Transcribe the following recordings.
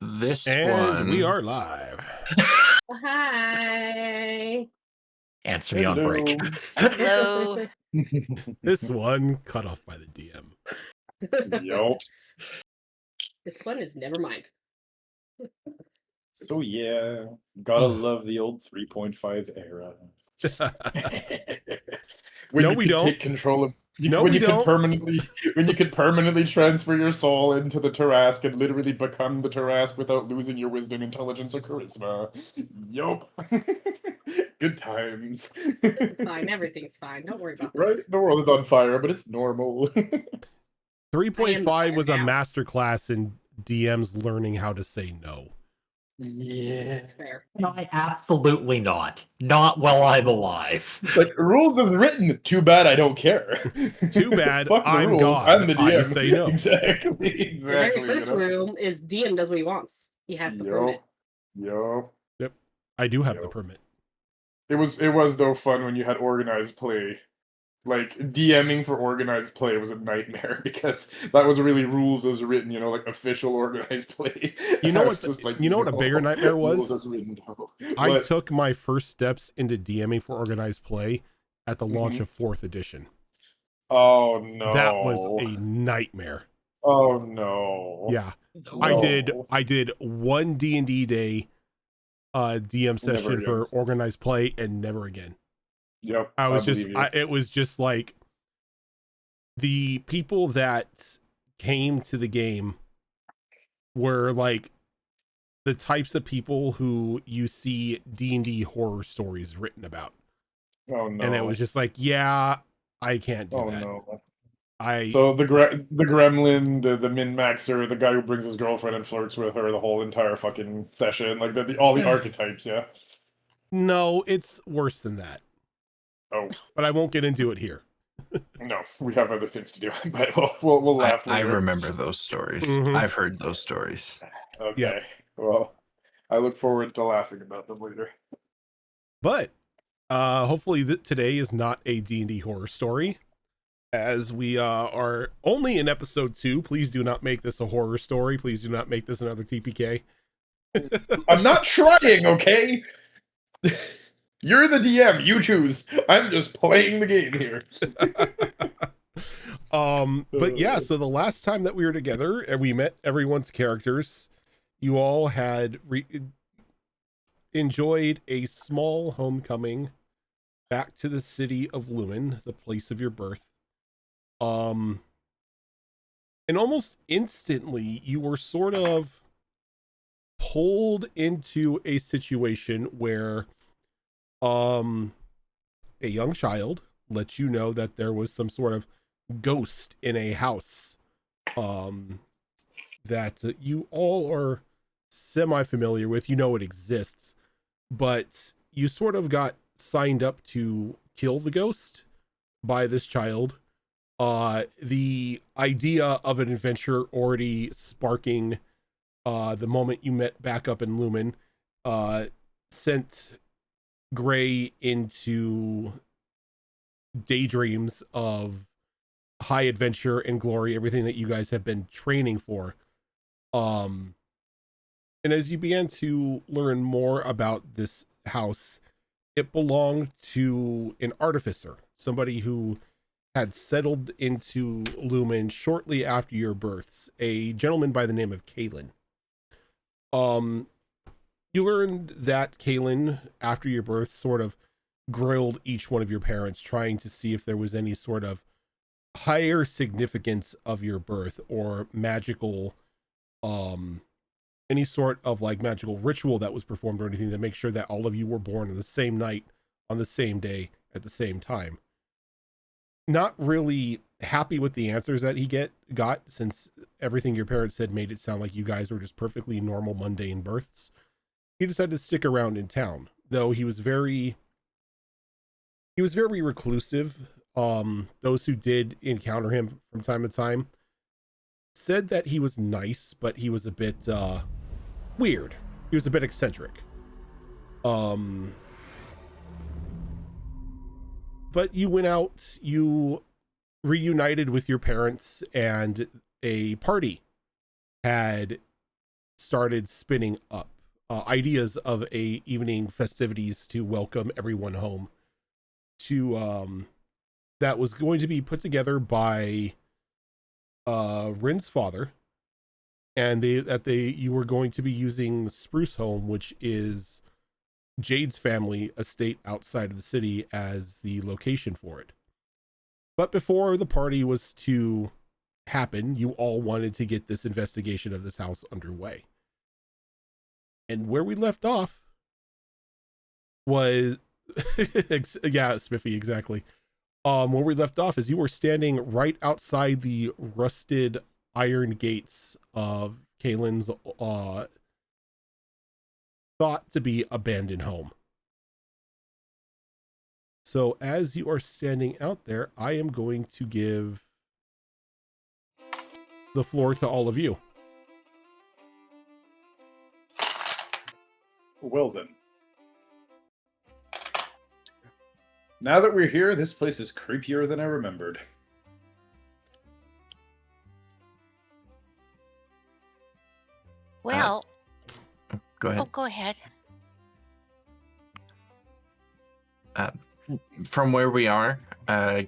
This And one. we are live. Hi. Answer me on break. Hello. This one cut off by the DM. Yup. This one is never mind. So yeah, gotta love the old 3.5 era. When No, you we could don't. take control of No, when we you don't. could permanently transfer your soul into the Tarrasque and literally become the Tarrasque without losing your wisdom, intelligence, or charisma. Yup. Good times. This is fine. Everything's fine. Don't worry about Right? this. The world is on fire, but it's normal. 3.5 was a now. masterclass in DMs learning how to say no. Yeah. That's fair. No, absolutely not. Not while I'm alive. Like, rules is written. Too bad I don't care. Too bad Fuck the I'm rules. God. I'm the I DM. say no. Exactly. The very Exactly. first rule is DM does what he wants. He has the permit. Yup. Yep. I do have the Yep. permit. It was though fun when you had organized play. Like, DMing for organized play was a nightmare because that was really rules as written, like official organized play. You know I what? was just like, You know what a bigger nightmare rules was? as written. No. I What? took my first steps into DMing for organized play at the launch of 4th edition. Oh no. That was a nightmare. Oh no. Yeah. No. I did one D&D day DM session for organized play and never again. Yep. It was just like the people that came to the game were like the types of people who you see D&D horror stories written about. Oh no. And it was just like, yeah, I can't do that. No. So So the gremlin, the min-maxer, the guy who brings his girlfriend and flirts with her the whole entire fucking session, like all the archetypes, yeah. No, it's worse than that. Oh. But I won't get into it here. No, we have other things to do, but we'll laugh later. I remember those stories. Mhm. I've heard those stories. Okay. Yep. Well, I look forward to laughing about them later. But hopefully today is not a D&D horror story, as we are only in episode 2. Please do not make this a horror story. Please do not make this another TPK. I'm not trying, okay? You're the DM. You choose. I'm just playing the game here. But yeah, so the last time that we were together and we met everyone's characters, you all had enjoyed a small homecoming back to the city of Lumin, the place of your birth. And almost instantly you were sort of pulled into a situation where a young child let you know that there was some sort of ghost in a house that you all are semi-familiar with. You know it exists, but you sort of got signed up to kill the ghost by this child. The idea of an adventure already sparking the moment you met back up in Lumin sent Gray into daydreams of high adventure and glory, everything that you guys have been training for. And as you began to learn more about this house, it belonged to an artificer, somebody who had settled into Lumin shortly after your births, a gentleman by the name of Kalen. You learned that Kalen, after your birth, sort of grilled each one of your parents, trying to see if there was any sort of higher significance of your birth or magical, any sort of like magical ritual that was performed or anything to make sure that all of you were born on the same night, on the same day, at the same time. Not really happy with the answers that he got, since everything your parents said made it sound like you guys were just perfectly normal, mundane births. He decided to stick around in town, though he was very reclusive. Those who did encounter him from time to time said that he was nice, but he was a bit weird. He was a bit eccentric. But you went out, you reunited with your parents, and a party had started spinning up ideas of a evening festivities to welcome everyone home to that was going to be put together by Rin's father, and you were going to be using Spruce Home, which is Jade's family estate outside of the city, as the location for it. But before the party was to happen, you all wanted to get this investigation of this house underway. And where we left off was yeah, Spiffy, exactly. Where we left off is you were standing right outside the rusted iron gates of Kaylin's thought to be abandoned home. So as you are standing out there, I am going to give the floor to all of you. Well then. Now that we're here, this place is creepier than I remembered. Well, Go ahead. oh, go ahead. From where we are,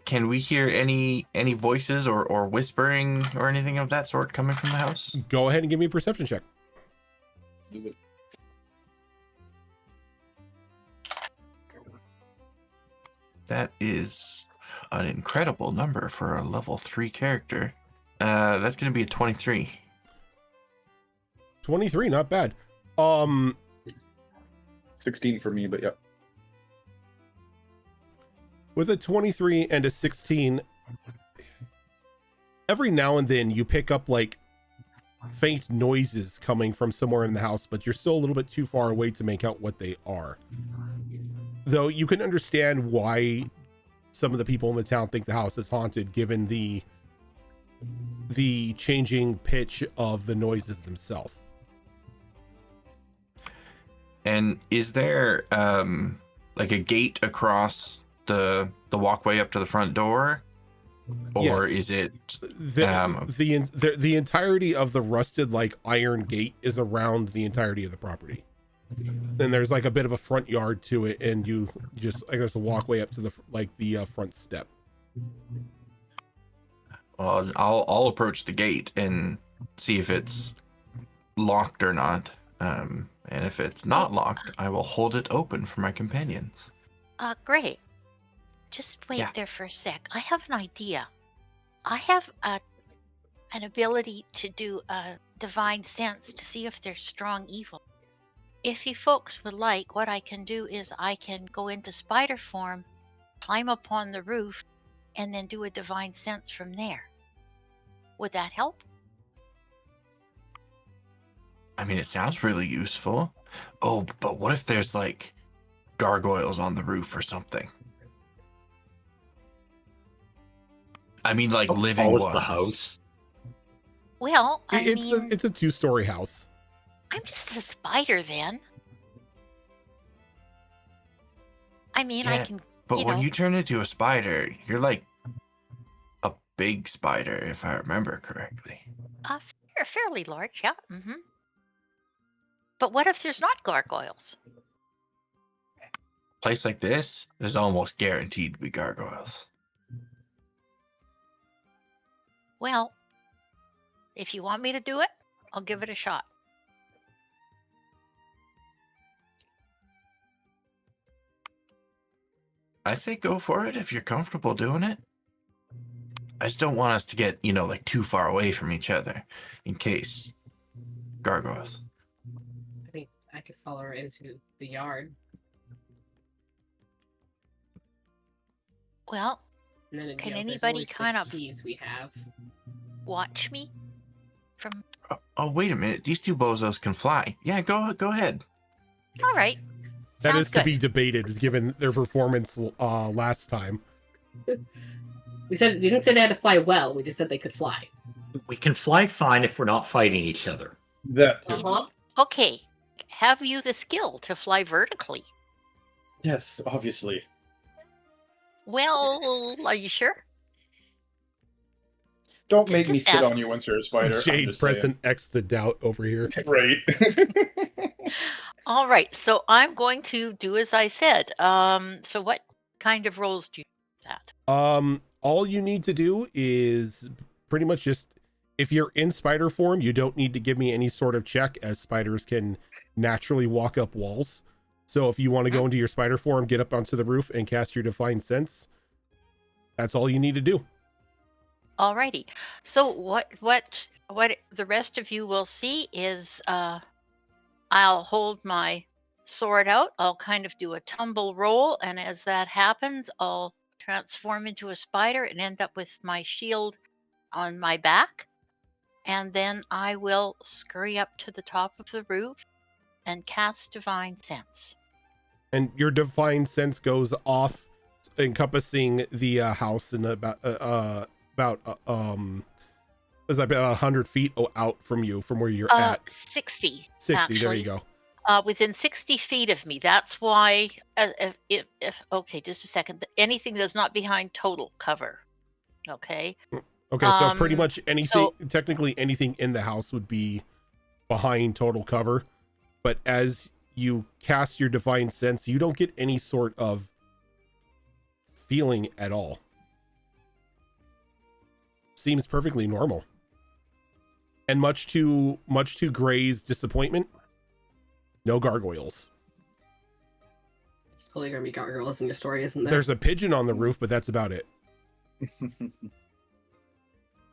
can we hear any voices or whispering or anything of that sort coming from the house? Go ahead and give me a perception check. Let's do it. That is an incredible number for a level 3 character. That's going to be a 23. 23, not bad. 16 for me, but yeah. With a 23 and a 16, every now and then you pick up like faint noises coming from somewhere in the house, but you're still a little bit too far away to make out what they are. Though you can understand why some of the people in the town think the house is haunted, given the changing pitch of the noises themselves. And is there like a gate across the walkway up to the front door, or Yes. is it the entirety of the rusted like iron gate is around the entirety of the property? Then there's like a bit of a front yard to it, and you just, I guess, a walkway up to the front step. Well, I'll approach the gate and see if it's locked or not. And if it's not locked, I will hold it open for my companions. Great. Just wait Yeah. there for a sec. I have an idea. I have an ability to do a divine sense to see if there's strong evil. If you folks would like, what I can do is I can go into spider form, climb up on the roof, and then do a divine sense from there. Would that help? I mean, it sounds really useful. Oh, but what if there's like gargoyles on the roof or something? I mean, like living Follows ones. the house. Well, It's a 2-story house. I'm just a spider then. I mean, I Yeah, can, But you when know. you turn into a spider, you're like a big spider, if I remember correctly. Fairly large, yeah. But what if there's not gargoyles? Place like this, there's almost guaranteed to be gargoyles. Well, if you want me to do it, I'll give it a shot. I say go for it if you're comfortable doing it. I just don't want us to get, like too far away from each other in case gargoyles. I think I could follow her into the yard. Well, And then, Can there's anybody always the kind of- keys we have? watch me from. Oh, wait a minute. These two bozos can fly. Yeah, go ahead. All right. That Sounds is to good. be debated, given their performance last time. We didn't say they had to fly well. We just said they could fly. We can fly fine if we're not fighting each other. That. Uh-huh. Okay. Have you the skill to fly vertically? Yes, obviously. Well, are you sure? Don't make me Just sit ask. on you once you're a spider. I'm Jade just pressing X to doubt over here. saying. Right. All right, so I'm going to do as I said. So what kind of roles do you do that? All you need to do is pretty much just, if you're in spider form, you don't need to give me any sort of check, as spiders can naturally walk up walls. So if you want to go into your spider form, get up onto the roof and cast your Divine Sense, that's all you need to do. Alrighty. So what the rest of you will see is I'll hold my sword out. I'll kind of do a tumble roll, and as that happens, I'll transform into a spider and end up with my shield on my back. And then I will scurry up to the top of the roof and cast Divine Sense. And your Divine Sense goes off, encompassing the house in about 100 feet out from you, from where you're at. 60. 60, actually. there you go. Within 60 feet of me. That's why, if okay, just a second. Anything that's not behind total cover. Okay. Okay, so pretty much anything, so- technically anything in the house would be behind total cover. But as you cast your Divine Sense, you don't get any sort of feeling at all. Seems perfectly normal. And much to Gray's disappointment, no gargoyles. It's totally gonna be gargoyles in your story, isn't there? There's a pigeon on the roof, but that's about it.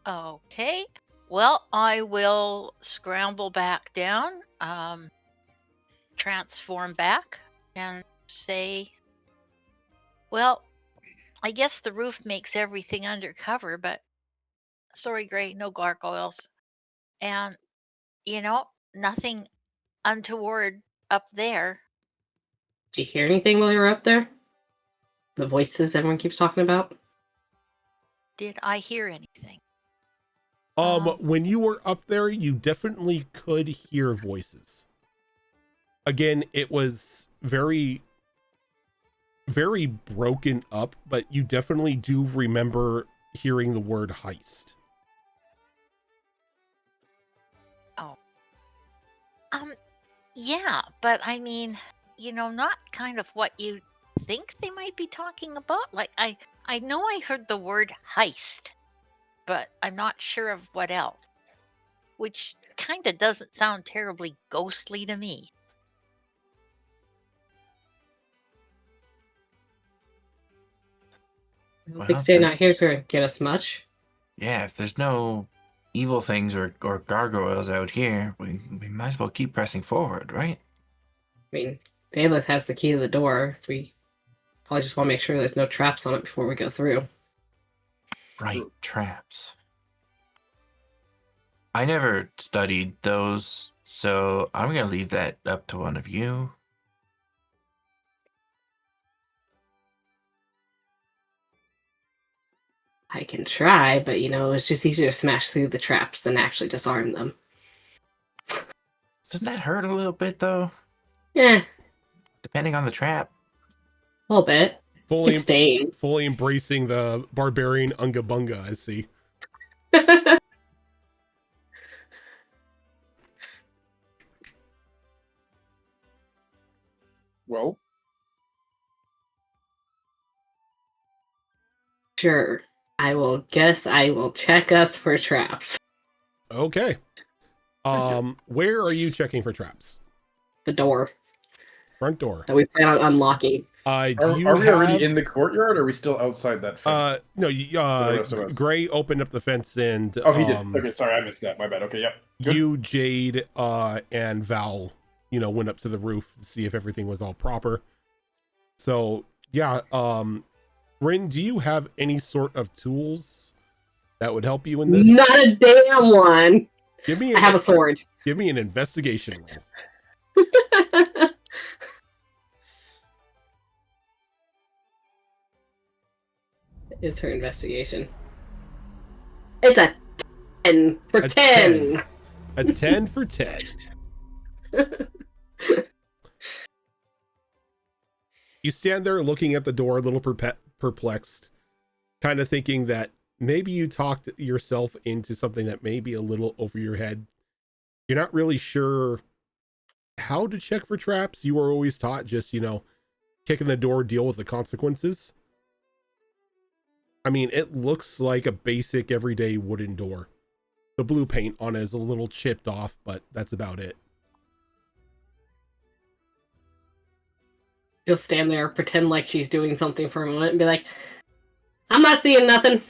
Okay. Well, I will scramble back down, transform back, and say, well, I guess the roof makes everything undercover, but sorry, Gray, no gargoyles. And, nothing untoward up there. Did you hear anything while you were up there? The voices everyone keeps talking about? Did I hear anything? When you were up there, you definitely could hear voices. Again, it was very, very broken up, but you definitely do remember hearing the word heist. Oh. Yeah, but I mean, not kind of what you think they might be talking about. Like, I know I heard the word heist, but I'm not sure of what else, which kind of doesn't sound terribly ghostly to me. I don't Well, think staying there's- out here is gonna get us much. Yeah, if there's no evil things or gargoyles out here, we might as well keep pressing forward, right? I mean, Bailiff has the key to the door. We probably just want to make sure there's no traps on it before we go through. Right, traps. I never studied those, so I'm going to leave that up to one of you. I can try, but it's just easier to smash through the traps than actually disarm them. Doesn't that hurt a little bit, though? Yeah, Depending on the trap. a little bit. Fully, It's staying. fully embracing the barbarian Unga Bunga, I see. Well, Sure. I will check us for traps. Okay. Where are you checking for traps? The door Front door. that we plan on unlocking. Do are you we have, already in the courtyard, or are we still outside that fence? No, the rest of us? Gray opened up the fence and Oh, he did. Okay, sorry, I missed that. My bad. Okay, yep. Good. you, Jade, and Val, went up to the roof to see if everything was all proper. So yeah, Rin, do you have any sort of tools that would help you in this? Not a damn one. I I have a sword. Give me an investigation roll. It's her investigation. It's a 10 for A 10. A 10 for 10. You stand there looking at the door, a little perplexed, kind of thinking that maybe you talked yourself into something that may be a little over your head. You're not really sure how to check for traps. You were always taught just, kick in the door, deal with the consequences. I mean, it looks like a basic everyday wooden door. The blue paint on it is a little chipped off, but that's about it. She'll stand there, pretend like she's doing something for a moment, and be like, I'm not seeing nothing.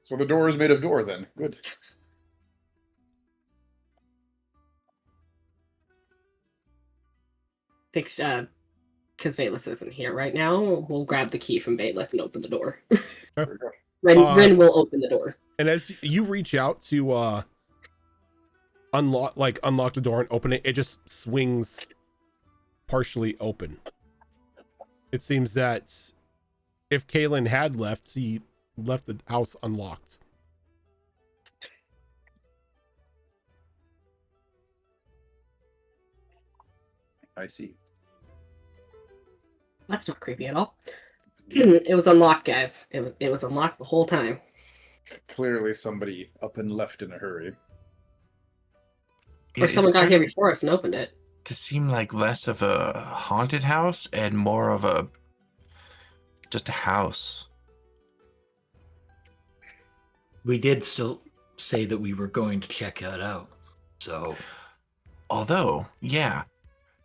So the door is made of door then. Good. I think, because Bayless isn't here right now, we'll grab the key from Bayless and open the door. There we go. Ren will open the door. And as you reach out to unlock the door and open it, it just swings partially open. It seems that if Kaylin had left, he left the house unlocked. I see. That's not creepy at all. It was unlocked, guys. It was unlocked the whole time. Clearly somebody up and left in a hurry. Or someone got here before us and opened it. To seem like less of a haunted house and more of just a house. We did still say that we were going to check that out. So, Although, yeah.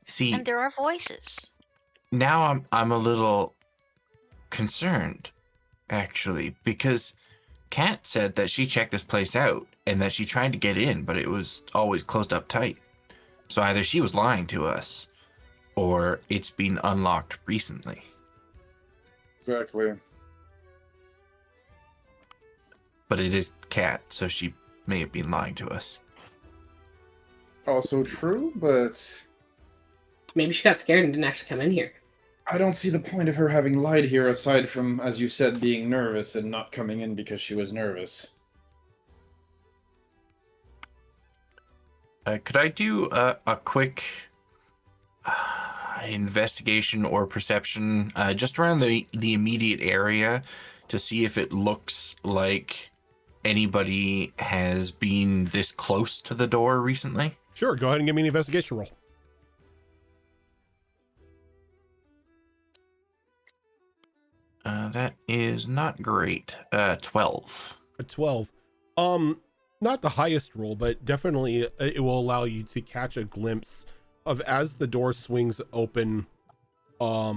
See, And there are voices. now I'm a little concerned, actually, because Kat said that she checked this place out and that she tried to get in, but it was always closed up tight. So either she was lying to us, or it's been unlocked recently. Exactly. But it is Kat, so she may have been lying to us. Also true, but Maybe she got scared and didn't actually come in here. I don't see the point of her having lied here aside from, as you said, being nervous and not coming in because she was nervous. Could I do a quick investigation or perception just around the immediate area to see if it looks like anybody has been this close to the door recently? Sure, go ahead and give me an investigation roll. That is not great. 12. A 12. Not the highest roll, but definitely it will allow you to catch a glimpse of, as the door swings open, a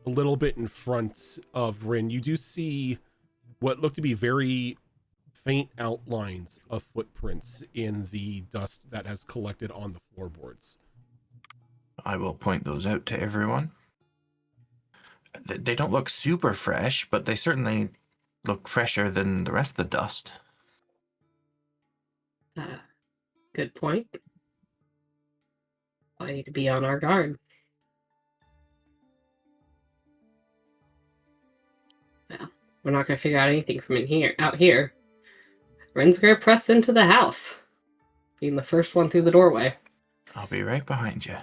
little bit in front of Rin, you do see what look to be very faint outlines of footprints in the dust that has collected on the floorboards. I will point those out to everyone. They don't look super fresh, but they certainly look fresher than the rest of the dust. Good point. I need to be on our guard. Well, we're not going to figure out anything from out here. Ren's going to press into the house, being the first one through the doorway. I'll be right behind you.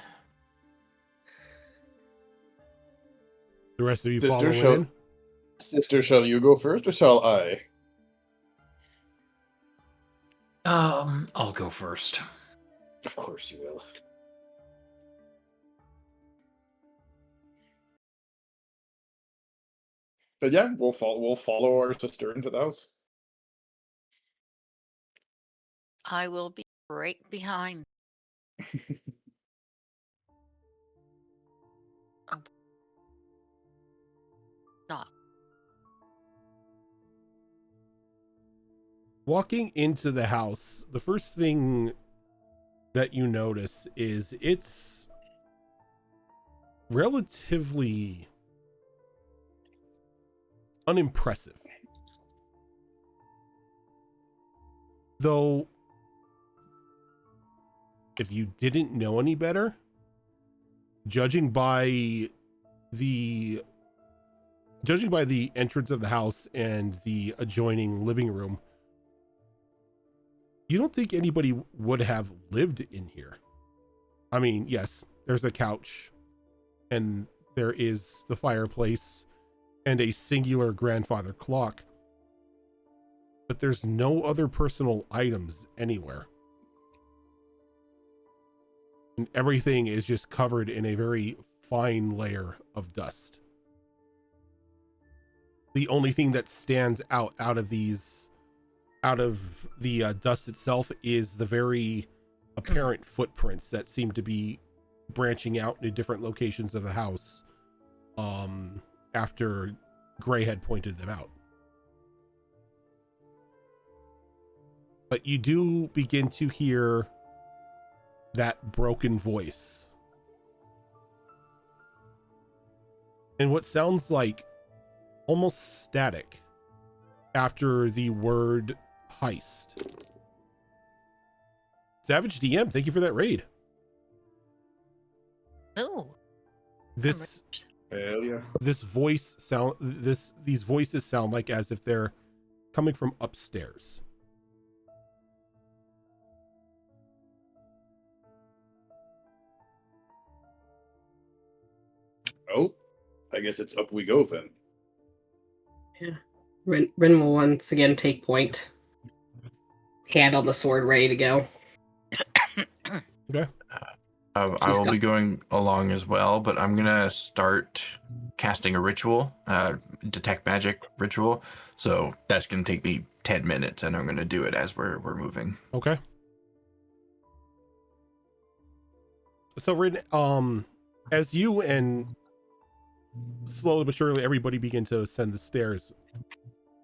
The rest of you Sister, follow in. Sister, shall you go first or shall I? I'll go first. Of course you will. But yeah, we'll follow our sister into the house. I will be right behind. Not. Walking into the house, the first thing that you notice is it's relatively unimpressive. Though, if you didn't know any better, judging by the entrance of the house and the adjoining living room, you don't think anybody would have lived in here. I mean, yes, there's a couch and there is the fireplace and a singular grandfather clock. but there's no other personal items anywhere. And everything is just covered in a very fine layer of dust. The only thing that stands out of the dust itself is the very apparent footprints that seem to be branching out into different locations of the house after Gray had pointed them out. But you do begin to hear that broken voice. And what sounds like almost static after the word heist. Savage DM, thank you for that raid. Ooh. This Hell yeah. these voices sound like as if they're coming from upstairs. Oh, I guess it's up we go then. Yeah. Rin will once again take point. Hand on the sword, ready to go. Okay. I will be going along as well, but I'm gonna start casting a ritual, detect magic ritual. So that's gonna take me 10 minutes, and I'm gonna do it as we're moving. Okay. So Rin, as you and slowly but surely everybody begin to ascend the stairs,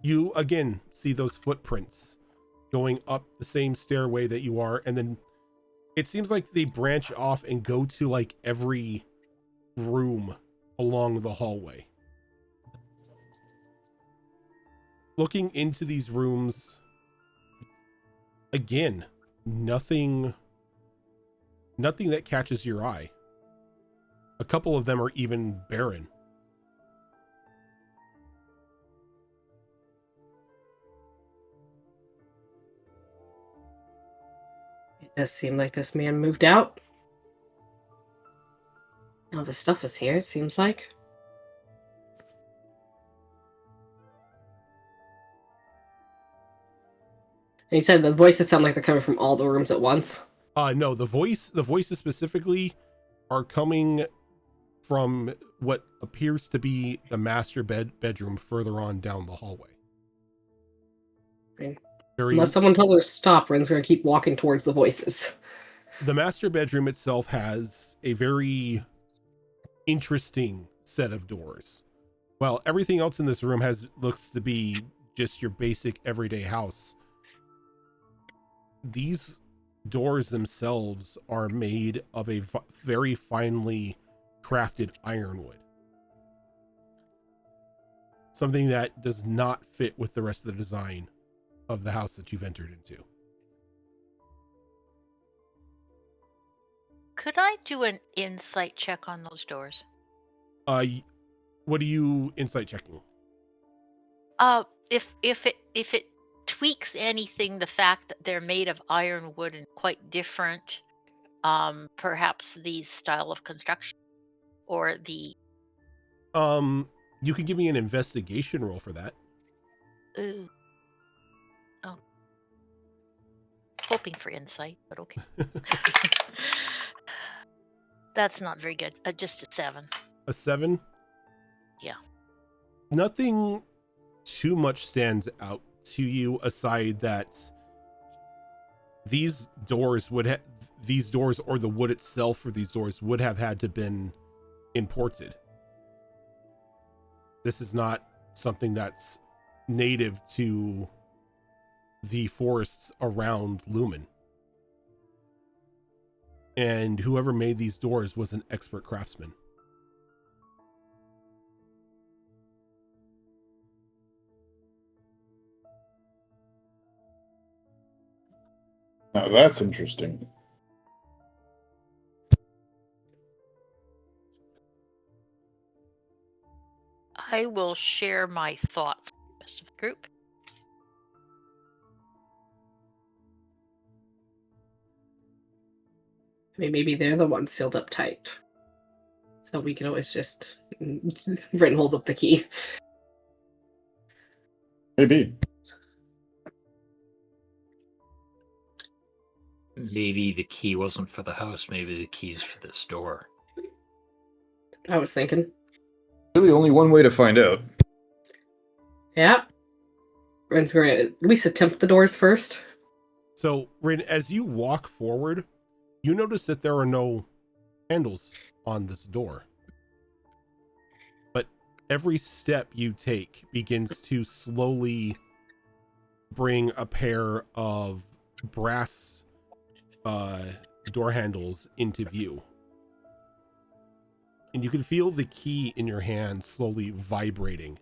you again see those footprints going up the same stairway that you are, and then it seems like they branch off and go to like every room along the hallway. Looking into these rooms, again, nothing that catches your eye. A couple of them are even barren. It does seem like this man moved out. All of his stuff is here, it seems like. And you said the voices sound like they're coming from all the rooms at once. No, the voices specifically are coming from what appears to be the master bedroom further on down the hallway. Okay. Very, Unless someone tells her to stop, Ren's going to keep walking towards the voices. the master bedroom itself has a very interesting set of doors. Well, everything else in this room looks to be just your basic everyday house. These doors themselves are made of a very finely crafted ironwood. Something that does not fit with the rest of the design of the house that you've entered into. Could I do an insight check on those doors? What are you insight checking? If it tweaks anything, the fact that they're made of ironwood and quite different, perhaps the style of construction or the. You can give me an investigation roll for that. Oh, hoping for insight, but okay. That's not very good. Just a 7. A 7? Yeah. Nothing too much stands out to you aside that these doors or the wood itself for these doors would have had to been imported. This is not something that's native to the forests around Lumin. And whoever made these doors was an expert craftsman. Now that's interesting. I will share my thoughts with the rest of the group. I mean, maybe they're the ones sealed up tight. So we can always just... Ren holds up the key. Maybe. Maybe the key wasn't for the house. Maybe the key's for this door. I was thinking. Really, only one way to find out. Yeah. Ren's going to at least attempt the doors first. So, Rin, as you walk forward, you notice that there are no handles on this door. But every step you take begins to slowly bring a pair of brass door handles into view. And you can feel the key in your hand slowly vibrating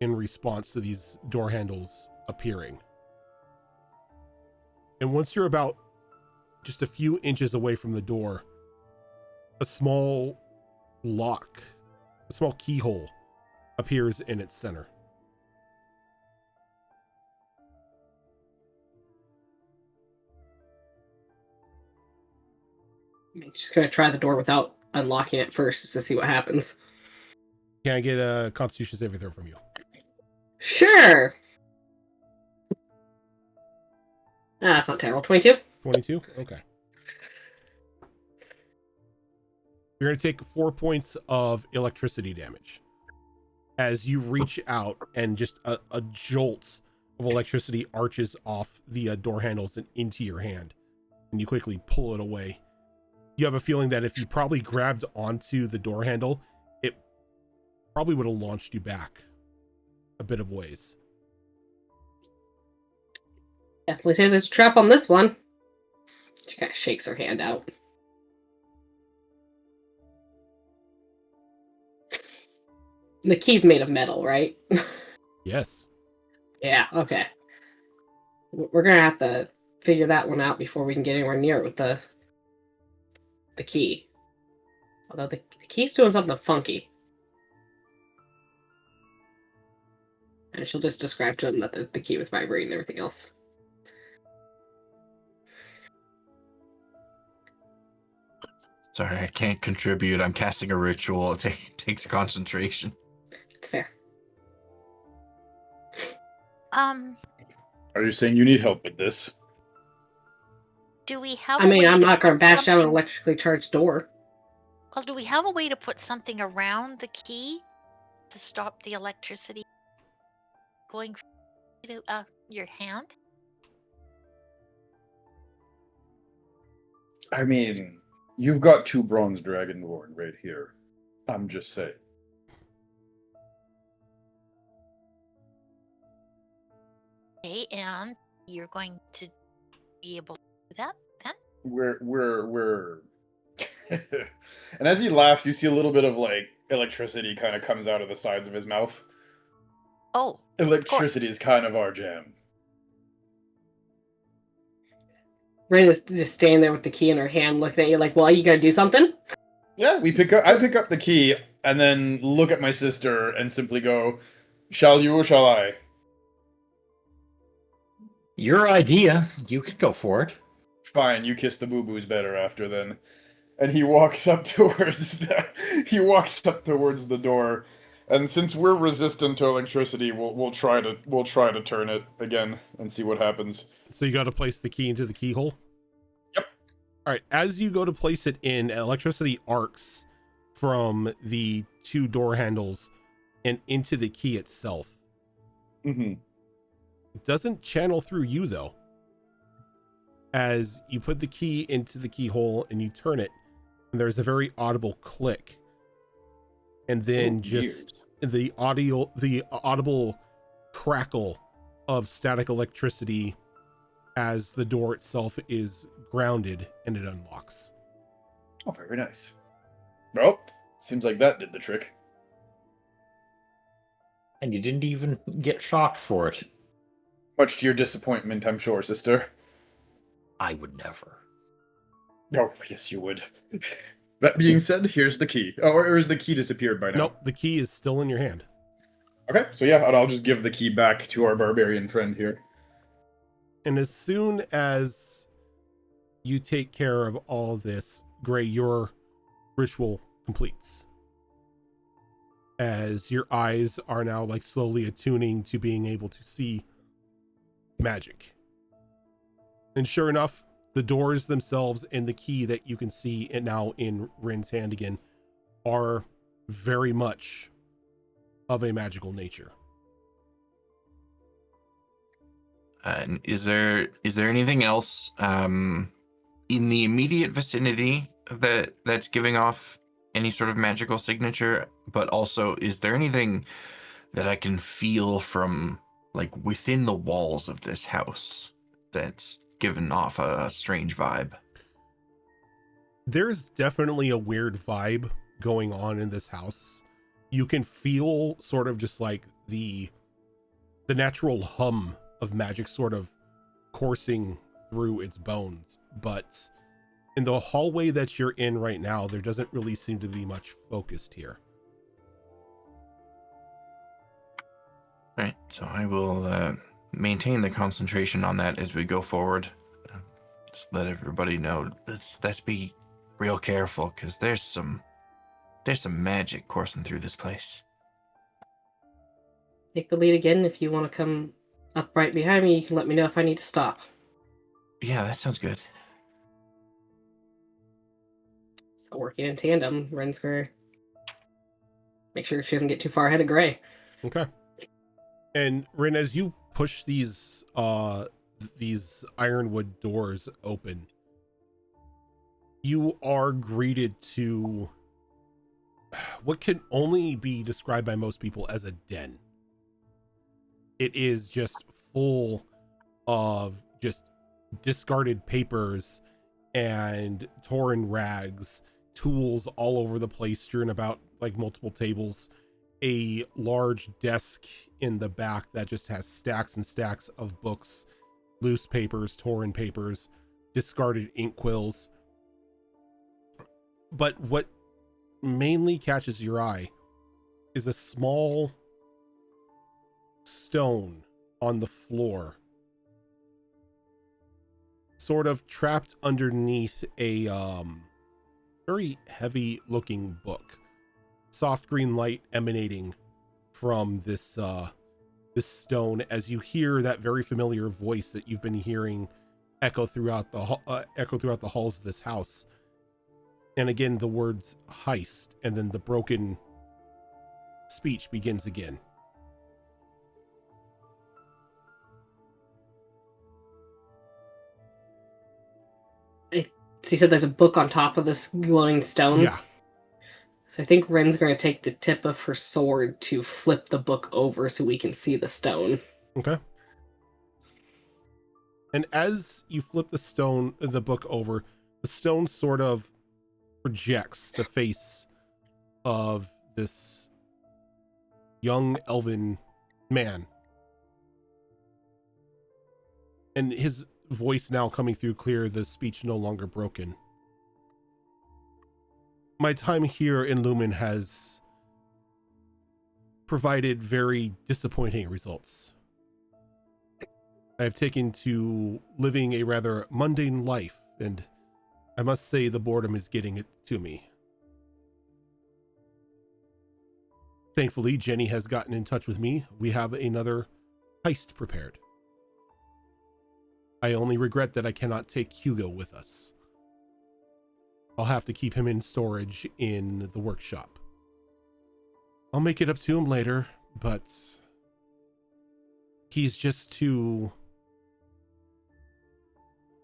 in response to these door handles appearing. And once you're about just a few inches away from the door, a small lock, a small keyhole appears in its center. I'm just going to try the door without unlocking it first just to see what happens. Can I get a Constitution saving throw from you? Sure. That's not terrible. 22? 22? Okay. You're going to take 4 points of electricity damage as you reach out and just a jolt of electricity arches off the door handles and into your hand, and you quickly pull it away. You have a feeling that if you probably grabbed onto the door handle, it probably would have launched you back a bit of ways. Definitely say there's a trap on this one. She kind of shakes her hand out. The key's made of metal, right? Yes. Yeah, okay. We're gonna have to figure that one out before we can get anywhere near it with the key. Although the key's doing something funky. And she'll just describe to him that the key was vibrating and everything else. Sorry, I can't contribute. I'm casting a ritual. It takes concentration. It's fair. Are you saying you need help with this? Do we have I a mean, way I'm to not gonna put bash down an something- electrically charged door. Well, do we have a way to put something around the key to stop the electricity going to your hand? I mean, you've got 2 bronze dragonborn right here. I'm just saying. Okay, and you're going to be able to do that then? We're And as he laughs, you see a little bit of like electricity kind of comes out of the sides of his mouth. Oh, Electricity is kind of our jam. Ren is just standing there with the key in her hand, looking at you like, "Well, you gotta do something." Yeah, I pick up the key and then look at my sister and simply go, "Shall you or shall I?" Your idea. You can go for it. Fine, you kiss the boo-boos better after then. And he walks up towards the door. And since we're resistant to electricity, we'll try to turn it again and see what happens. So you got to place the key into the keyhole? Yep. All right, as you go to place it in, electricity arcs from the 2 door handles and into the key itself. Mm-hmm. It doesn't channel through you, though. As you put the key into the keyhole and you turn it, and there's a very audible click. And then the audible crackle of static electricity as the door itself is grounded and it unlocks. Oh, very nice. Well, seems like that did the trick. And you didn't even get shocked for it. Much to your disappointment, I'm sure, sister. I would never. Oh, yes, you would. That being said, here's the key. Oh, or is the key disappeared by now? Nope, the key is still in your hand. Okay, so yeah, I'll just give the key back to our barbarian friend here. And as soon as you take care of all this, Gray, your ritual completes. As your eyes are now like slowly attuning to being able to see magic. And sure enough, the doors themselves and the key that you can see it now in Rin's hand again are very much of a magical nature. And is there anything else in the immediate vicinity that's giving off any sort of magical signature? But also, is there anything that I can feel from like within the walls of this house that's giving off a strange vibe? There's definitely a weird vibe going on in this house. You can feel sort of just like the natural hum of magic sort of coursing through its bones. But in the hallway that you're in right now, there doesn't really seem to be much focused here. Right, so I will maintain the concentration on that as we go forward. Just let everybody know, let's be real careful, because there's some magic coursing through this place. Take the lead again. If you want to come up right behind me, you can let me know if I need to stop. Yeah, that sounds good. So working in tandem, Ren's gonna make sure she doesn't get too far ahead of Gray. Okay. And Rin, as you push these ironwood doors open, you are greeted to what can only be described by most people as a den. It is just full of just discarded papers and torn rags, tools all over the place, strewn about like multiple tables, a large desk in the back that just has stacks and stacks of books, loose papers, torn papers, discarded inkwells. But what mainly catches your eye is a small stone on the floor, sort of trapped underneath a very heavy looking book. Soft green light emanating from this this stone as you hear that very familiar voice that you've been hearing echo throughout the halls of this house. And again, the words heist, and then the broken speech begins again. So you said there's a book on top of this glowing stone? Yeah. So I think Ren's going to take the tip of her sword to flip the book over so we can see the stone. Okay. And as you flip the book over, the stone sort of projects the face of this young elven man. And his voice now coming through clear, the speech no longer broken. My time here in Lumin has provided very disappointing results. I have taken to living a rather mundane life, and I must say the boredom is getting it to me. Thankfully, Jenny has gotten in touch with me. We have another heist prepared. I only regret that I cannot take Hugo with us. I'll have to keep him in storage in the workshop. I'll make it up to him later, but he's just too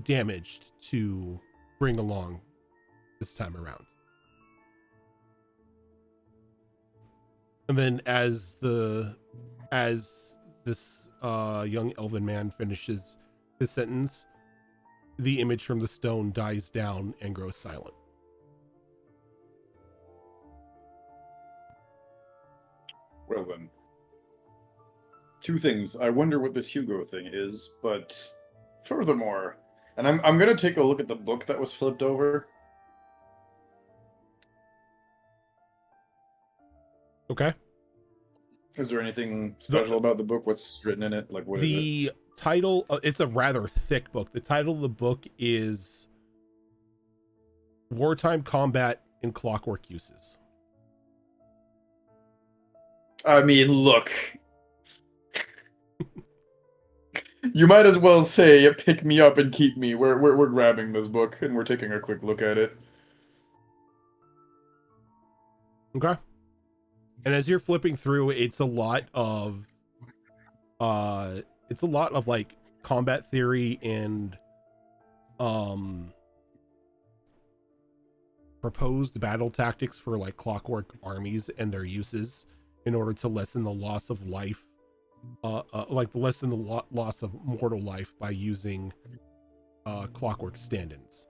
damaged to bring along this time around. And then as this young elven man finishes his sentence, the image from the stone dies down and grows silent. Well then. Two things. I wonder what this Hugo thing is, but furthermore, and I'm gonna take a look at the book that was flipped over. Okay. Is there anything special about the book? What's written in it? Like, what is it? The title, it's a rather thick book. The title of the book is Wartime Combat and Clockwork Uses. I mean, look. You might as well say, pick me up and keep me. We're grabbing this book, and we're taking a quick look at it. Okay. And as you're flipping through, it's a lot of like combat theory and proposed battle tactics for like clockwork armies and their uses in order to lessen the loss of life, lessen the loss of mortal life by using clockwork stand-ins.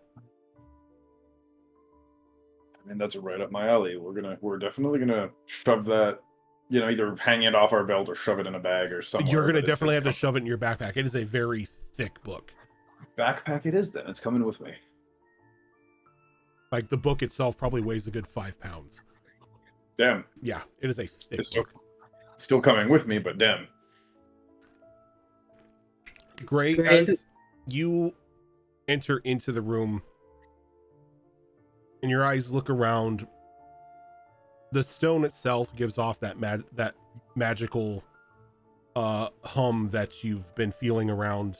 I mean, that's right up my alley. We're definitely gonna shove that, either hang it off our belt or shove it in a bag or something. You're gonna definitely have to shove it in your backpack. It is a very thick book. Backpack it is then. It's coming with me. Like the book itself probably weighs a good 5 pounds. Damn. Yeah, it is a thick It's book. still coming with me, but damn. Gray, as you enter into the room and your eyes look around, the stone itself gives off that magical hum that you've been feeling around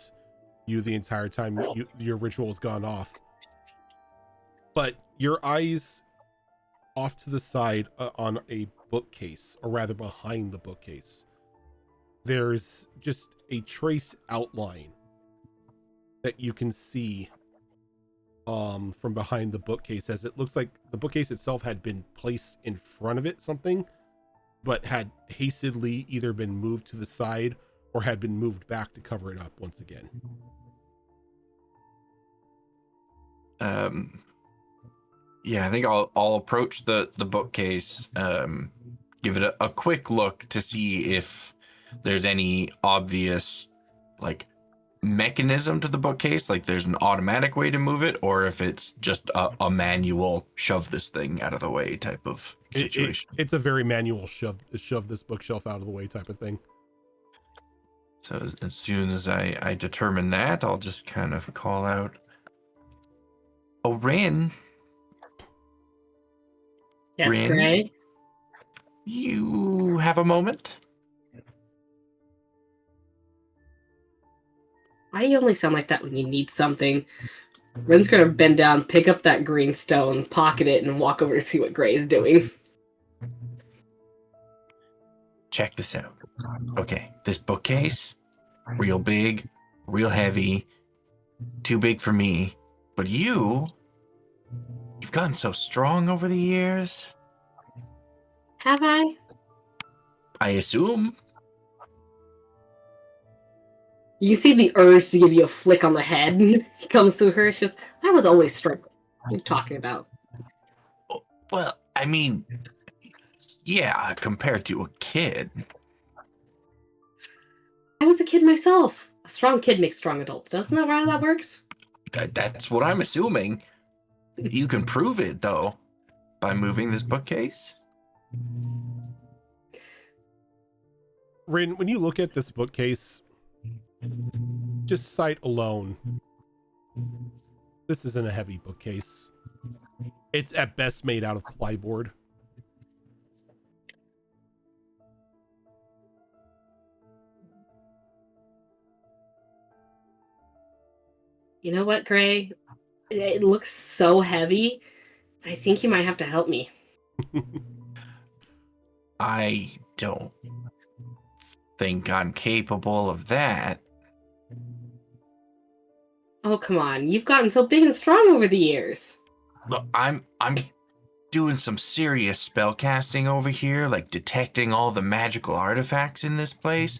you the entire time your ritual has gone off. But your eyes off to the side on a bookcase, or rather behind the bookcase, there's just a trace outline that you can see from behind the bookcase, as it looks like the bookcase itself had been placed in front of it something, but had hastily either been moved to the side or had been moved back to cover it up once again. Yeah, I think I'll approach the bookcase, give it a quick look to see if there's any obvious like mechanism to the bookcase, like there's an automatic way to move it, or if it's just a manual shove this thing out of the way type of situation. It's a very manual shove this bookshelf out of the way type of thing. So as soon as I determine that, I'll just kind of call out, "Oh, Rin." Yes, Rin, Gray? you have a moment? Why do you only sound like that when you need something? Ren's gonna bend down, pick up that green stone, pocket it, and walk over to see what Gray is doing. Check this out. Okay, this bookcase, real big, real heavy, too big for me. But you've gotten so strong over the years. Have I? I assume. You see the urge to give you a flick on the head comes through her. She goes, I was always strong. What are you talking about? Well, I mean, yeah, compared to a kid. I was a kid myself. A strong kid makes strong adults. Doesn't that how that works? That's what I'm assuming. You can prove it, though, by moving this bookcase. Rin, when you look at this bookcase, just sight alone, this isn't a heavy bookcase. It's at best made out of plyboard. You know what, Gray? It looks so heavy. I think you might have to help me. I don't think I'm capable of that. Oh, come on. You've gotten so big and strong over the years. Look, I'm doing some serious spell casting over here, like detecting all the magical artifacts in this place.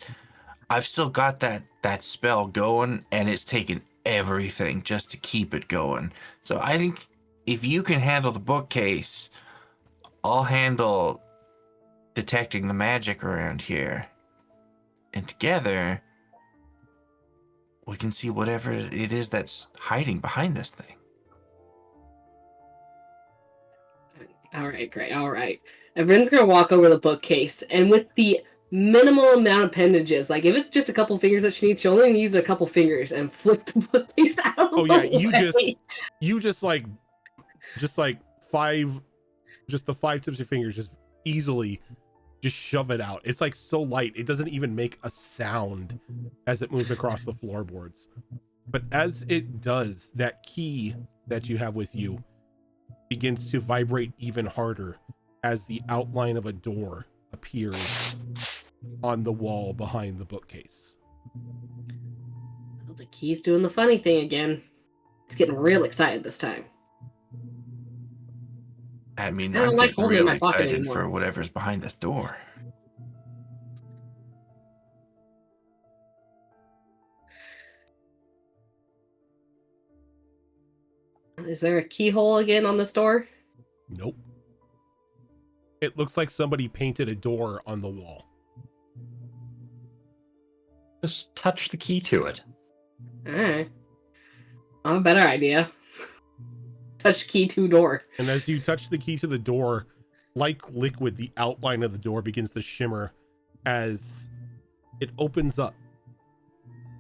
I've still got that spell going, and it's taken everything just to keep it going. So I think if you can handle the bookcase, I'll handle detecting the magic around here. And together, we can see whatever it is that's hiding behind this thing. All right, Gray. All right. And Ren's going to walk over the bookcase, and with the minimal amount of appendages, like if it's just a couple fingers that she needs, she'll only use a couple fingers and flip the bookcase out of the way. The 5 tips of your fingers just easily just shove it out. It's like so light, it doesn't even make a sound as it moves across the floorboards. But as it does, that key that you have with you begins to vibrate even harder as the outline of a door appears on the wall behind the bookcase. Well, the key's doing the funny thing again. It's getting real excited this time. That means I don't I'm like getting holding it in real my pocket excited anymore. for whatever's behind this door. Is there a keyhole again on this door? Nope. It looks like somebody painted a door on the wall. Just touch the key to it. Alright. I have a better idea. Touch key to door. And as you touch the key to the door, like liquid, the outline of the door begins to shimmer as it opens up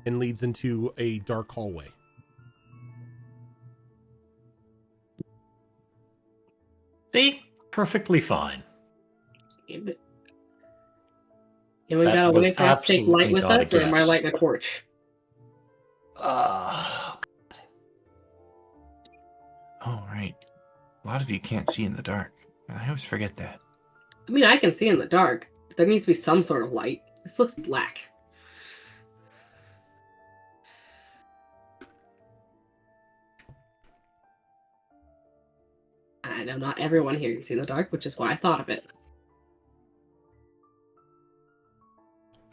and leads into a dark hallway. See? Perfectly fine. And we That gotta was wait for us to take light absolutely with not a us, or am I guess. lighting a torch? Uh, Oh, right. A lot of you can't see in the dark. I always forget that. I mean, I can see in the dark, but there needs to be some sort of light. This looks black. I know not everyone here can see in the dark, which is why I thought of it.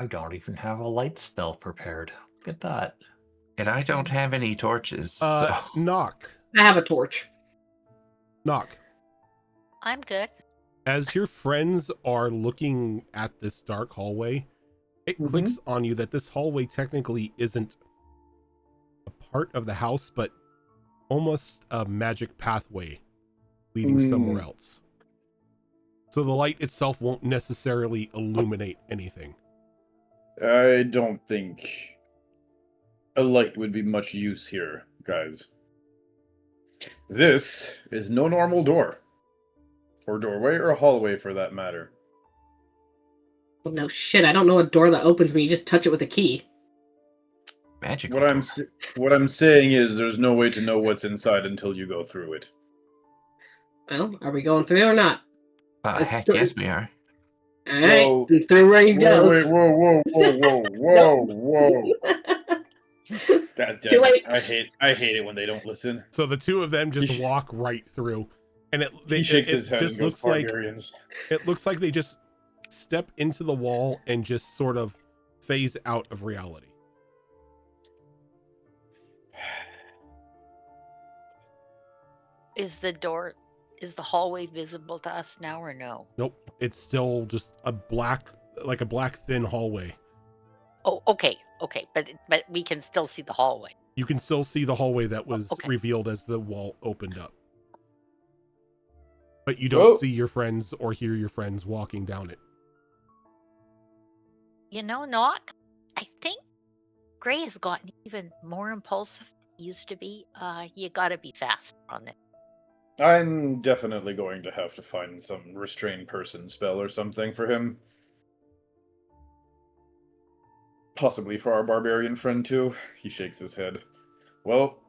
I don't even have a light spell prepared. Look at that. And I don't have any torches, so... Knock. I have a torch. Knock. I'm good. As your friends are looking at this dark hallway, it clicks on you that this hallway technically isn't a part of the house, but almost a magic pathway leading somewhere else. So the light itself won't necessarily illuminate anything. I don't think a light would be much use here, guys. This is no normal door. Or doorway, or hallway for that matter. Well, no shit, I don't know a door that opens when you just touch it with a key. Magical What I'm saying is there's no way to know what's inside until you go through it. Well, are we going through or not? Heck yes, we are. Alright, Well, and through where he goes. Wait, whoa. God Too damn late. it. I hate it when they don't listen. So the two of them just walk right through, and He shakes his head just and goes, looks like barbarians. it looks like they just step into the wall and just sort of phase out of reality. Is the hallway visible to us now or no? Nope, it's still just a black thin hallway. Oh, okay, but we can still see the hallway. You can still see the hallway that was Okay. revealed as the wall opened up. But you don't see your friends or hear your friends walking down it. You know, Knock, I think Gray has gotten even more impulsive than he used to be. You gotta be faster on it. I'm definitely going to have to find some restrain person spell or something for him. Possibly for our barbarian friend too. He shakes his head. Well,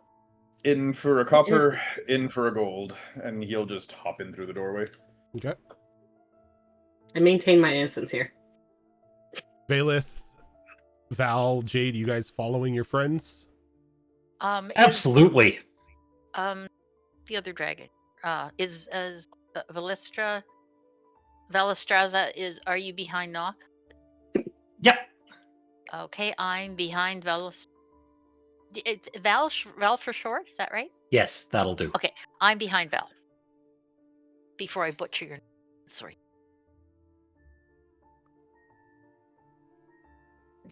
in for a copper, in for a gold, and he'll just hop in through the doorway. Okay. I maintain my innocence here. Valith, Val, Jade, you guys following your friends? Absolutely. The other dragon. Is Valistraza are you behind Knock? Yep. Okay, I'm behind Valis. It's Val for short, is that right? Yes, that'll do. Okay, I'm behind Val. Before I butcher your name. Sorry.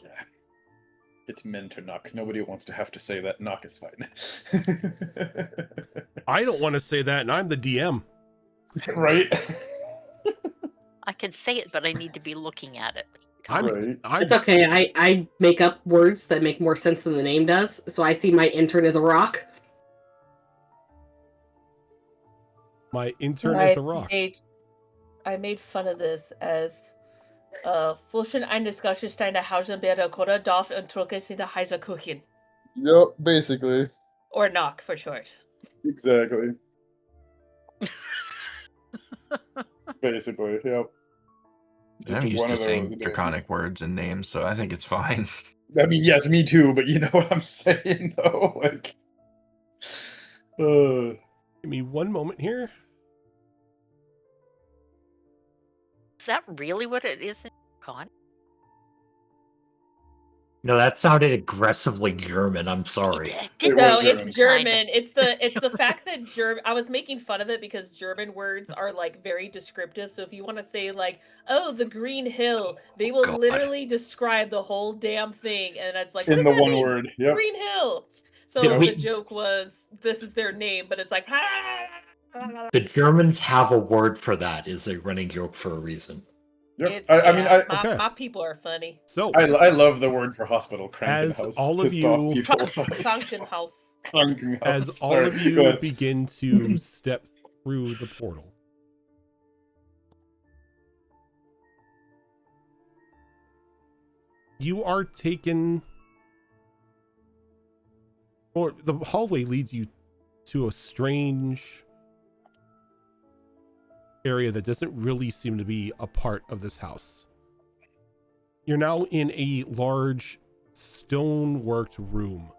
Yeah. It's meant to knock. Nobody wants to have to say that. Knock is fine. I don't want to say that, and I'm the DM. Right? I can say it, but I need to be looking at it. Right. It's okay, I make up words that make more sense than the name does, so I see my intern as a rock. My intern is a rock. I made fun of this as Zwischen eine Scottish-Steine Hausenberger Kora Dorf und Trocken's in the Heiser Kuchen. Yep, basically. Or knock for short. Exactly. Basically, yep. Just I'm used one to of those saying days. draconic words and names, so I think it's fine. I mean, yes, me too, but you know what I'm saying, though? Like, Give me one moment here. Is that really what it is in Con? No, that sounded aggressively German. I'm sorry. It It did was No, German. it's German. It's the fact that German. I was making fun of it because German words are like very descriptive. So if you want to say like, "Oh, the Green Hill," they will God. literally describe the whole damn thing, and it's like, what In does the that one mean? word, yep. Green Hill. So Did we- the joke was, this is their name, but it's like, The Germans have a word for that. Is a running joke for a reason. Yep. it's, I mean, Okay. my people are funny. So, I love the word for hospital, As Krankenhaus. all of Pissed off you- people. Krankenhaus. Krankenhaus. as all Sorry, of go you ahead. begin to step through the portal, you are taken, or the hallway leads you to a strange area that doesn't really seem to be a part of this house. You're now in a large stone-worked room.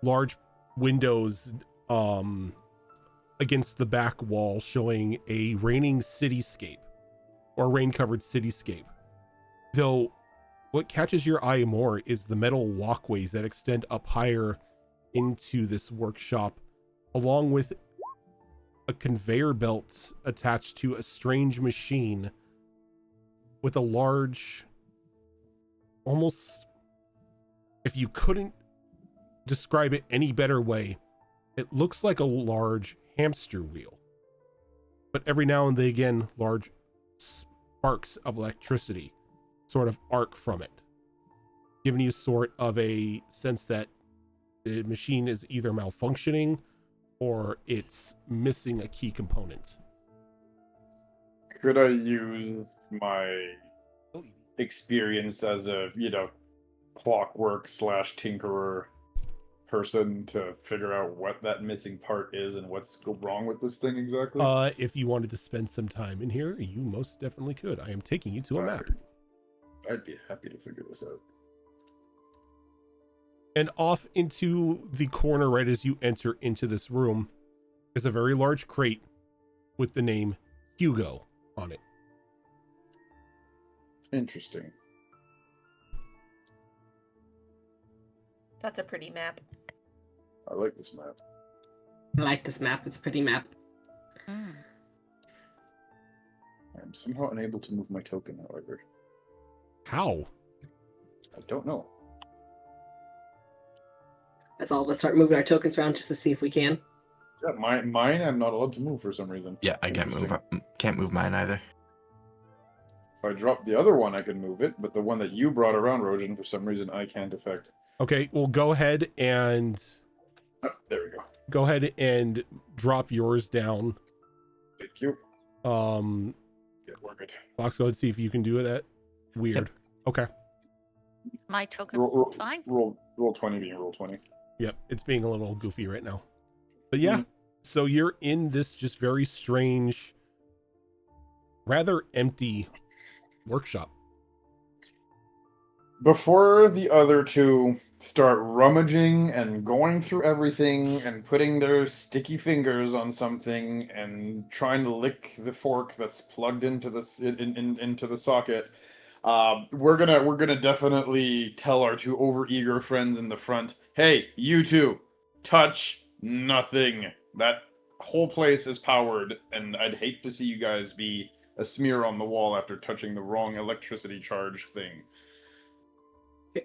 Large windows against the back wall showing a raining cityscape or rain-covered cityscape. Though what catches your eye more is the metal walkways that extend up higher into this workshop, along with a conveyor belt attached to a strange machine with a large, almost, if you couldn't describe it any better way, it looks like a large hamster wheel. But every now and then again, large sparks of electricity sort of arc from it, giving you sort of a sense that the machine is either malfunctioning or it's missing a key component. Could I use my experience as a, clockwork / tinkerer person to figure out what that missing part is and what's wrong with this thing exactly? If you wanted to spend some time in here, you most definitely could. I am taking you to a map. I'd be happy to figure this out. And off into the corner, right as you enter into this room, is a very large crate with the name Hugo on it. Interesting. That's a pretty map. I like this map. I like this map. It's a pretty map. Mm. I'm somehow unable to move my token, however. How? I don't know. Let's all of us start moving our tokens around just to see if we can. Yeah, mine I'm not allowed to move for some reason. Yeah, I can't move. Interesting. Can't move mine either. If I drop the other one, I can move it, but the one that you brought around, Rojan, for some reason I can't affect. Okay, well, go ahead and There we go. drop yours down. Thank you. Yeah, we're good. Fox, go ahead and see if you can do that. Weird. Okay. My token Roll, fine. roll 20 being roll 20. Yep, it's being a little goofy right now. But yeah, so you're in this just very strange, rather empty workshop. Before the other two start rummaging and going through everything and putting their sticky fingers on something and trying to lick the fork that's plugged into the into the socket, we're gonna definitely tell our two overeager friends in the front, hey, you two, touch nothing. That whole place is powered, and I'd hate to see you guys be a smear on the wall after touching the wrong electricity charge thing.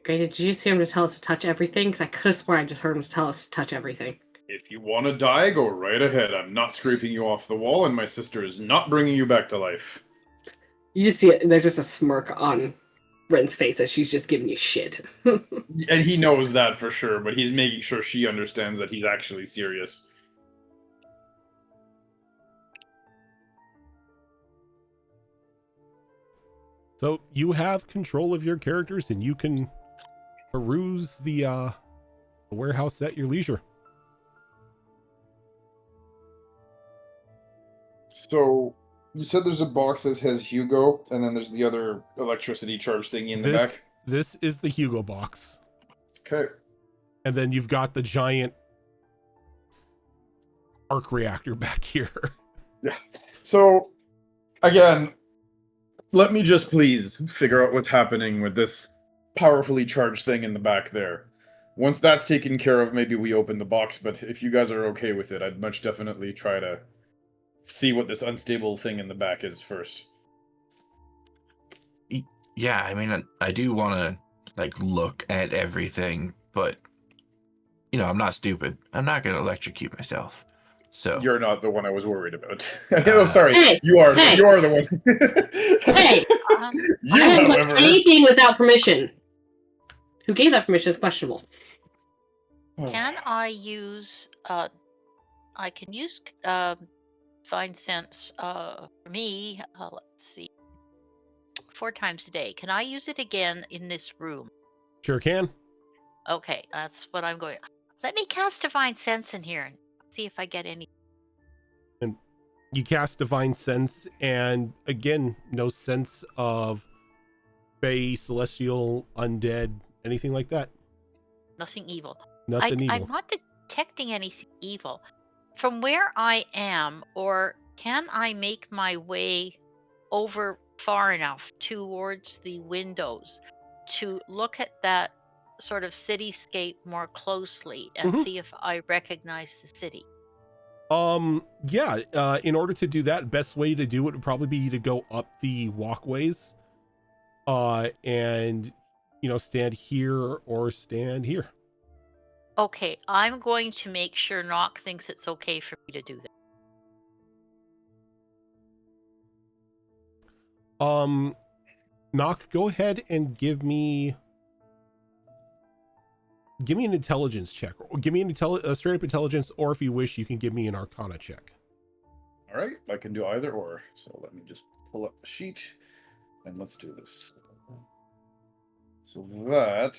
Great. Did you just hear him to tell us to touch everything? Because I could have sworn I just heard him tell us to touch everything. If you want to die, go right ahead. I'm not scraping you off the wall, and my sister is not bringing you back to life. You just see it. There's just a smirk on Ren's face as she's just giving you shit. And he knows that for sure, but he's making sure she understands that he's actually serious. So you have control of your characters, and you can peruse the warehouse at your leisure. So you said there's a box that says Hugo, and then there's the other electricity charge thingy in the back. This is the Hugo box. Okay. And then you've got the giant arc reactor back here. Yeah. So again, let me just please figure out what's happening with this powerfully charged thing in the back there. Once that's taken care of, maybe we open the box, but if you guys are okay with it, I'd much definitely try to see what this unstable thing in the back is first. Yeah, I mean, I do want to like look at everything, but you know, I'm not stupid. I'm not going to electrocute myself. So You're not the one I was worried about. Oh, sorry. Hey, you are. hey. You are the one. Hey, You, I haven't touched however. anything without permission. Who gave that permission is questionable. Can I use I can use Find Sense for me, let's see, 4 times a day. Can I use it again in this room? Sure can. Okay, that's what I'm going. Let me cast Divine Sense in here and see if I get any. And you cast Divine Sense, and again, no sense of Fae, Celestial, Undead, anything like that. Nothing evil. Nothing evil. I'm not detecting anything evil. From where I am, or can I make my way over far enough towards the windows to look at that sort of cityscape more closely and see if I recognize the city? Yeah, in order to do that, best way to do it would probably be to go up the walkways, and, you know, stand here or stand here. Okay, I'm going to make sure Nock thinks it's okay for me to do that. Nock, go ahead and give me an intelligence check, or give me a straight up intelligence, or if you wish, you can give me an arcana check. All right, I can do either or. So let me just pull up the sheet and let's do this. So that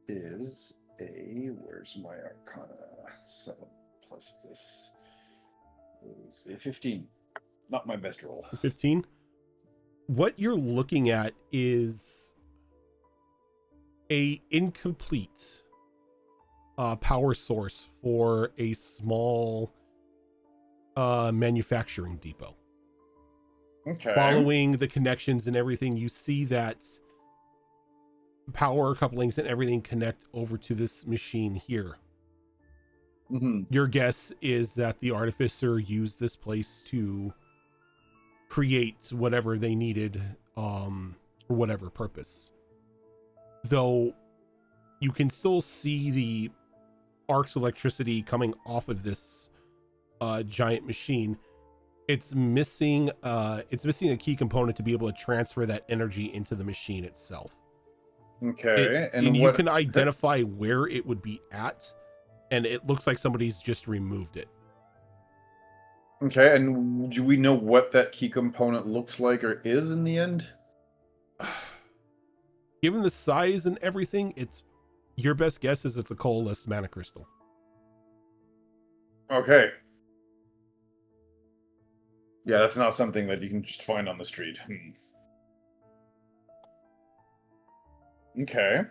is where's my arcana? 7 plus this is a 15. Not my best roll. 15. What you're looking at is a incomplete power source for a small manufacturing depot. Okay. Following the connections and everything, you see that power couplings and everything connect over to this machine here. Your guess is that the artificer used this place to create whatever they needed for whatever purpose. Though you can still see the arcs of electricity coming off of this giant machine. It's missing a key component to be able to transfer that energy into the machine itself. Okay. And you can identify where it would be at, and it looks like somebody's just removed it. Okay, and do we know what that key component looks like or is in the end? Given the size and everything, your best guess is it's a coalesced mana crystal. Okay. Yeah, that's not something that you can just find on the street. Okay.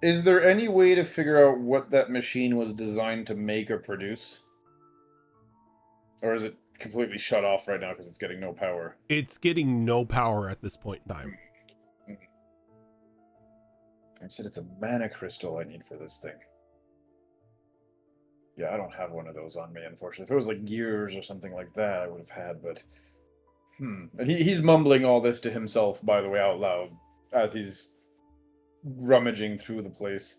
Is there any way to figure out what that machine was designed to make or produce? Or is it completely shut off right now because it's getting no power? It's getting no power at this point in time. I said it's a mana crystal I need for this thing. Yeah, I don't have one of those on me, unfortunately. If it was like gears or something like that, I would have had, but... And he's mumbling all this to himself, by the way, out loud, as he's rummaging through the place.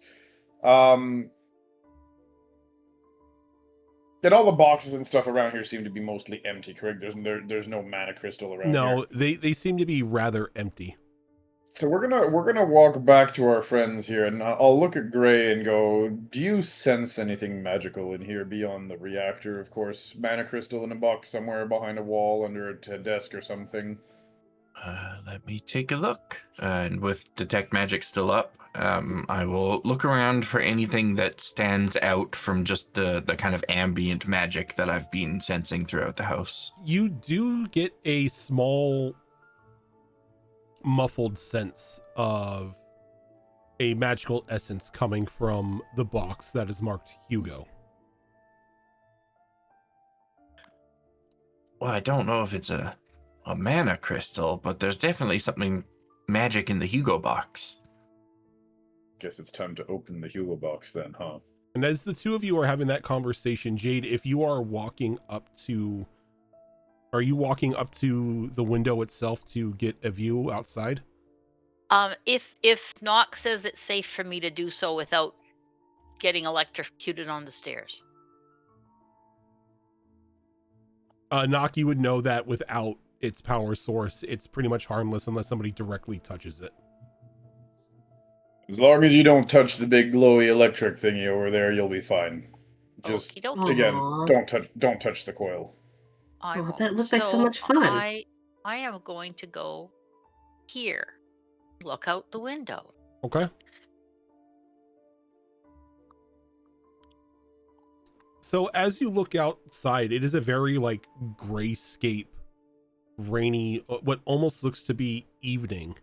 And all the boxes and stuff around here seem to be mostly empty, correct? There's no mana crystal around here. No, they seem to be rather empty. So we're gonna walk back to our friends here, and I'll look at Gray and go, "Do you sense anything magical in here beyond the reactor? Of course, mana crystal in a box somewhere behind a wall under a desk or something." Let me take a look. And with detect magic still up, I will look around for anything that stands out from just the kind of ambient magic that I've been sensing throughout the house. You do get a small muffled sense of a magical essence coming from the box that is marked Hugo. Well, I don't know if it's a mana crystal, but there's definitely something magic in the Hugo box. Guess it's time to open the Hugo box then, huh? And as the two of you are having that conversation, Jade, if you are walking up to, are you walking up to the window itself to get a view outside? If Nock says it's safe for me to do so without getting electrocuted on the stairs. Nock, you would know that without its power source, it's pretty much harmless unless somebody directly touches it. As long as you don't touch the big glowy electric thingy over there, you'll be fine. Just Okie dokie. again, Aw. don't touch the coil. I Oh, won't. that looked like so much fun. I am going to go here. Look out the window. Okay. So as you look outside, it is a very like grayscape, rainy, what almost looks to be evening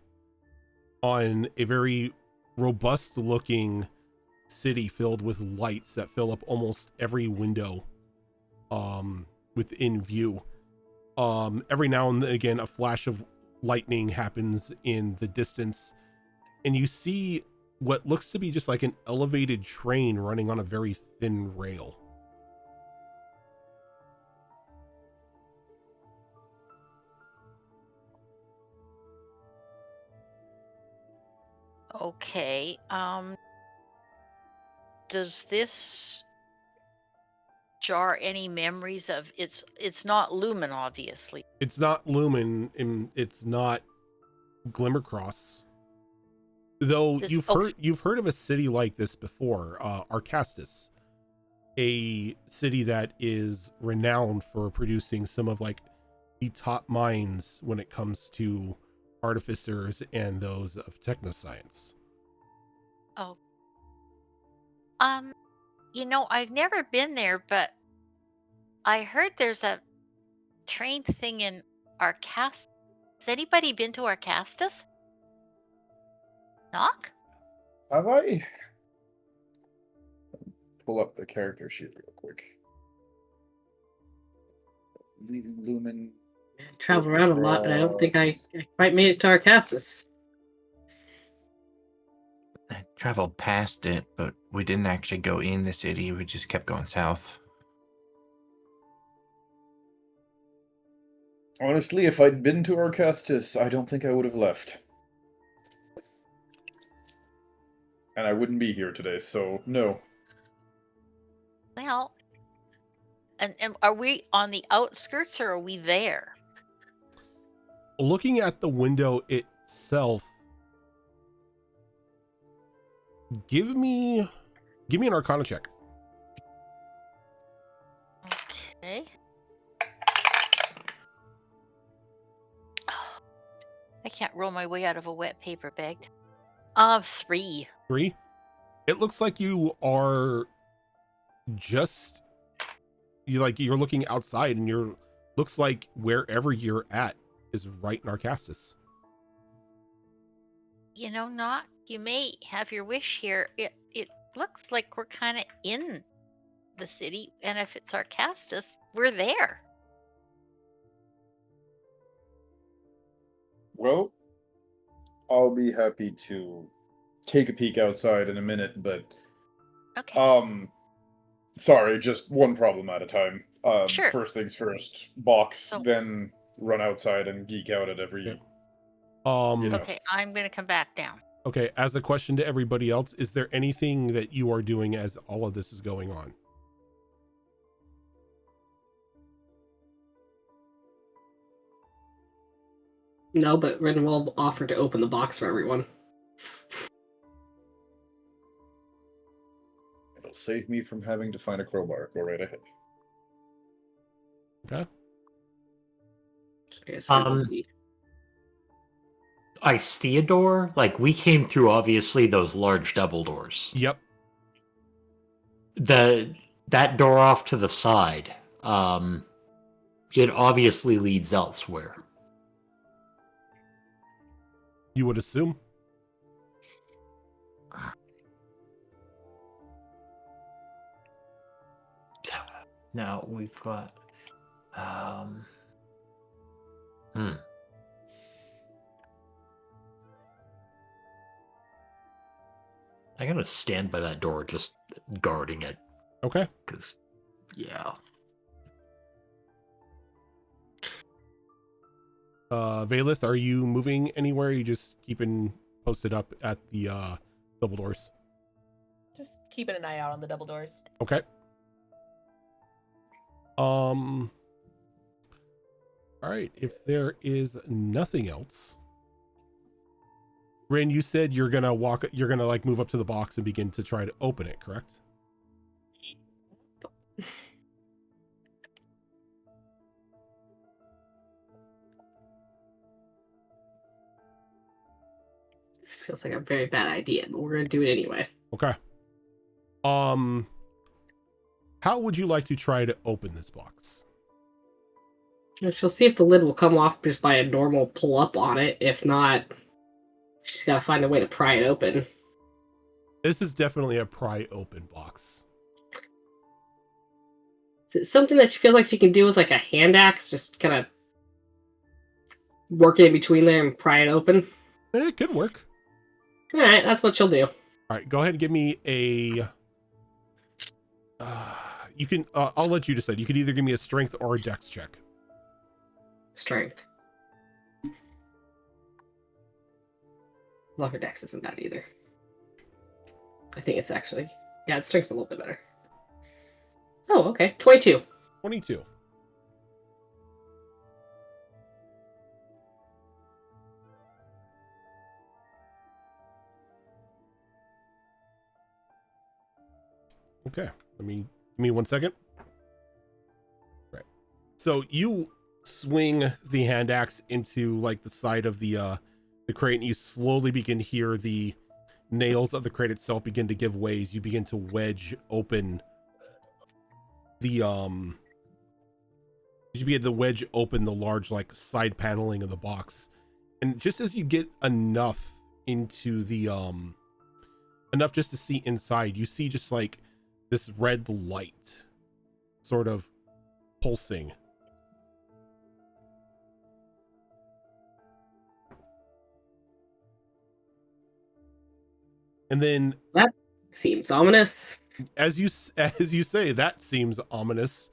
on a very robust looking city filled with lights that fill up almost every window within view. Every now and again a flash of lightning happens in the distance, and you see what looks to be just like an elevated train running on a very thin rail. Okay. Does this jar any memories of it's not Lumin, obviously. It's not Lumin, and it's not Glimmercross. Though you've heard of a city like this before, Arcastus, a city that is renowned for producing some of like the top minds when it comes to artificers and those of technoscience. Oh. I've never been there, but I heard there's a train thing in Arcastus. Has anybody been to Arcastus? Knock? Have I? Pull up the character sheet real quick. Leaving Lumin. I travel around a lot, but I don't think I quite made it to Arcastus. I traveled past it, but we didn't actually go in the city. We just kept going south. Honestly, if I'd been to Arcastus, I don't think I would have left. And I wouldn't be here today, so no. Well, and are we on the outskirts or are we there? Looking at the window itself, give me an Arcana check. Okay. I can't roll my way out of a wet paper bag. 3. 3. It looks like you are just you're looking outside, and looks like wherever you're at is right in Arcastus. Not you may have your wish here. It looks like we're kind of in the city, and if it's Arcastus, we're there. Well, I'll be happy to take a peek outside in a minute, but Okay. sorry, just one problem at a time. Sure. First things first, box, So- then run outside and geek out at every Yeah. know. Okay, I'm gonna come back down. Okay, as a question to everybody else, is there anything that you are doing as all of this is going on? No, but Rin will offer to open the box for everyone. It'll save me from having to find a crowbar. Go right ahead. Okay. I guess Rin will Um, be- I see a door. Like, we came through, obviously, those large double doors. Yep. That door off to the side, it obviously leads elsewhere. You would assume. Now we've got, I'm gonna stand by that door, just guarding it, Okay. because, yeah. Valith, are you moving anywhere? Are you just keeping posted up at the double doors? Just keeping an eye out on the double doors. Okay. All right. If there is nothing else, Rin, you said you're gonna like move up to the box and begin to try to open it, correct? Feels like a very bad idea, but we're gonna do it anyway. Okay. How would you like to try to open this box? She'll see if the lid will come off just by a normal pull up on it. If not, she's got to find a way to pry it open. This is definitely a pry open box. Is it something that she feels like she can do with like a hand axe? Just kind of work in between there and pry it open? It could work. All right, that's what she'll do. All right, go ahead and give me a. You can. I'll let you decide. You could either give me a strength or a dex check. Strength. Well, her dex isn't that either. I think it's actually... Yeah, its strength's a little bit better. Oh, okay. 22. 22. Okay. Give me 1 second. Right. So you swing the hand axe into like the side of the crate, and you slowly begin to hear the nails of the crate itself begin to give way as you begin to wedge open the large like side paneling of the box. And just as you get enough into the enough just to see inside, you see just like this red light sort of pulsing. And then That seems ominous. as you say, that seems ominous.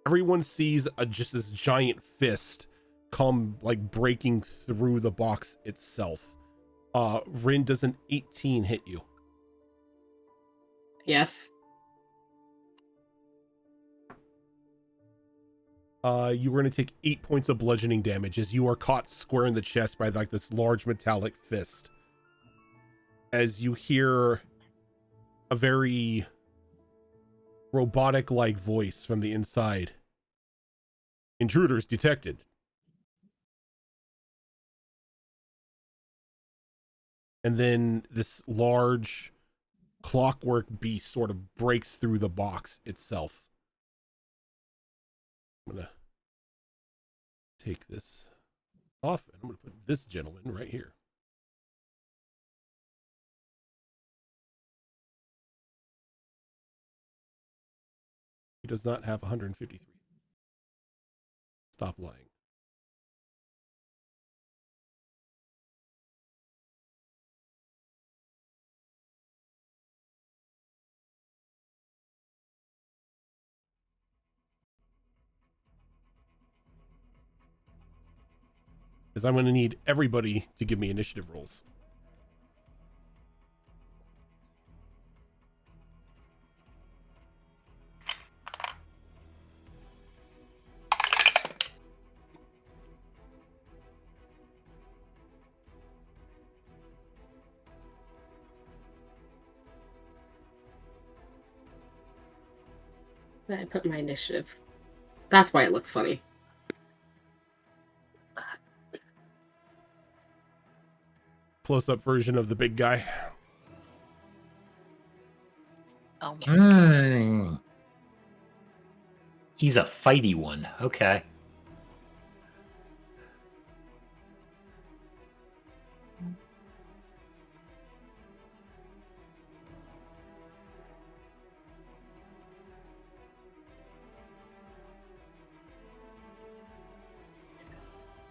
Everyone sees just this giant fist come like breaking through the box itself. Rin, does an 18 hit you? Yes. You were going to take 8 points of bludgeoning damage as you are caught square in the chest by like this large metallic fist. As you hear a very robotic-like voice from the inside. Intruders detected. And then this large clockwork beast sort of breaks through the box itself. I'm gonna take this off and I'm gonna put this gentleman right here. He does not have 153. Stop lying. Because I'm going to need everybody to give me initiative rolls. I put my initiative. That's why it looks funny. Close-up version of the big guy. Oh my. Hmm. He's a fighty one. Okay.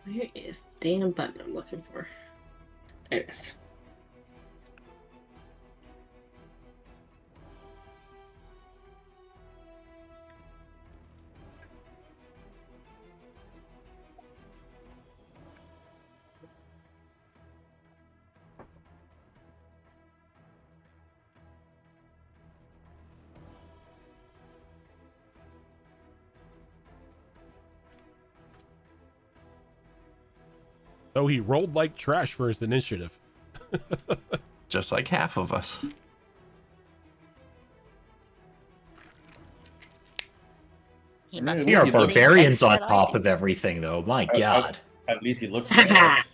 Where is the damn button I'm looking for? There it is. Though he rolled like trash for his initiative. Just like half of us. He I must mean, be We are Easy looks- getting barbarians on better than I top do. of everything, though. My I- God. At least he looks badass.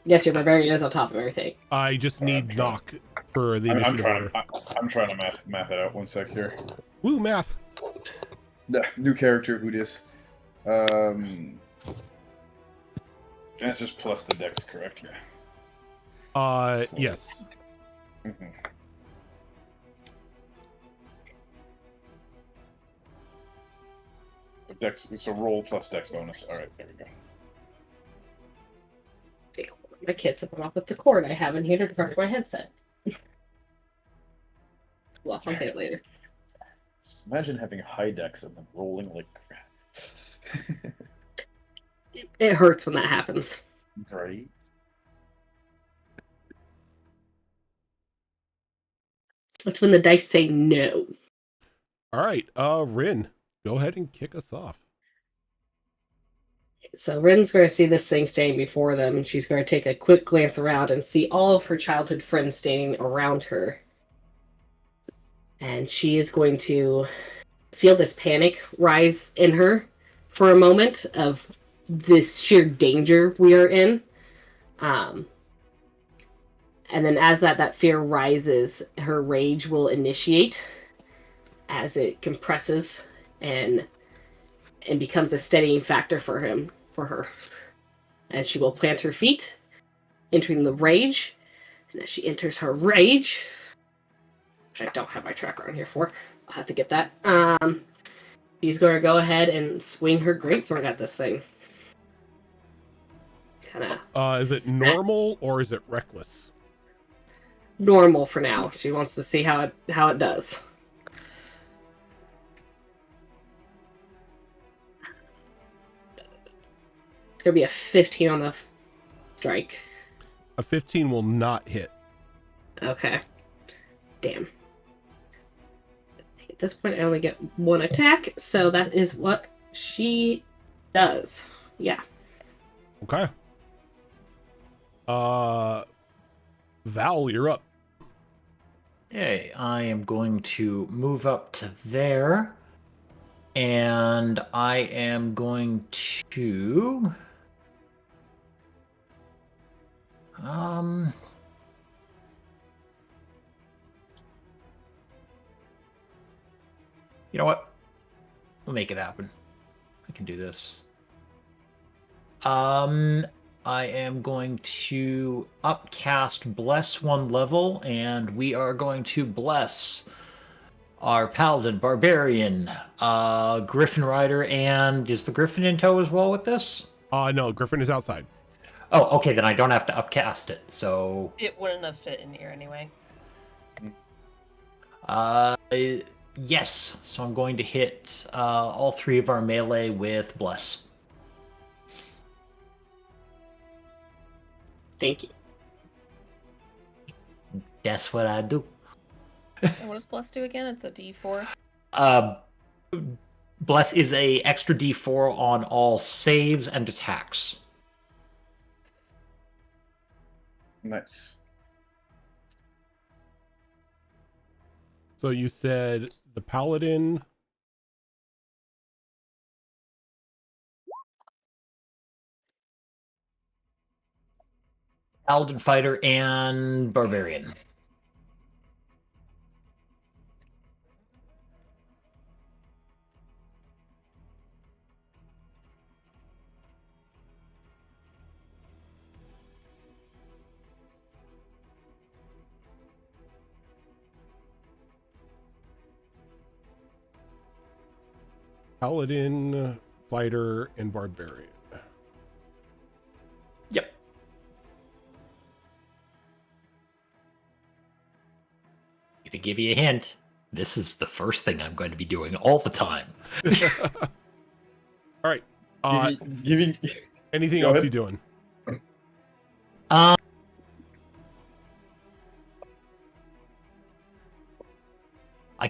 Yes, your barbarian is on top of everything. I just need trying- knock for the I'm initiative trying. order. I'm trying to math it out. 1 sec here. Woo, math. New character. Who dis? That's just plus the dex, correct? Yeah. So- Yes. Mhm. Dex. So roll plus dex bonus. All right, there we go. My kids have come off with the cord I have in here to charge my headset. Well, I'll get it later. Imagine having high dex and then rolling like crap. It hurts when that happens. Right. It's when the dice say no. All right. Rin, go ahead and kick us off. So Rin's going to see this thing standing before them. She's going to take a quick glance around and see all of her childhood friends standing around her. And she is going to feel this panic rise in her for a moment of this sheer danger we are in. And then as that fear rises, her rage will initiate as it compresses and becomes a steadying factor for her. And she will plant her feet, entering the rage. And as she enters her rage, which I don't have my tracker on here for, I'll have to get that. She's going to go ahead and swing her greatsword at this thing. Kind of Is it normal or is it reckless? normal for now. She wants to see how it does. It's going to be a 15 on the strike. A 15 will not hit. Okay. Damn. At this point, I only get one attack, so that is what she does. Yeah. Okay. Val, you're up. Okay, I am going to move up to there. And I am going to... You know what? We'll make it happen. I can do this. I am going to upcast Bless 1 level, and we are going to bless our Paladin, Barbarian, Griffin Rider, and is the Griffin in tow as well with this? No, Griffin is outside. Oh, okay, then I don't have to upcast it, so... It wouldn't have fit in here anyway. Yes, so I'm going to hit all 3 of our melee with Bless. Thank you. That's what I do. And what does plus do again? It's a D4. Bless is a extra D4 on all saves and attacks. Nice. So you said the paladin. Paladin, fighter, and barbarian. Paladin, fighter, and barbarian. Yep. To give you a hint, this is the first thing I'm going to be doing all the time. All right. Giving Anything Go else ahead. you doing? I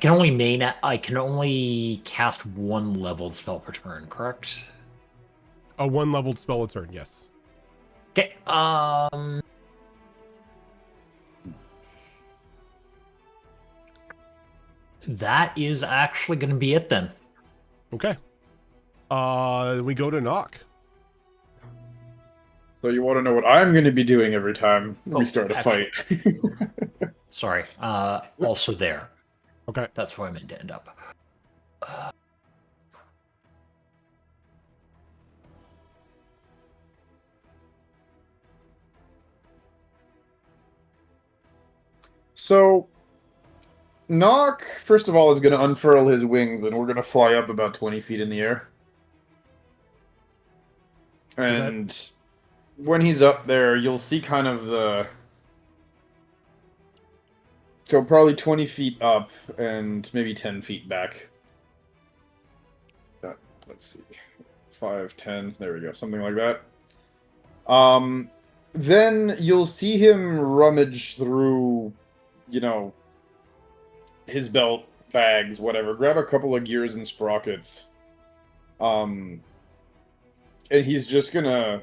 can only cast one leveled spell per turn, correct? A one leveled spell a turn, yes. Okay. That is actually going to be it then. Okay. We go to knock. So you want to know what I'm going to be doing every time we start a actually- fight? Sorry. Also there. Okay. That's where I meant to end up. So, Nock, first of all, is going to unfurl his wings, and we're going to fly up about 20 feet in the air. And when he's up there, you'll see kind of the... So probably 20 feet up and maybe 10 feet back. Let's see. 5, 10, there we go, something like that. Then you'll see him rummage through, you know, his belt bags, whatever. Grab a couple of gears and sprockets. And he's just gonna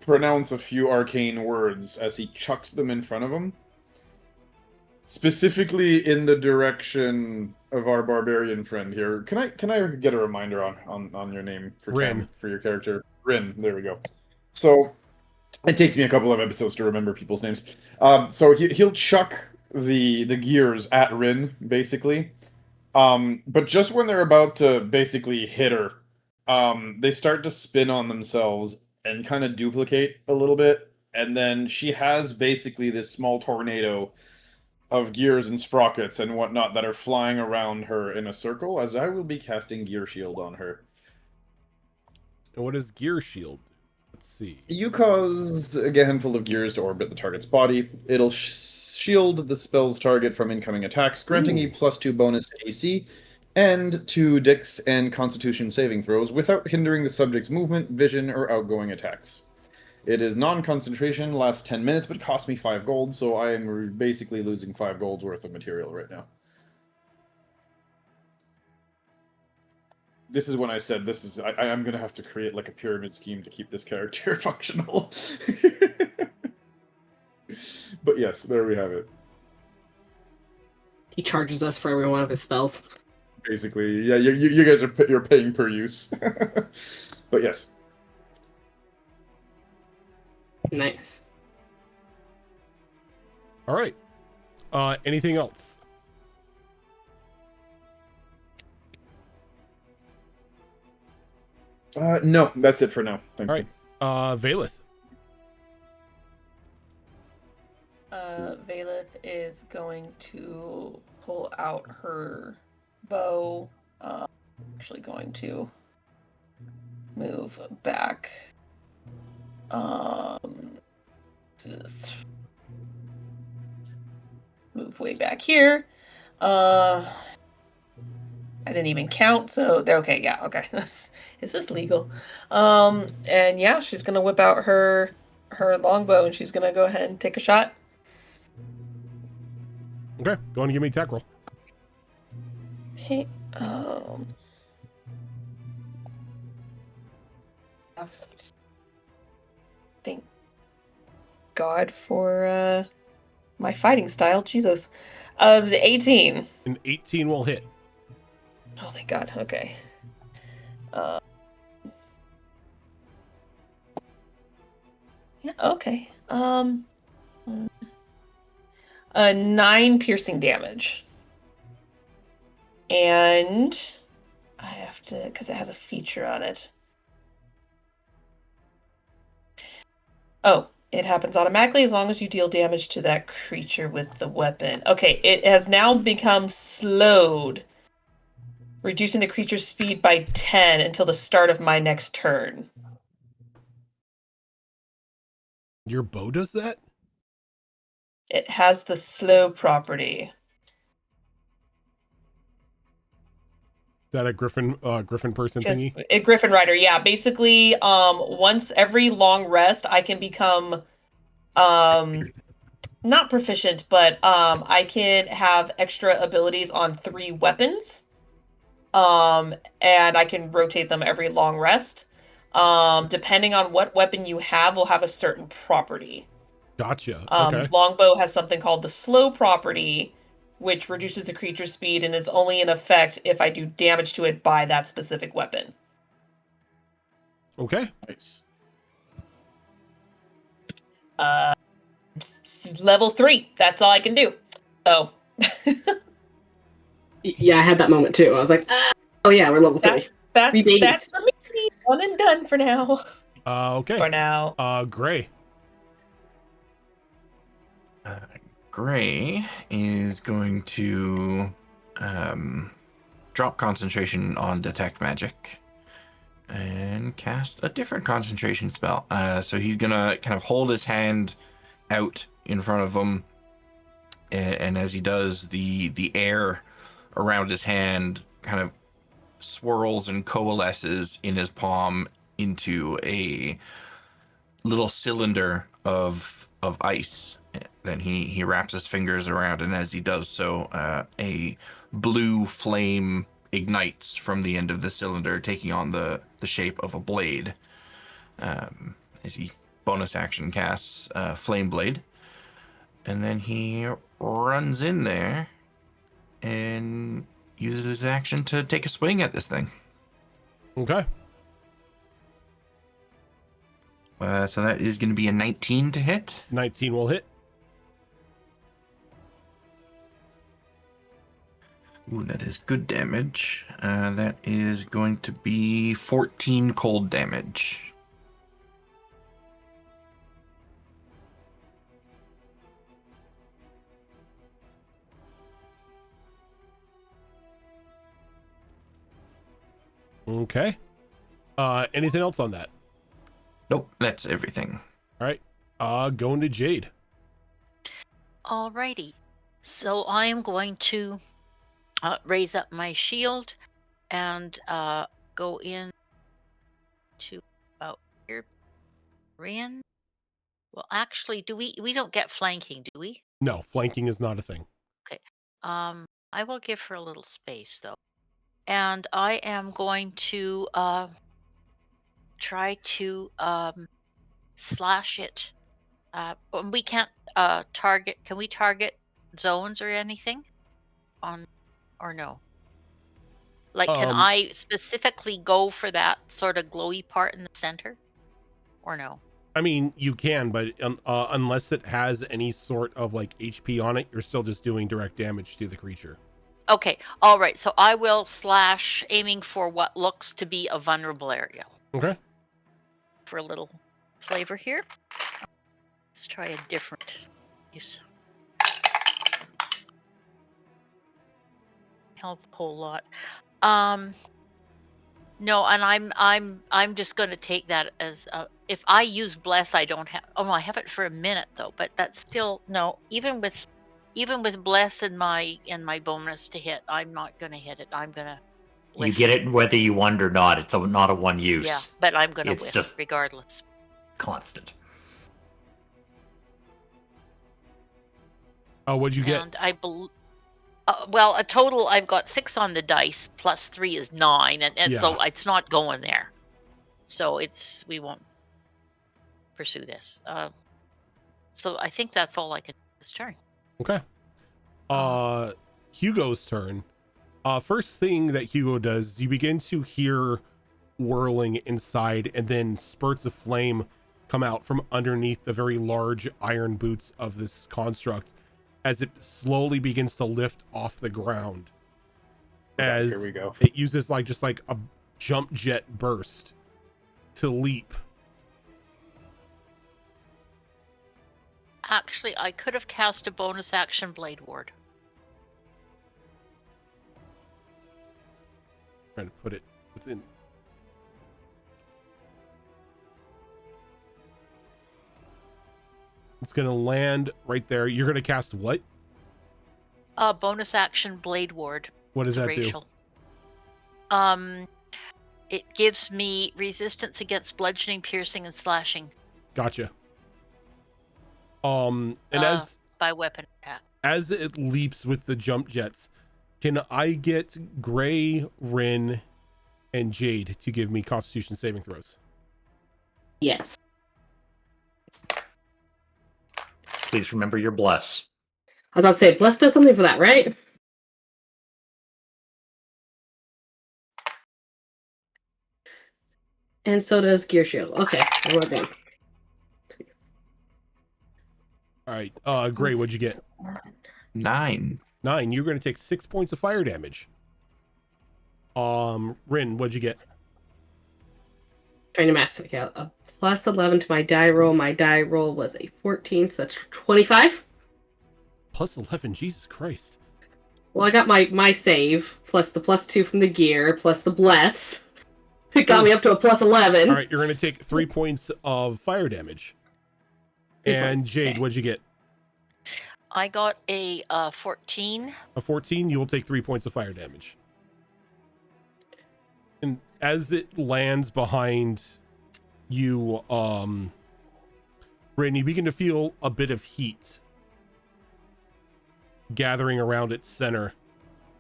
pronounce a few arcane words as he chucks them in front of him. Specifically in the direction of our barbarian friend here. Can I get a reminder on your name for Rin. Tam, for your character? Rin, there we go. So it takes me a couple of episodes to remember people's names. So he'll chuck the gears at Rin, basically. But just when they're about to basically hit her, they start to spin on themselves and kind of duplicate a little bit. And then she has basically this small tornado of gears and sprockets and whatnot that are flying around her in a circle, as I will be casting Gear Shield on her. And what does gear shield? Let's see. You cause a handful of gears to orbit the target's body. It'll shield the spell's target from incoming attacks, granting a +2 bonus to AC and to Dex and Constitution saving throws without hindering the subject's movement, vision, or outgoing attacks. It is non-concentration, lasts 10 minutes, but costs me 5 gold, so I am basically losing 5 gold's worth of material right now. This is when I said I am going to have to create like a pyramid scheme to keep this character functional. But yes, there we have it. He charges us for every one of his spells. Basically, yeah, you guys you're paying per use. But yes. Nice. All right. Anything else? No, that's it for now. Thank All you. right. Valeth. Valeth is going to pull out her bow. Actually going to move back. Move way back here. I didn't even count, so okay, yeah, okay. Is this legal? And yeah, she's gonna whip out her longbow and she's gonna go ahead and take a shot. Okay. Go on and give me a attack roll. Okay. Thank God for my fighting style. Jesus. The 18. An 18 will hit. Oh, thank God. Okay. Yeah, okay. 9 piercing damage. And I have to, because it has a feature on it. Oh, it happens automatically as long as you deal damage to that creature with the weapon. Okay, it has now become slowed, reducing the creature's speed by 10 until the start of my next turn. Your bow does that? It has the slow property. Is that a griffin person thingy? A Griffin Rider, yeah. Basically, once every long rest, I can become not proficient, but I can have extra abilities on 3 weapons. And I can rotate them every long rest. Depending on what weapon you have, will have a certain property. Gotcha. Okay. Longbow has something called the slow property, which reduces the creature's speed and is only in effect if I do damage to it by that specific weapon. Okay. Nice. It's level 3. That's all I can do. So. Yeah, I had that moment too. I was like, oh yeah, we're level 3. That's babies. the me. One and done for now. Okay. For now. Gray. Gray is going to drop concentration on detect magic and cast a different concentration spell. So he's gonna kind of hold his hand out in front of him, and as he does, the air around his hand kind of swirls and coalesces in his palm into a little cylinder of ice. Then he wraps his fingers around, and as he does so, a blue flame ignites from the end of the cylinder, taking on the shape of a blade. As he bonus action casts Flame Blade. And then he runs in there and uses his action to take a swing at this thing. Okay. So that is going to be a 19 to hit. 19 will hit. Ooh, that is good damage. That is going to be 14 cold damage. Okay. Anything else on that? Nope, that's everything. All right. Going to Jade. Alrighty. So I am going to raise up my shield and go in to about here. Rin. Well, actually, we don't get flanking, do we? No, flanking is not a thing. Okay. I will give her a little space though. And I am going to try to slash it. We can't target. Can we target zones or anything on, or no? Like, can I specifically go for that sort of glowy part in the center, or no? I mean, you can, but unless it has any sort of like HP on it, you're still just doing direct damage to the creature. Okay. All right. So I will slash, aiming for what looks to be a vulnerable area. Okay. For a little flavor here. Let's try a different use. Help a whole lot. No, and I'm just going to take that as if I use bless, I don't have. Oh no, I have it for a minute though, but that's still no. Even with bless and my bonus to hit, I'm not going to hit it. I'm going to. You get it whether you want or not. It's not a one use. Yeah, but I'm going to It's whiff just regardless. Constant. Oh, what'd you get? And I believe. Well, a total, I've got 6 on the dice, plus 3 is 9, and Yeah. so it's not going there. So we won't pursue this. So I think that's all I can do this turn. Okay. Hugo's turn. First thing that Hugo does, you begin to hear whirling inside, and then spurts of flame come out from underneath the very large iron boots of this construct as it slowly begins to lift off the ground. As Here we go. it uses just like a jump jet burst to leap. Actually, I could have cast a bonus action Blade Ward. Trying to put it within. It's going to land right there. You're going to cast what? Bonus action Blade Ward. What does that do? Racial. It gives me resistance against bludgeoning, piercing, and slashing. Gotcha. And by weapon attack. as it leaps with the jump jets, can I get Gray, Rin, and Jade to give me Constitution saving throws? Yes. Please remember your bless. I was about to say, Bless does something for that, right? And so does Gear Shield. Okay, we're done. All right, Gray, what'd you get? 9. 9. You're going to take 6 points of fire damage. Rin, what'd you get? Trying to math it out. A plus 11 to my die roll. My die roll was a 14, so that's 25. Plus 11, Jesus Christ. Well, I got my save, plus the plus 2 from the gear, plus the bless. It got me up to a plus 11. All right, you're going to take 3 points of fire damage. 3 And points, Jade, okay. what'd you get? I got a 14. A 14, you'll take 3 points of fire damage. And as it lands behind you, Rin, you begin to feel a bit of heat gathering around its center.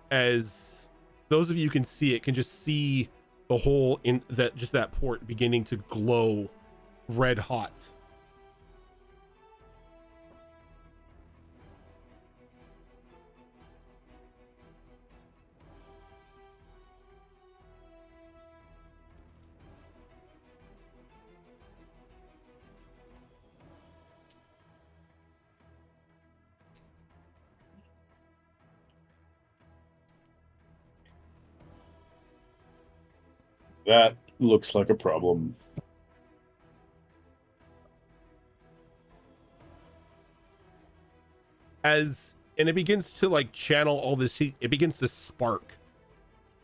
As those of you who can see it, can just see the hole in that port beginning to glow red hot. That looks like a problem. And it begins to like channel all this heat. It begins to spark,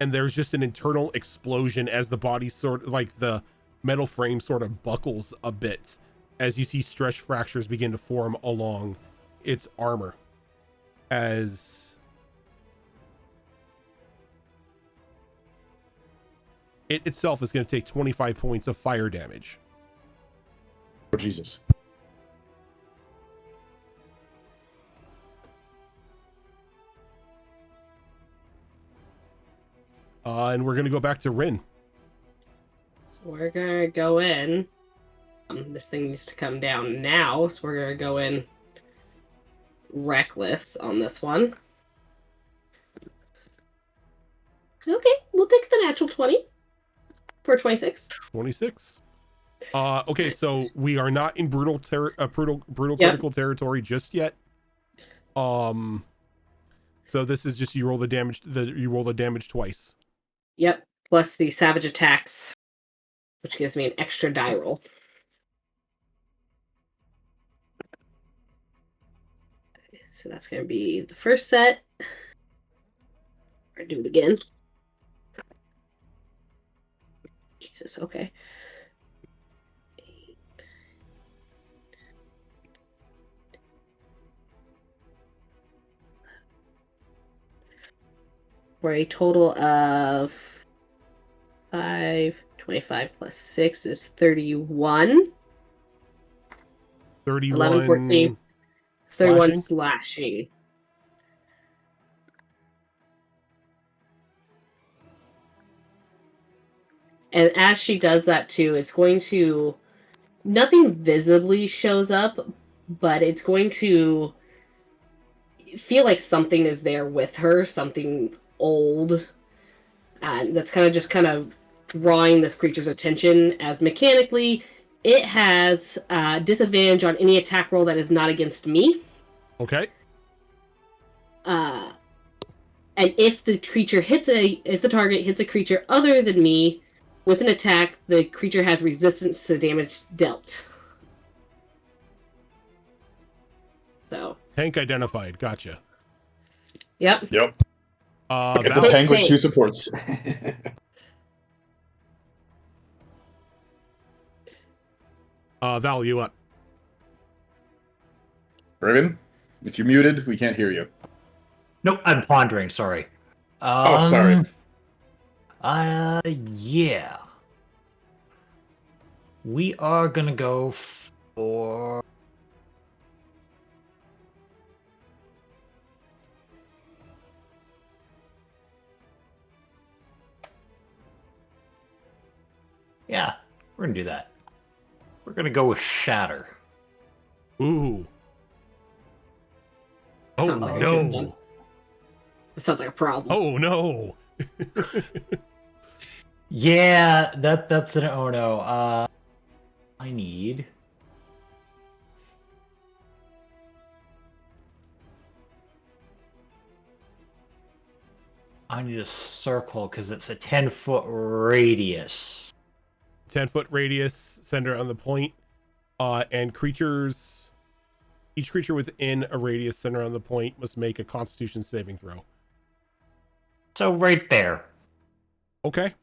and there's just an internal explosion as the body sort of like the metal frame sort of buckles a bit as you see stretch fractures begin to form along its armor. As it itself is going to take 25 points of fire damage. Oh, Jesus. And we're going to go back to Rin. So we're gonna go in. This thing needs to come down now, so we're gonna go in reckless on this one. Okay, we'll take the natural 20 for 26. 26. Okay, so we are not in brutal Yep. critical territory just yet. So this is just you roll the damage twice. Yep, plus the savage attacks, which gives me an extra die roll. So that's going to be the first set. Or do it again. Jesus, okay. For a total of 25 plus 6 is 31. 31. 11, 14. 31 slashing? slashing. And as she does that too, it's going to... Nothing visibly shows up, but it's going to feel like something is there with her, something old, and that's kind of drawing this creature's attention, as mechanically it has disadvantage on any attack roll that is not against me. Okay. And if the target hits a creature other than me with an attack, the creature has resistance to damage dealt. So. Tank identified. Gotcha. Yep. Yep. It's a Val, tank with 2 supports. Val, you up? Raven, if you're muted, we can't hear you. Nope, I'm pondering. Sorry. Oh, sorry. Yeah. We are gonna go for. Yeah, we're gonna do that. We're gonna go with Shatter. Ooh. Oh Sounds like a good one. no. It sounds like a problem. Oh no. Yeah, that's an oh no. I need. A circle because it's a 10-foot radius. 10-foot radius, center on the point. And each creature within a radius center on the point must make a Constitution saving throw. So right there. Okay.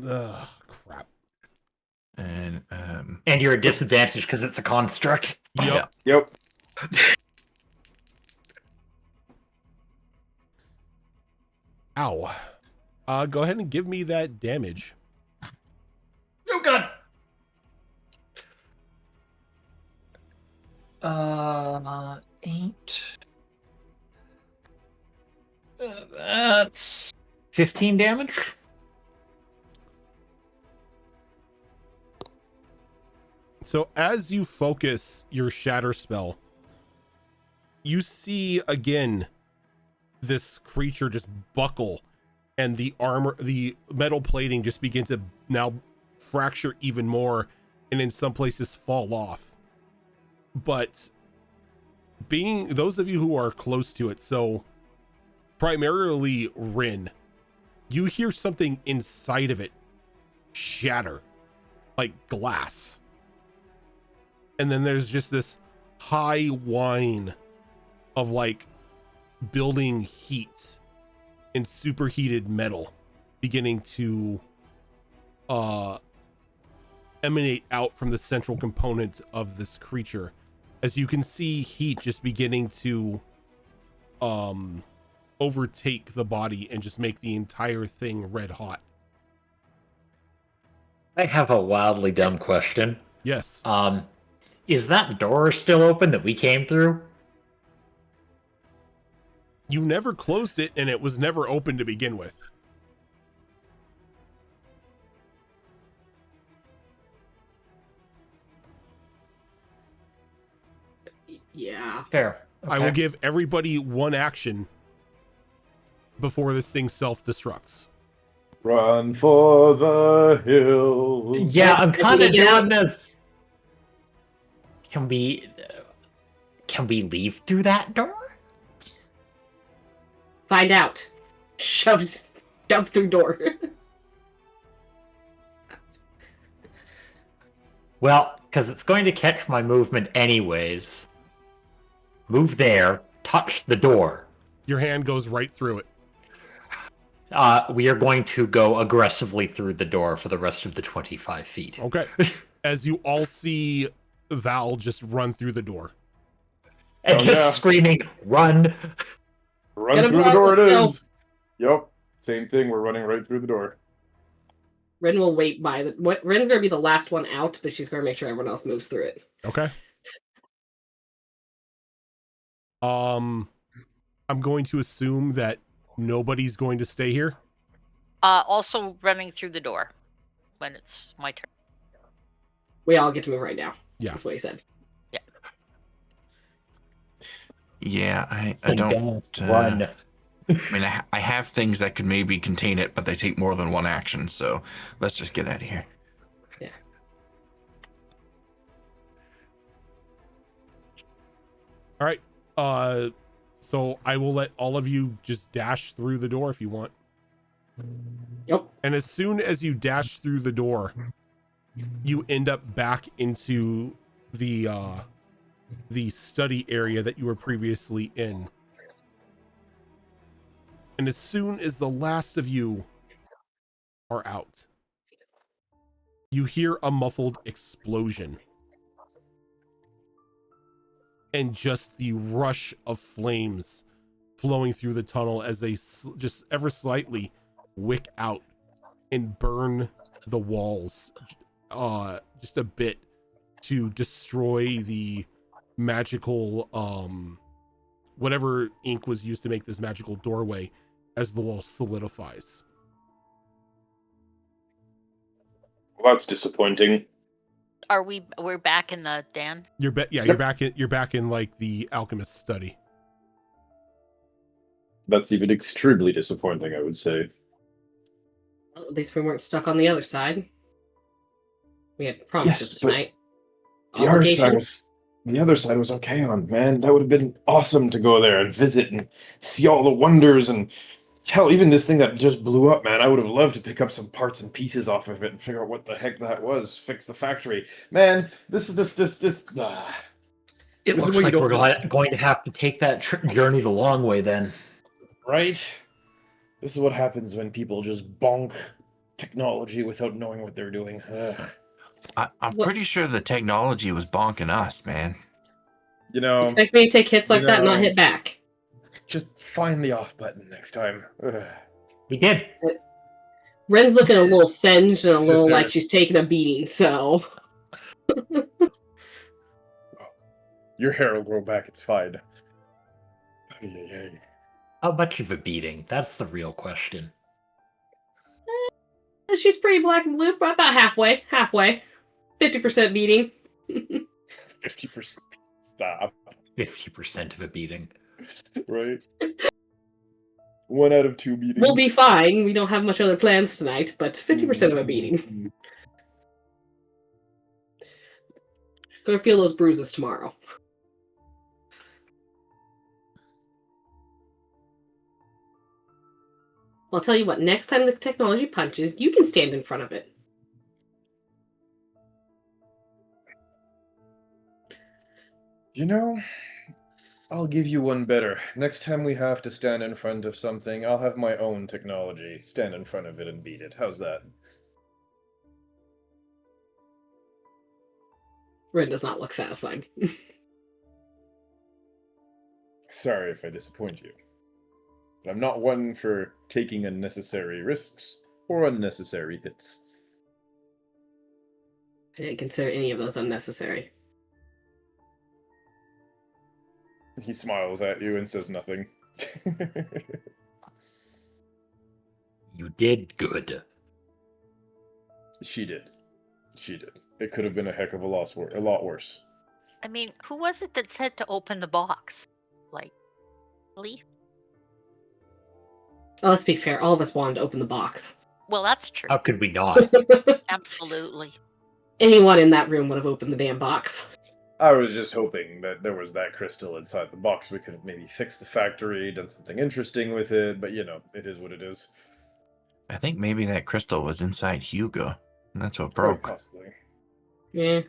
Ugh, crap. And you're at disadvantage because it's a construct. Yep. Yep. Ow. Go ahead and give me that damage. Oh god. 8. That's 15 damage. So as you focus your shatter spell, you see again this creature just buckle, and the metal plating just begins to now fracture even more, and in some places fall off. But being those of you who are close to it, so primarily Rin, you hear something inside of it shatter like glass. And then there's just this high whine of like building heat and superheated metal beginning to emanate out from the central component of this creature, as you can see heat just beginning to overtake the body and just make the entire thing red hot. I have a wildly dumb question. Yes. Is that door still open that we came through? You never closed it, and it was never open to begin with. Yeah. Fair. I will give everybody one action before this thing self-destructs. Run for the hills. Yeah, I'm kind of Get out. doing this. Can we leave through that door? Find out. Shove through door. Well, because it's going to catch my movement anyways. Move there, touch the door. Your hand goes right through it. We are going to go aggressively through the door for the rest of the 25 feet. Okay. As you all see Val just run through the door. And Oh, just yeah. screaming, run! Run Get him through the out, door it let's is. Yep. Same thing. We're running right through the door. Ren will wait by Ren's gonna be the last one out, but she's gonna make sure everyone else moves through it. Okay. I'm going to assume that nobody's going to stay here. Also running through the door when it's my turn. We all get to move right now. Yeah. That's what he said. Yeah, I And don't. run. I mean, I have things that could maybe contain it, but they take more than one action. So let's just get out of here. Yeah. All right. So I will let all of you just dash through the door if you want. Yep. And as soon as you dash through the door, you end up back into the study area that you were previously in. And as soon as the last of you are out, you hear a muffled explosion. And just the rush of flames flowing through the tunnel as they just ever slightly wick out and burn the walls just a bit to destroy the magical whatever ink was used to make this magical doorway as the wall solidifies. Well, that's disappointing. We're back in the den? You're back in like the alchemist's study. That's even extremely disappointing, I would say. Well, at least we weren't stuck on the other side. We had promises Yes, but tonight. The other side was okay on, man. That would have been awesome to go there and visit and see all the wonders and hell, even this thing that just blew up, man. I would have loved to pick up some parts and pieces off of it and figure out what the heck that was. Fix the factory, man. This. It This is looks what like you we're don't going to have to take that journey the long way then. right? This is what happens when people just bonk technology without knowing what they're doing. Ugh. I'm pretty sure the technology was bonking us, man. You know, Expect me to take hits like that and not hit back. just find the off button next time. Ugh. We did. Ren's looking a little singed and a little Sister. like she's taking a beating, so... Your hair will grow back. It's fine. Ay, ay, ay. How much of a beating? That's the real question. She's pretty black and blue, about halfway. 50% beating. 50%. Stop. 50% of a beating. Right? 1 out of 2 meetings. We'll be fine. We don't have much other plans tonight, but 50% of a beating. Gonna feel those bruises tomorrow. I'll tell you what, next time the technology punches, you can stand in front of it. You know, I'll give you one better. Next time we have to stand in front of something, I'll have my own technology stand in front of it and beat it. How's that? Ren does not look satisfied. Sorry if I disappoint you. But I'm not one for taking unnecessary risks or unnecessary hits. I didn't consider any of those unnecessary. He smiles at you and says nothing. You did good. She did. She did. It could have been a heck of a lot worse. I mean, who was it that said to open the box? Like, Lee? Oh, let's be fair. All of us wanted to open the box. Well, that's true. How could we not? Absolutely. Anyone in that room would have opened the damn box. I was just hoping that there was that crystal inside the box. We could have maybe fixed the factory, done something interesting with it, but you know, it is what it is. I think maybe that crystal was inside Hugo, and that's what Quite broke. possibly. Yeah.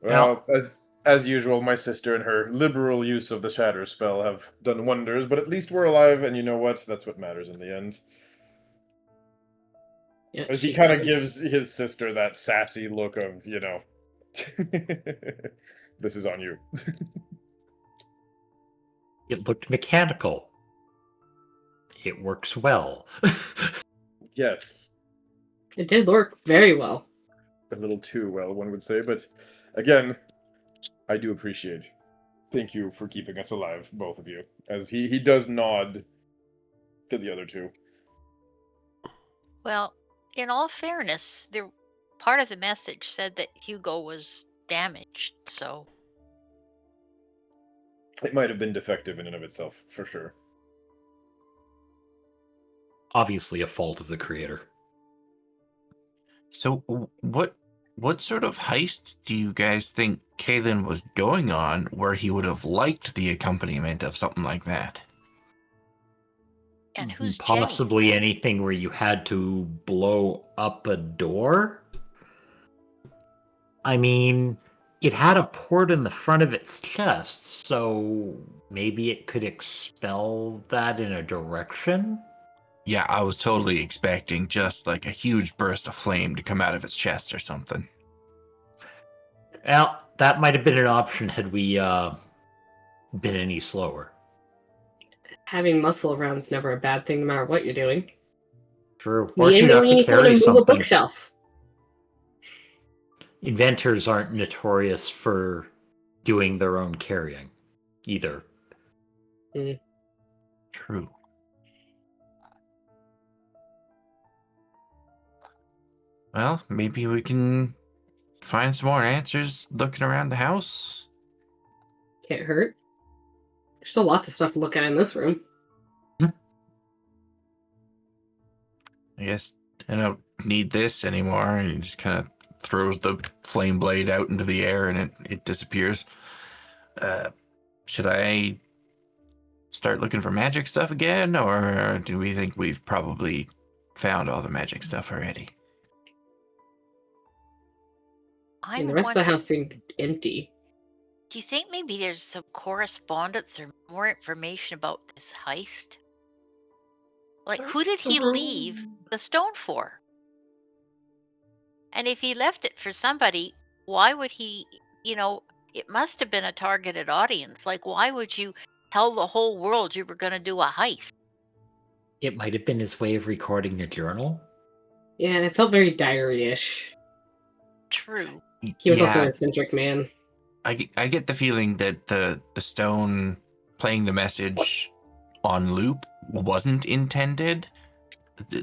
Well, as usual, my sister and her liberal use of the shatter spell have done wonders, but at least we're alive, and you know what? That's what matters in the end. Yeah, As he kind of gives his sister that sassy look of, you know, this is on you. It looked mechanical. It works well. Yes. It did work very well. A little too well, one would say, but again, I do appreciate. Thank you for keeping us alive, both of you. As he does nod to the other two. Well, in all fairness, part of the message said that Hugo was damaged, so It might have been defective in and of itself, for sure. Obviously a fault of the creator. So what sort of heist do you guys think Kalen was going on where he would have liked the accompaniment of something like that? And who's Jenny? Possibly anything where you had to blow up a door? I mean, it had a port in the front of its chest, so maybe it could expel that in a direction? Yeah, I was totally expecting just like a huge burst of flame to come out of its chest or something. Well, that might have been an option had we been any slower. Having muscle around is never a bad thing, no matter what you're doing. True. Or if You you know have when to you need someone to carry move a something. bookshelf. Inventors aren't notorious for doing their own carrying either. True. Well, maybe we can find some more answers looking around the house. Can't hurt. There's still lots of stuff to look at in this room. I guess I don't need this anymore. And he just kind of throws the flame blade out into the air and it disappears. Should I start looking for magic stuff again, or do we think we've probably found all the magic stuff already? And the rest of the house seemed empty. Do you think maybe there's some correspondence or more information about this heist? Like, who did he leave the stone for? And if he left it for somebody, why would he, it must have been a targeted audience. Like, why would you tell the whole world you were going to do a heist? It might have been his way of recording a journal. Yeah, it felt very diary-ish. True. He was also an eccentric man. I get the feeling that the stone playing the message on loop wasn't intended.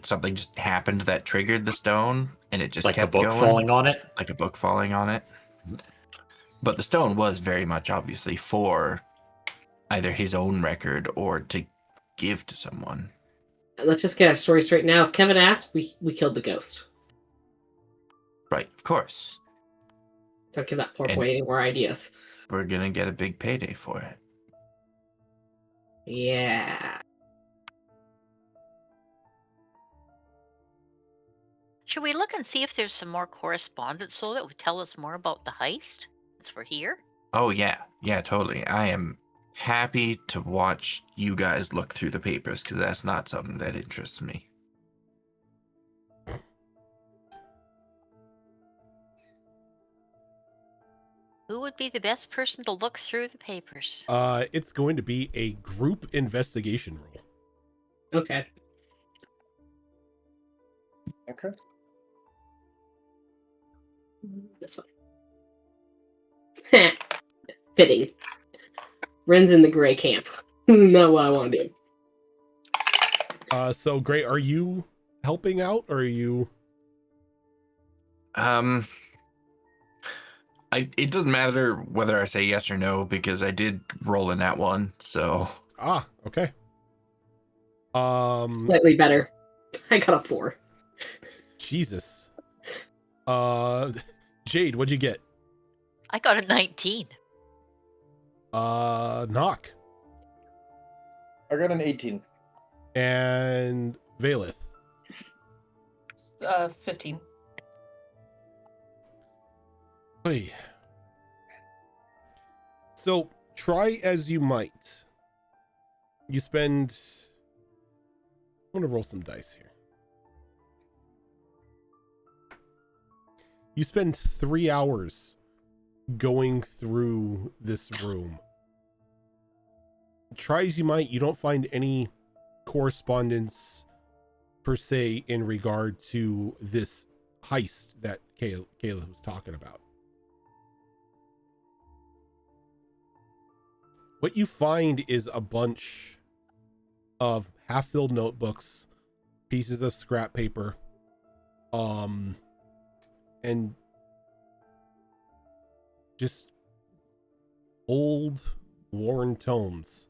Something just happened that triggered the stone, and it just like kept a book going. falling on it? Like a book falling on it. But the stone was very much obviously for either his own record or to give to someone. Let's just get our story straight now. If Kevin asked, we killed the ghost. Right, of course. Don't give that poor boy any more ideas. We're gonna get a big payday for it. Yeah. Should we look and see if there's some more correspondence so that would tell us more about the heist since we're here? Oh, yeah. Yeah, totally. I am happy to watch you guys look through the papers because that's not something that interests me. Who would be the best person to look through the papers? It's going to be a group investigation roll. Okay. Okay. This one. Fitting. Ren's in the gray camp. Not what I want to do. So Gray, are you helping out or are you? It doesn't matter whether I say yes or no because I did roll in that one. So Okay. Slightly better. I got a 4. Jesus. Jade, what'd you get? I got a 19. Knock. I got an 18. And Valeth. 15. Hey. So try as you might. You spend. I'm gonna roll some dice here. You spend 3 hours going through this room. Try as you might, you don't find any correspondence per se in regard to this heist that Kayla was talking about. What you find is a bunch of half-filled notebooks, pieces of scrap paper, and just old worn tomes.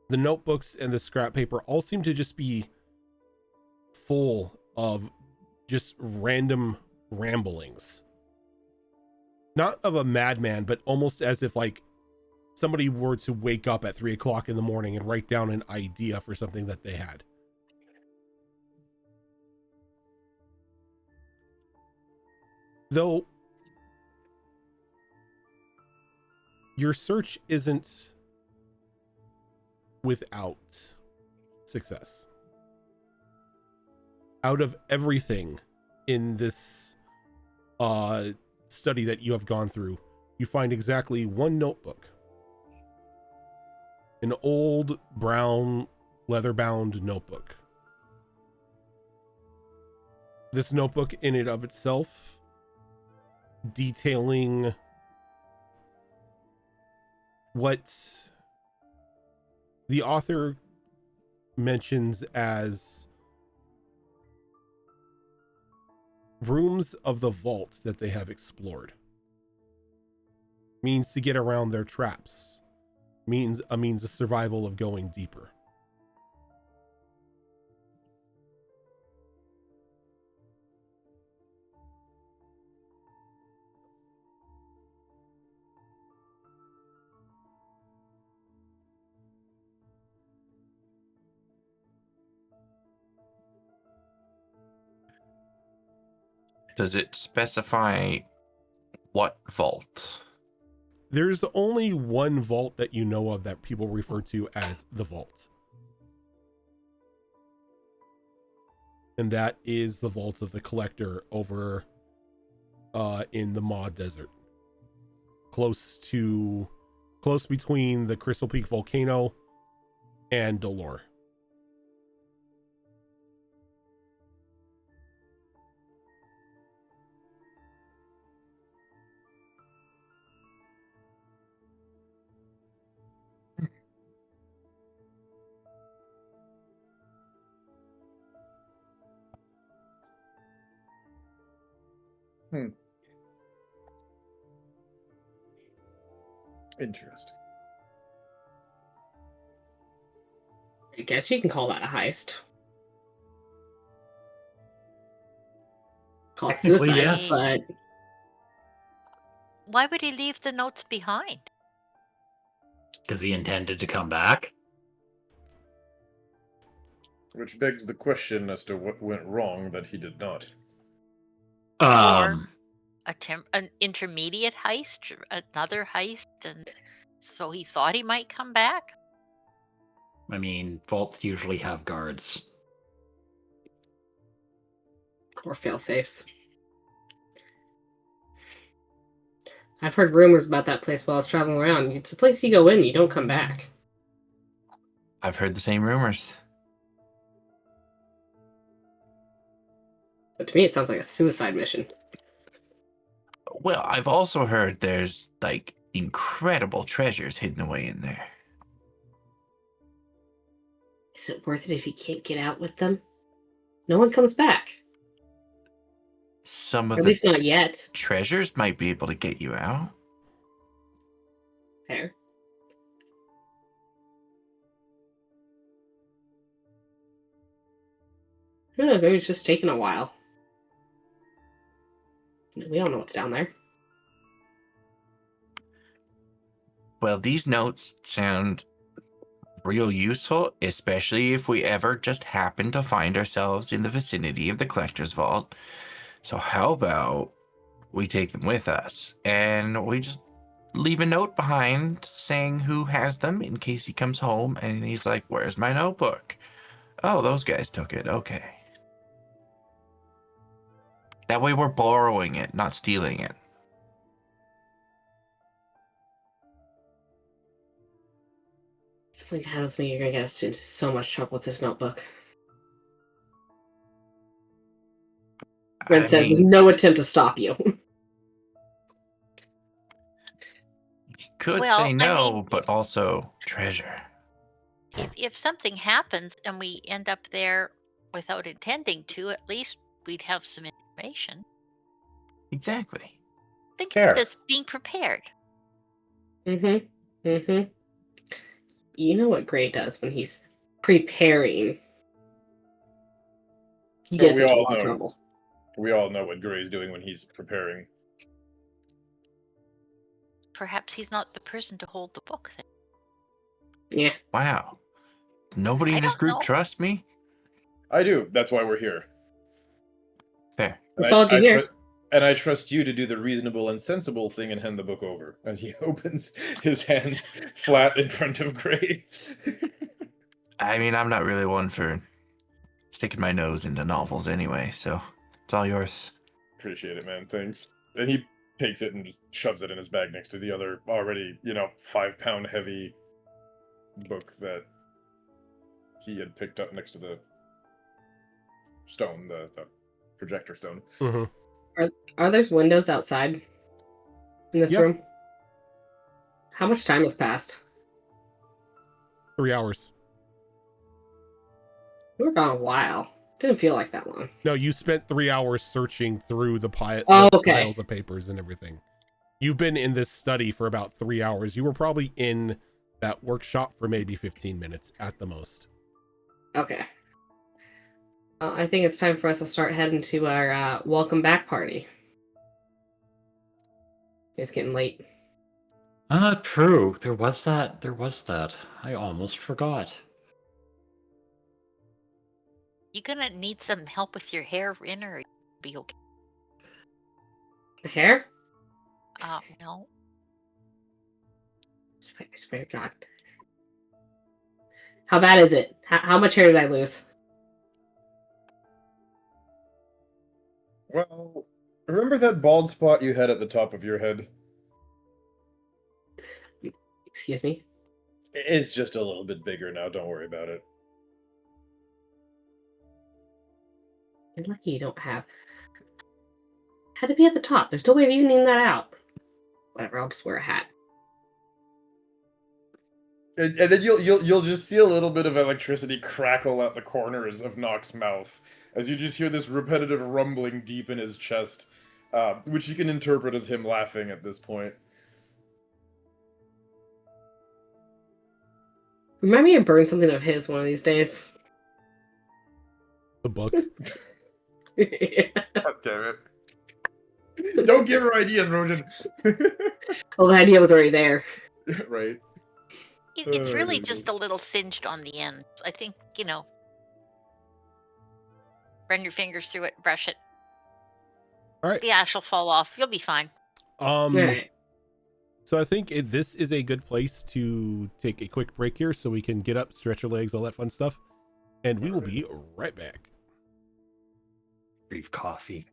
The notebooks and the scrap paper all seem to just be full of just random ramblings. Not of a madman, but almost as if like somebody were to wake up at 3 o'clock in the morning and write down an idea for something that they had. Though your search isn't without success. Out of everything in this study that you have gone through, you find exactly one notebook. An old brown leather-bound notebook. This notebook in and of itself detailing what the author mentions as rooms of the vault that they have explored. Means to get around their traps. Means of survival of going deeper. Does it specify what vault? There's only one vault that you know of that people refer to as the vault. And that is the vault of the collector over in the Maw Desert. Close between the Crystal Peak volcano and Dolor. Interesting. I guess you can call that a heist. Call it Technically, suicide, yes. but Why would he leave the notes behind? Because he intended to come back. Which begs the question as to what went wrong that he did not. Um, An intermediate heist, or another heist, and so he thought he might come back? I mean, vaults usually have guards. or fail safes. I've heard rumors about that place while I was traveling around. It's a place you go in, you don't come back. I've heard the same rumors. But to me, it sounds like a suicide mission. Well, I've also heard there's like incredible treasures hidden away in there. Is it worth it if you can't get out with them? No one comes back. Some Or of at the least not yet. treasures might be able to get you out. Fair. Who knows, maybe it's just taking a while. We don't know what's down there. Well, these notes sound real useful, especially if we ever just happen to find ourselves in the vicinity of the collector's vault. So how about we take them with us and we just leave a note behind saying who has them in case he comes home and he's like, "Where's my notebook?" "Oh, those guys took it." Okay. That way we're borrowing it, not stealing it. Something tells me you're gonna get us into so much trouble with this notebook. Red says, with no attempt to stop you. You could Well, say I no, mean, but also treasure. if something happens and we end up there without intending to, at least we'd have some information. Exactly. Think Fair. of it as being prepared. Mm-hmm. Mm-hmm. You know what Gray does when he's preparing. He Well, gets into a lot of trouble. We all know what Gray's doing when he's preparing. Perhaps he's not the person to hold the book then. Yeah. Wow. Nobody I in this don't group know. trusts me? I do. That's why we're here. Fair. We followed you here. And I trust you to do the reasonable and sensible thing and hand the book over. As he opens his hand flat in front of Gray. I mean, I'm not really one for sticking my nose into novels anyway, so it's all yours. Appreciate it, man. Thanks. And he takes it and just shoves it in his bag next to the other already, 5-pound heavy book that he had picked up next to the stone, the projector stone. Mm-hmm. Are there windows outside in this room? How much time has passed? 3 hours. We were gone a while. Didn't feel like that long. No, you spent 3 hours searching through the okay. piles of papers and everything. You've been in this study for about 3 hours. You were probably in that workshop for maybe 15 minutes at the most. Okay. I think it's time for us to start heading to our welcome back party. It's getting late. True. There was that. I almost forgot. You gonna need some help with your hair, Rin, or be okay? The hair? No. I swear to God. How bad is it? How much hair did I lose? Well, remember that bald spot you had at the top of your head? Excuse me? It's just a little bit bigger now. Don't worry about it. You're lucky you don't have. Had to be at the top. There's no way of evening that out. Whatever, I'll just wear a hat. And then you'll just see a little bit of electricity crackle at the corners of Nock's mouth as you just hear this repetitive rumbling deep in his chest, which you can interpret as him laughing at this point. Remind me to burn something of his one of these days. The book. God damn it! Don't give her ideas, Rojan. Well, the idea was already there. Right. It's really just a little singed on the end. I think, run your fingers through it, brush it. All right. The ash will fall off. You'll be fine. Alright. So I think this is a good place to take a quick break here so we can get up, stretch your legs, all that fun stuff. And we will be right back. Brief coffee.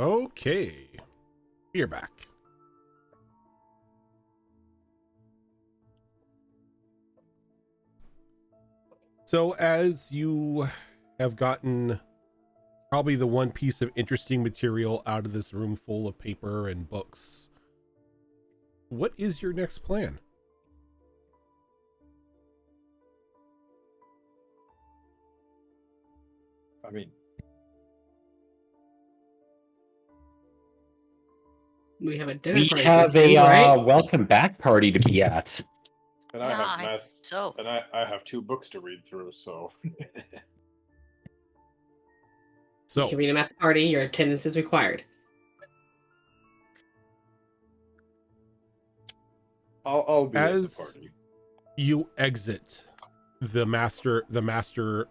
Okay. You're back. So as you have gotten probably the one piece of interesting material out of this room full of paper and books, what is your next plan? I mean, We have a dinner We party have to attend, a right? welcome back party to be at. and Yeah, I have I think mess, so. and I have 2 books to read through, so. You So can read them at the party. Your attendance is required. I'll be at the as party. you exit the master,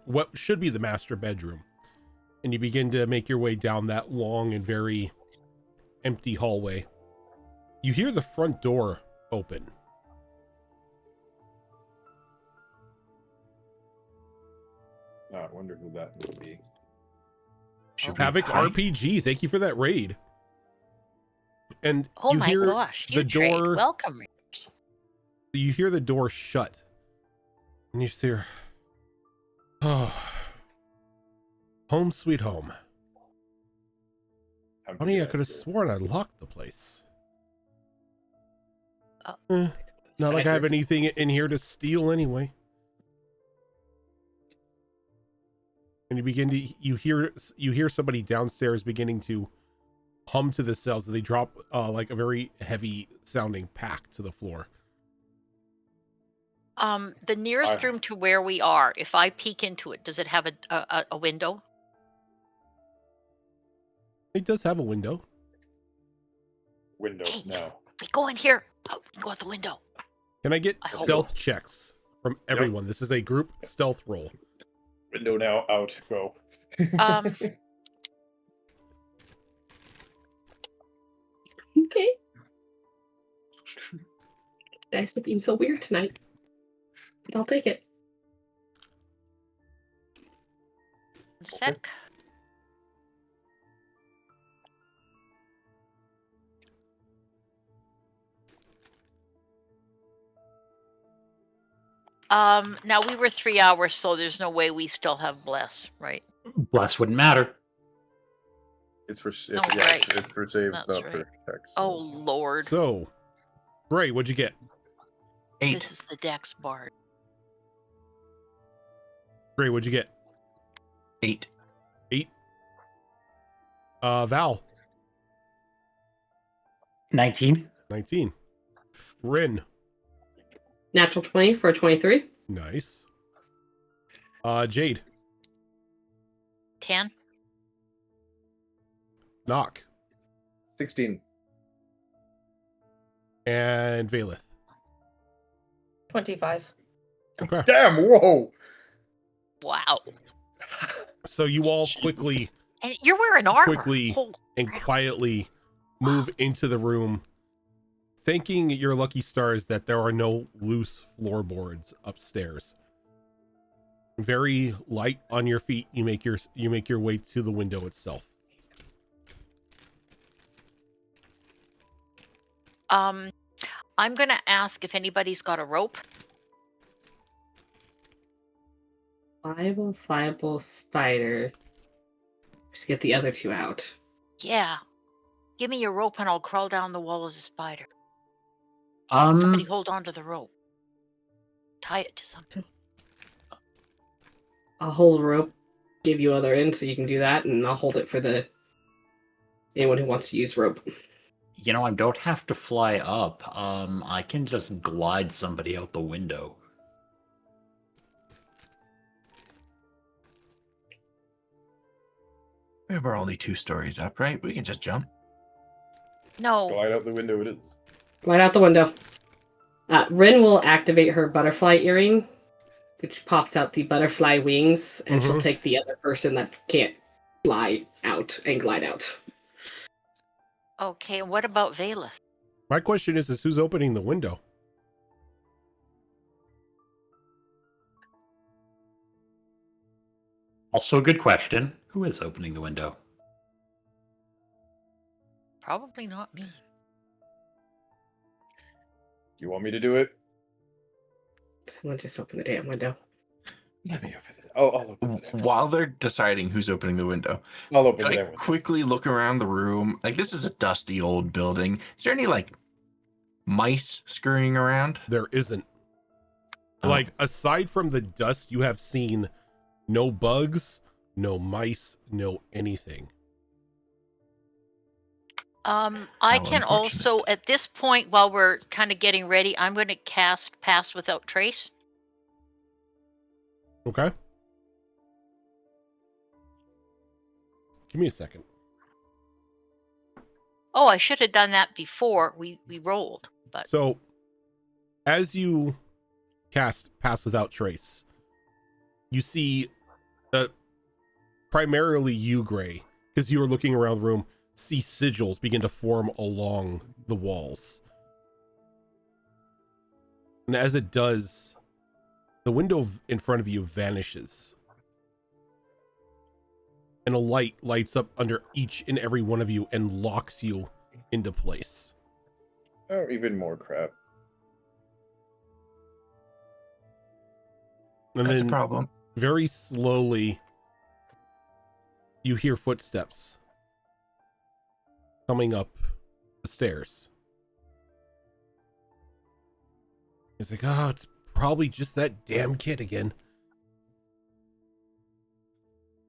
what should be the master bedroom, and you begin to make your way down that long and very empty hallway, you hear the front door open. I wonder who that would be. Should we Havoc hide? RPG, thank you for that raid. And Oh you my hear gosh, the you trade. door. Welcome. Readers. You hear the door shut, and you see her. Oh, home sweet home. I'm Honey, I pretty could have accurate. sworn I locked the place. Oh. Not like I have Ciders. anything in here to steal anyway. And you hear somebody downstairs beginning to hum to the cells. They drop like a very heavy sounding pack to the floor. The nearest I- room to where we are, if I peek into it, does it have a window? It does have a window. Window Hey, now. We go in here. Oh, we go out the window. Can I get I hope- stealth checks from everyone? This is a group stealth roll. Window now. Out. Go. Um, Okay. Dice are being so weird tonight. But I'll take it. sec. Now we were 3 hours, so there's no way we still have bless, right? Bless wouldn't matter. It's for Oh, right. it's for saves, That's not right. for checks. Oh Lord, So, Gray, what'd you get? 8. this is the Dex Bard. Gray, what'd you get? 8. 8. Val, 19. 19. Rin, Natural 20 for a 23. nice. Jade, 10. Knock, 16. and Valeth. 25. Okay. Damn! Whoa! Wow. So you all quickly And you're wearing armor. Quickly Holy and crap. quietly move into the room, thanking your lucky stars that there are no loose floorboards upstairs. Very light on your feet, you make your way to the window itself. I'm gonna ask if anybody's got a rope. Fireball spider. Let's get the other 2 out. Yeah. Give me your rope and I'll crawl down the wall as a spider. Somebody hold on to the rope. Tie it to something. I'll hold a rope, give you other end so you can do that, and I'll hold it for anyone who wants to use rope. You know, I don't have to fly up. I can just glide somebody out the window. We're only 2 stories up, right? We can just jump. No. Glide out the window. It is. Right out the window. Rin will activate her butterfly earring, which pops out the butterfly wings, and she'll Mhm. take the other person that can't fly out and glide out. Okay, what about Valeth? My question is who's opening the window? Also, a good question. Who is opening the window? Probably not me. You want me to do it? Someone just open the damn window. Let me open it. I'll open the damn While they're deciding who's opening the window, I'll open can the I damn window. quickly look around the room? Like, this is a dusty old building. Is there any, like, mice scurrying around? There isn't. Oh. Like, aside from the dust, you have seen no bugs, no mice, no anything. I How can unfortunate. also, at this point, while we're kind of getting ready, I'm going to cast Pass Without Trace. Okay. Give me a second. Oh, I should have done that before we rolled. But So, as you cast Pass Without Trace, you see primarily you, Gray, because you were looking around the room, see sigils begin to form along the walls. And as it does, the window in front of you vanishes. And a light lights up under each and every one of you and locks you into place. Oh, even more crap. And That's a then problem. very slowly, you hear footsteps coming up the stairs. It's like, oh, it's probably just that damn kid again.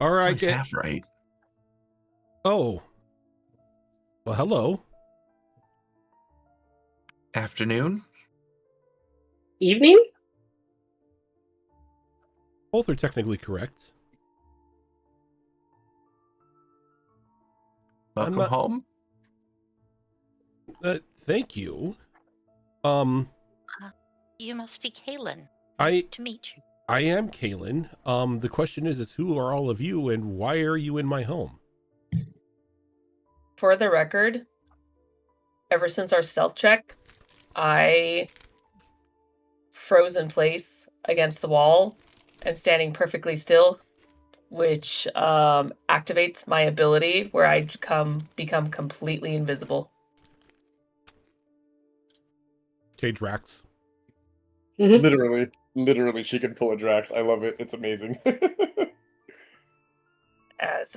All right, He's half right. Oh. Well, hello. Afternoon? Evening? Both are technically correct. Welcome not- home? Thank you. you must be Kaylin. I To meet you. I am Kaylin. The question is who are all of you and why are you in my home? For the record, ever since our stealth check, I froze in place against the wall and standing perfectly still, which activates my ability where I become completely invisible. Okay, Drax. Mhm. Literally, she can pull a Drax. I love it. It's amazing. As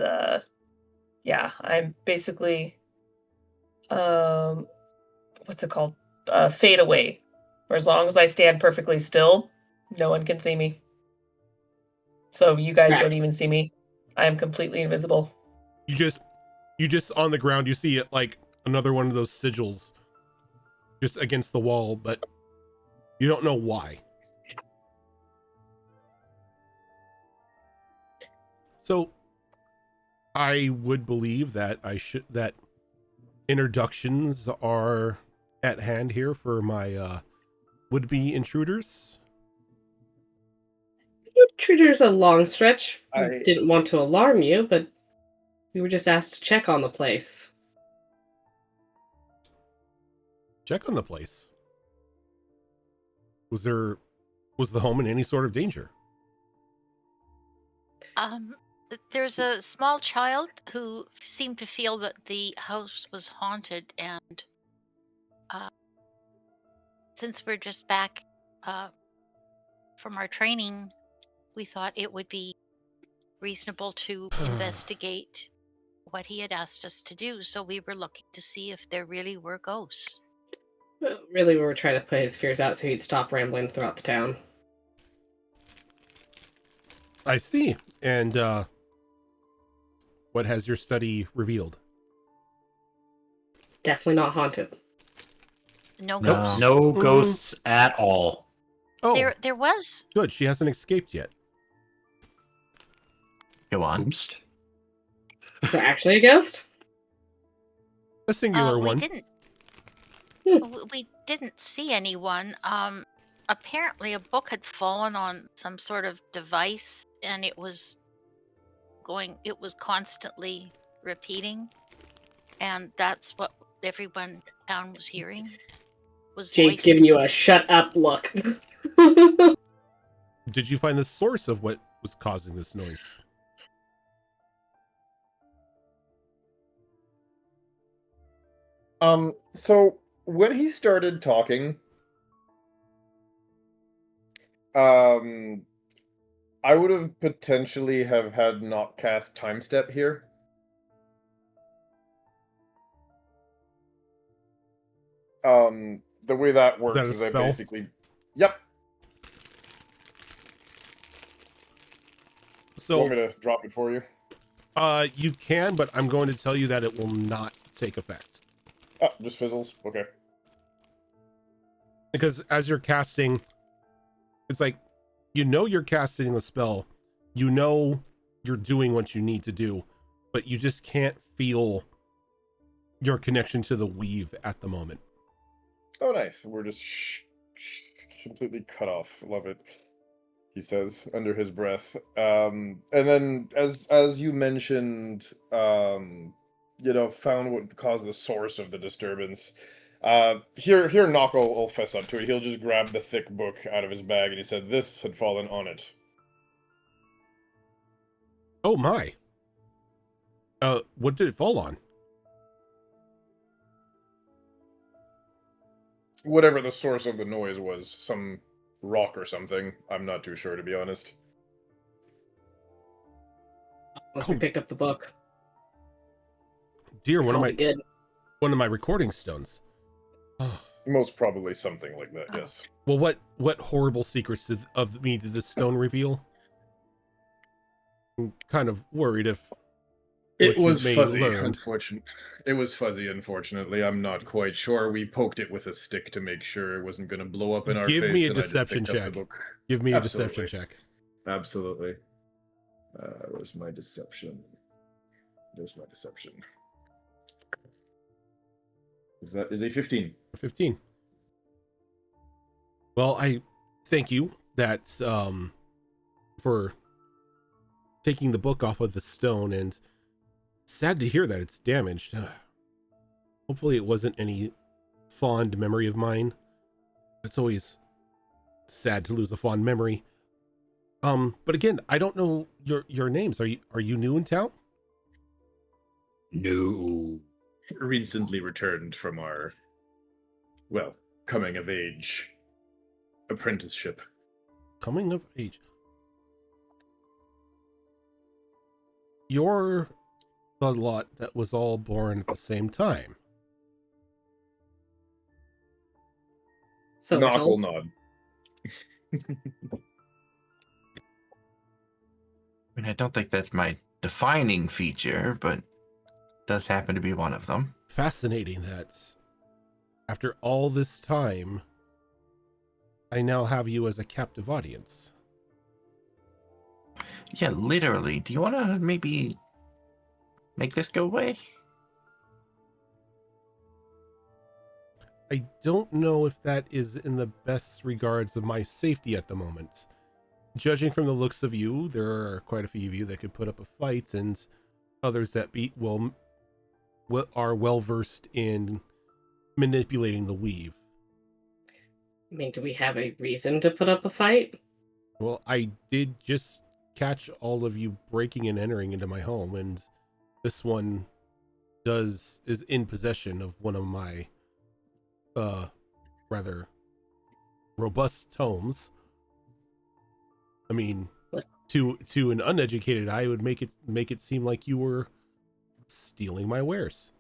yeah, I'm basically what's it called? Fade away. Where as long as I stand perfectly still, no one can see me. So you guys don't Correct. even see me. I am completely invisible. You just on the ground, you see it like another one of those sigils just against the wall, but you don't know why. So I would believe that that introductions are at hand here for my would-be intruders. Intruder's a long stretch. We I- didn't want to alarm you, but we were just asked to check on the place. Check on the place. Was the home in any sort of danger? There's a small child who seemed to feel that the house was haunted, and since we're just back from our training, we thought it would be reasonable to investigate what he had asked us to do. So we were looking to see if there really were ghosts. Well, really, we were trying to put his fears out so he'd stop rambling throughout the town. I see. And what has your study revealed? Definitely not haunted. No Nope, ghosts. no ghosts at all. Oh, There was. good. She hasn't escaped yet. Go on. Ghost? Is there actually a ghost? A singular We one. didn't. Hmm. We didn't see anyone. Apparently, a book had fallen on some sort of device, and it was constantly repeating, and that's what everyone in town was hearing. Was Jade's voices. giving you a shut up look. Did you find the source of what was causing this noise? So when he started talking, I would have potentially have had not cast time step here. The way that works that a is I spell? basically, yep. So, Want me to drop it for you? you can, but I'm going to tell you that it will not take effect. Oh, just fizzles. Okay. Because as you're casting, it's like, you know you're casting the spell, you know you're doing what you need to do, but you just can't feel your connection to the weave at the moment. Oh, nice. We're just completely cut off. Love it. He says under his breath. And then, as you mentioned, found what caused the source of the disturbance. Here, Knock will fess up to it. He'll just grab the thick book out of his bag, and he said, "This had fallen on it." Oh my. What did it fall on? Whatever the source of the noise was, some rock or something. I'm not too sure, to be honest. Once we picked up the book. Dear, one of my recording stones. Oh. Most probably something like that, yes. Well, what horrible secrets of me did this stone reveal? I'm kind of worried if it was fuzzy, unfortunately. I'm not quite sure. We poked it with a stick to make sure it wasn't going to blow up in our face. Give me a deception check. Give me a deception check. Absolutely. Where's my deception? There's my deception. Is a 15. 15. Well, I thank you that for taking the book off of the stone, and sad to hear that it's damaged. Hopefully it wasn't any fond memory of mine. It's always sad to lose a fond memory. But again, I don't know your names. Are you new in town? No. Recently returned from our, coming of age apprenticeship. Coming of age. You're the lot that was all born at the same time. So Knock will nod. I mean, I don't think that's my defining feature, but does happen to be one of them. Fascinating that after all this time, I now have you as a captive audience. Yeah, literally. Do you want to maybe make this go away? I don't know if that is in the best regards of my safety at the moment. Judging from the looks of you, there are quite a few of you that could put up a fight, and others that are well versed in manipulating the weave. I mean, do we have a reason to put up a fight? Well, I did just catch all of you breaking and entering into my home, and this one is in possession of one of my rather robust tomes. I mean, to an uneducated eye, it would make it seem like you were stealing my wares.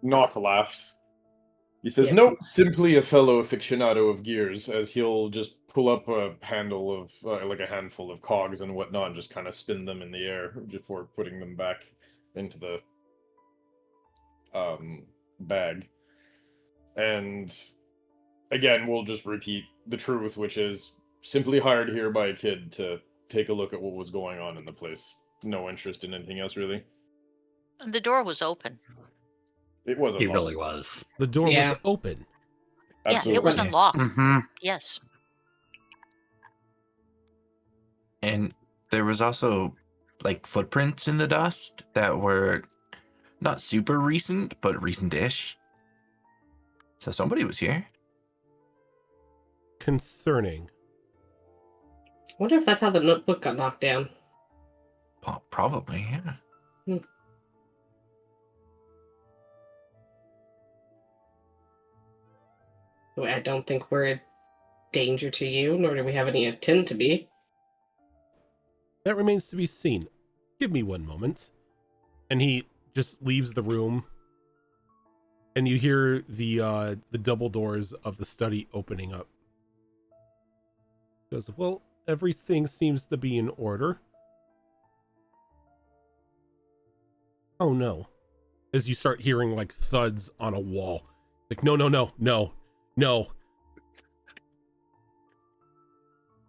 Knock laughs. He says, "Nope, simply a fellow aficionado of gears," as he'll just pull up a handle of, like a handful of cogs and whatnot, and just kind of spin them in the air before putting them back into the bag. And again, we'll just repeat the truth, which is simply hired here by a kid to take a look at what was going on in the place. No interest in anything else, really. And the door was open. It was He unlocked. really was. The door Yeah. was open. Absolutely. Yeah, it was unlocked. Mm-hmm. Yes. And there was also like footprints in the dust that were not super recent, but recent-ish. So somebody was here. Concerning. I wonder if that's how the notebook got knocked down. Probably, yeah. I don't think we're a danger to you, nor do we have any intent to be. That remains to be seen. Give me one moment. And he just leaves the room. And you hear the double doors of the study opening up. He goes, well, everything seems to be in order. Oh no. As you start hearing like thuds on a wall. Like, no.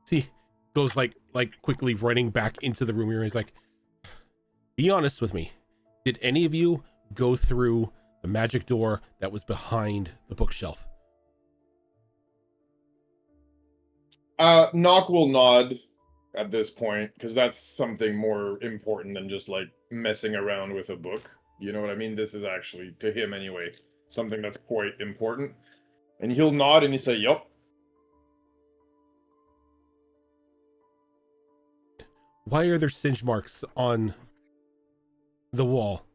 See, goes like quickly running back into the room here. He's like, be honest with me. Did any of you go through the magic door that was behind the bookshelf? Nock will nod at this point, because that's something more important than just like messing around with a book. You know what I mean? This is actually, to him anyway, something that's quite important. And he'll nod and he'll say, yup. Why are there singe marks on the wall?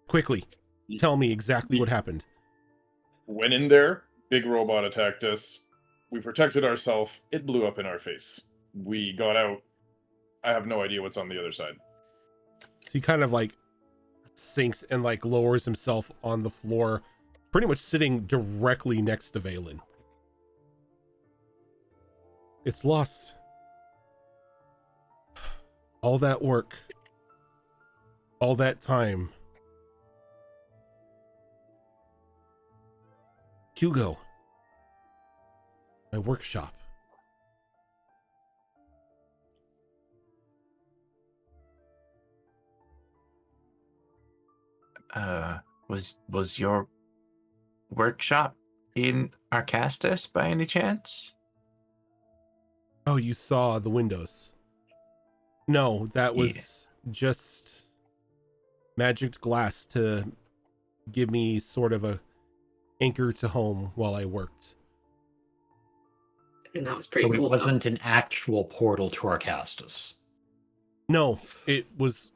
Quickly, tell me exactly what happened. Went in there, big robot attacked us. We protected ourselves. It blew up in our face. We got out. I have no idea what's on the other side. So he kind of like sinks and like lowers himself on the floor, pretty much sitting directly next to Valen. It's lost. All that work, all that time. Hugo, my workshop. Was your workshop in Arcastus by any chance? Oh, you saw the windows. No, that was just magic glass to give me sort of a anchor to home while I worked. And that was pretty So cool. it wasn't an actual portal to Arcastus. No, it was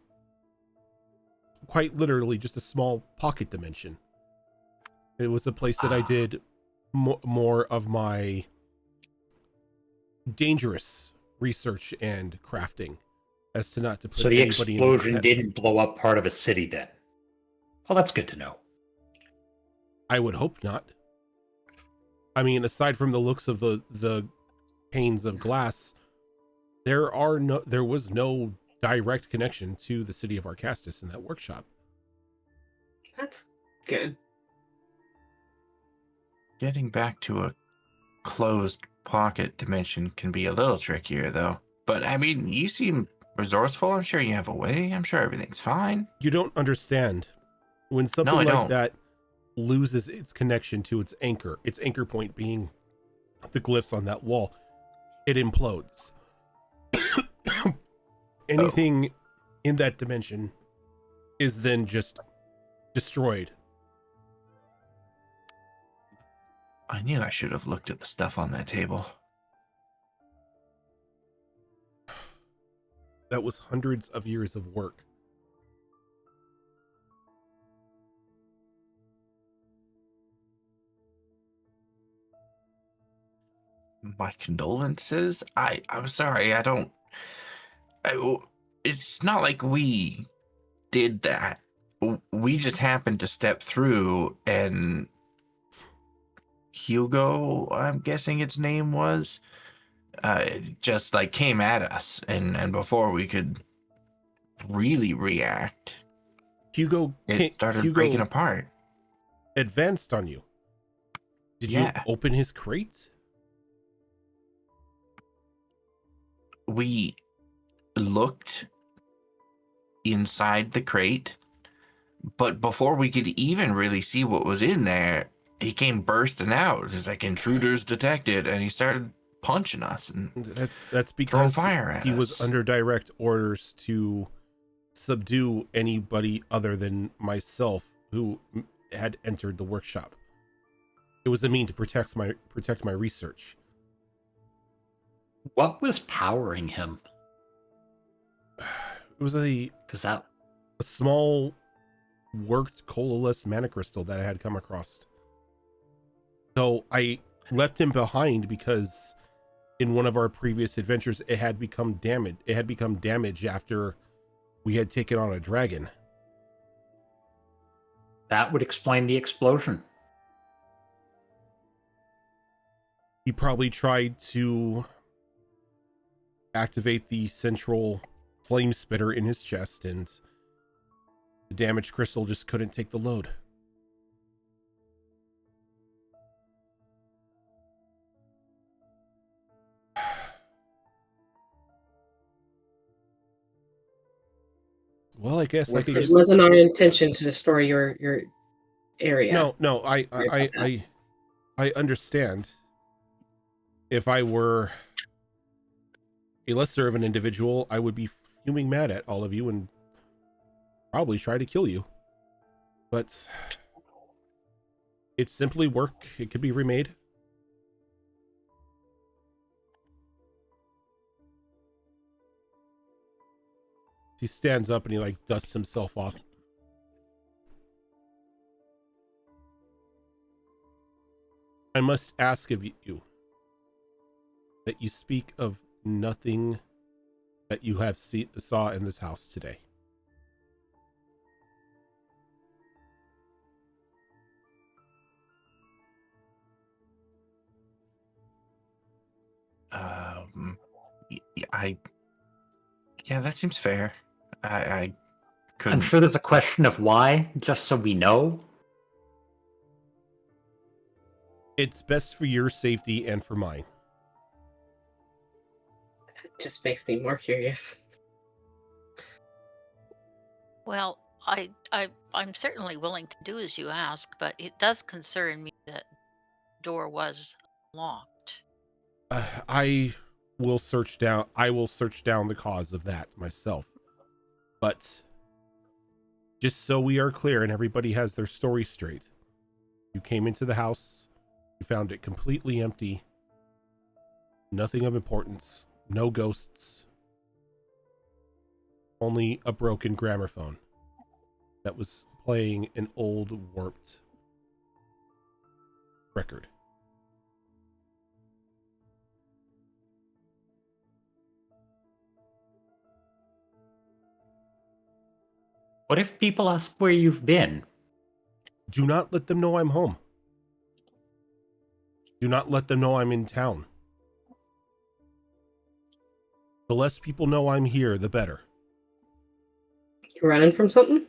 quite literally just a small pocket dimension. It was a place that I did more of my dangerous research and crafting, as to not to put So the anybody explosion in didn't blow up part of a city then. Well, that's good to know. I would hope not. I mean, aside from the looks of the panes of glass, there was no direct connection to the city of Arcastus in that workshop. That's good. Getting back to a closed pocket dimension can be a little trickier, though. But, I mean, you seem resourceful. I'm sure you have a way. I'm sure everything's fine. You don't understand. When something I like don't. that loses its connection to its anchor point being the glyphs on that wall, it implodes. Anything in that dimension is then just destroyed. I knew I should have looked at the stuff on that table. That was hundreds of years of work. My condolences. I'm sorry. It's not like we did that. We just happened to step through, and Hugo, I'm guessing its name was, just like came at us, and before we could really react, it started breaking apart. Advanced on you. Did you open his crate? We looked inside the crate, but before we could even really see what was in there, he came bursting out. It was like intruders detected, and he started punching us and that's because fire at he us. was under direct orders to subdue anybody other than myself who had entered the workshop. It was a mean to protect my research. What was powering him? It was a small worked colorless mana crystal that I had come across. So I left him behind because in one of our previous adventures, it had become damaged. It had become damaged after we had taken on a dragon. That would explain the explosion. He probably tried to activate the central flame spitter in his chest, and the damaged crystal just couldn't take the load. Well, I guess I could It get... wasn't our intention to destroy your area. No, Sorry about that. I understand. If I were a lesser of an individual, I would be fuming mad at all of you and probably try to kill you. But it's simply work. It could be remade. He stands up and he like dusts himself off. I must ask of you that you speak of nothing that you have saw in this house today. Yeah, that seems fair. I couldn't. I'm sure there's a question of why, just so we know. It's best for your safety and for mine. That just makes me more curious. Well, I'm certainly willing to do as you ask, but it does concern me that the door was locked. I will search down the cause of that myself. But just so we are clear and everybody has their story straight, you came into the house, you found it completely empty, nothing of importance, no ghosts, only a broken gramophone that was playing an old warped record. What if people ask where you've been? Do not let them know I'm home. Do not let them know I'm in town. The less people know I'm here, the better. You running from something?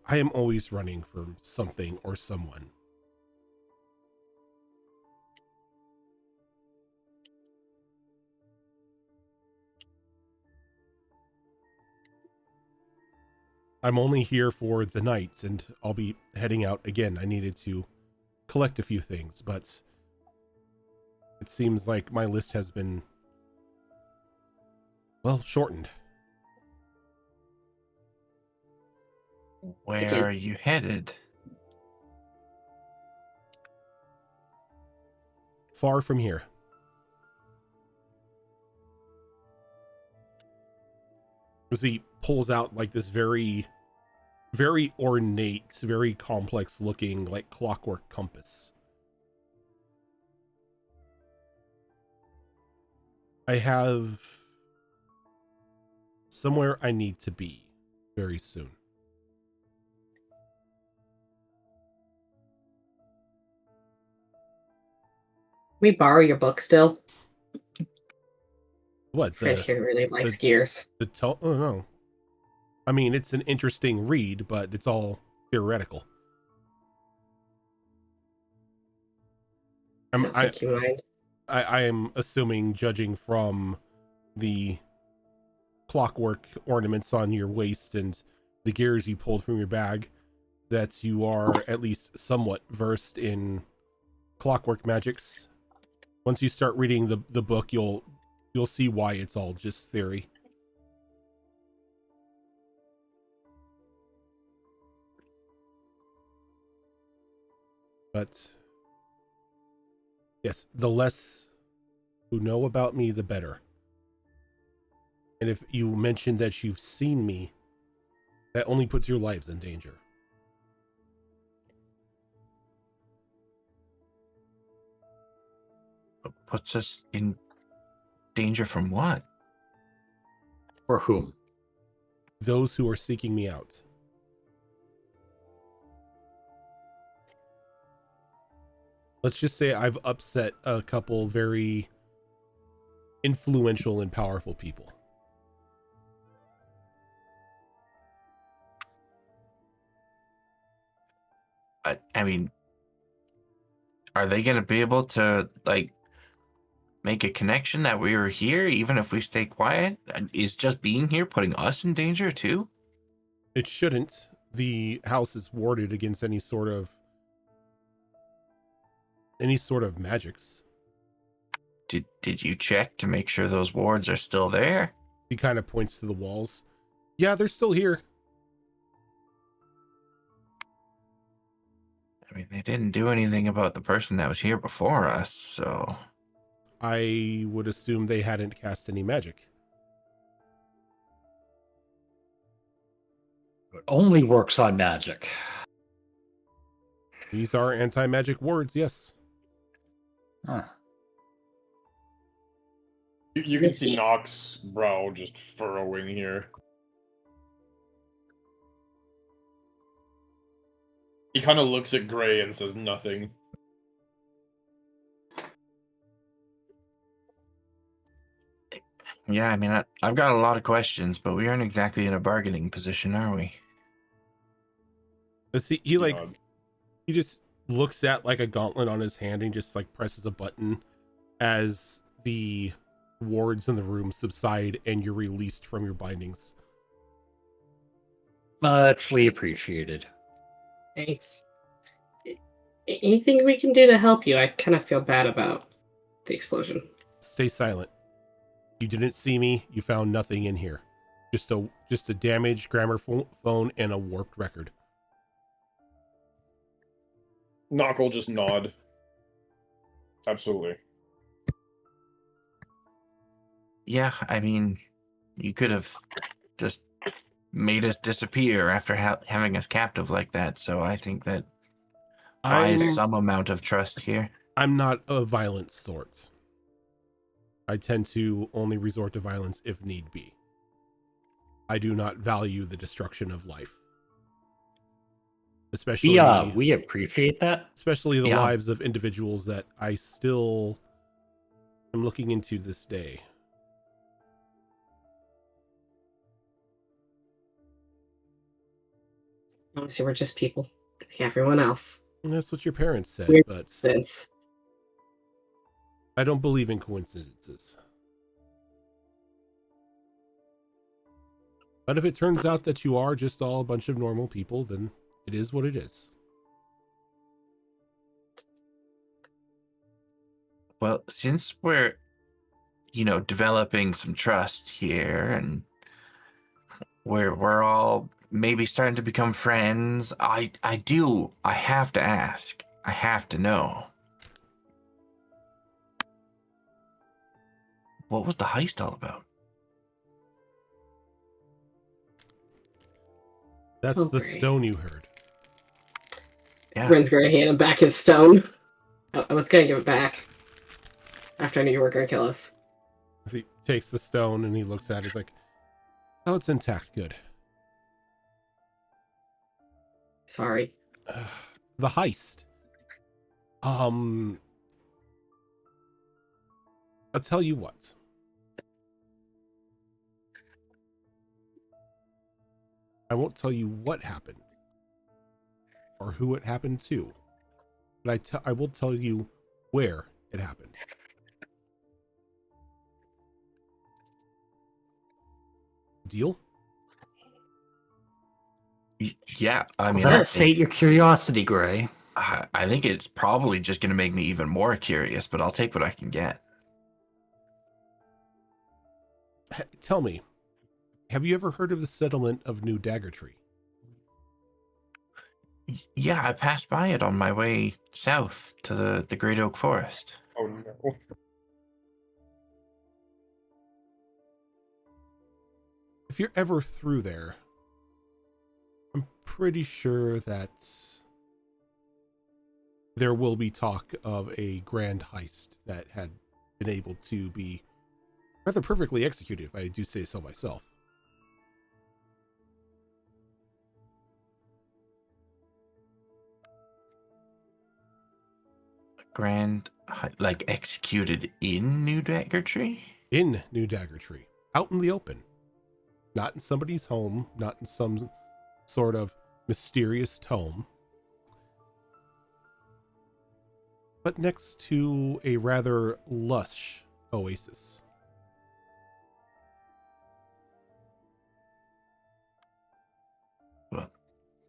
I am always running from something or someone. I'm only here for the night, and I'll be heading out again. I needed to collect a few things, but it seems like my list has been, well, shortened. Where are you headed? Far from here. As he pulls out like this very ornate, very complex looking like clockwork compass. I have somewhere I need to be very soon. We borrow your book still? What? Fred here really likes gears. Oh no. I mean, it's an interesting read, but it's all theoretical. I don't think he minds. I am assuming, judging from the clockwork ornaments on your waist and the gears you pulled from your bag, that you are at least somewhat versed in clockwork magics. Once you start reading the book, you'll see why it's all just theory. But yes, the less who know about me, the better. And if you mention that you've seen me, that only puts your lives in danger. puts us in danger from what? For whom? Those who are seeking me out. Let's just say I've upset a couple very influential and powerful people. I mean, are they going to be able to, like, make a connection that we were here, even if we stay quiet? Is just being here putting us in danger, too? It shouldn't. The house is warded against any sort of magics. Did you check to make sure those wards are still there? He kind of points to the walls. Yeah, they're still here. I mean, they didn't do anything about the person that was here before us, so... I would assume they hadn't cast any magic. It only works on magic. These are anti-magic wards, yes. Huh. You can see Nox's brow just furrowing here. He kind of looks at Gray and says nothing. Yeah, I mean, I've got a lot of questions, but we aren't exactly in a bargaining position, are we? Let's see, he just looks at like a gauntlet on his hand and just like presses a button as the wards in the room subside and you're released from your bindings. Muchly appreciated. Thanks. Anything we can do to help you? I kind of feel bad about the explosion. Stay silent. You didn't see me. You found nothing in here. Just a damaged gramophone and a warped record. Nock will just nod. Absolutely. Yeah, I mean, you could have just made us disappear after having us captive like that, so I think that buys some amount of trust here. I'm not a violent sort. I tend to only resort to violence if need be. I do not value the destruction of life. Especially, we appreciate that. Especially the lives of individuals that I still am looking into this day. Honestly, we're just people, like everyone else. And that's what your parents said, Weird but coincidence. I don't believe in coincidences. But if it turns out that you are just all a bunch of normal people, then it is what it is. Well, since we're, developing some trust here and we're all maybe starting to become friends, I have to ask. I have to know. What was the heist all about? That's the stone you heard. Yeah. Ren's gonna hand him back his stone. I was gonna give it back after I knew you were gonna kill us. He takes the stone and he looks at it. He's like, "Oh, it's intact. Good." Sorry. The heist. I'll tell you what. I won't tell you what happened or who it happened to, but I will tell you where it happened. Deal? Yeah, I mean, Let's sate your curiosity, Gray. I think it's probably just going to make me even more curious, but I'll take what I can get. Tell me, have you ever heard of the settlement of New Daggertree? Yeah, I passed by it on my way south to the Great Oak Forest. Oh no. If you're ever through there, I'm pretty sure that there will be talk of a grand heist that had been able to be rather perfectly executed, if I do say so myself. Like executed in New Dagger Tree? In New Dagger Tree, out in the open. Not in somebody's home, not in some sort of mysterious tome, but next to a rather lush oasis. Well,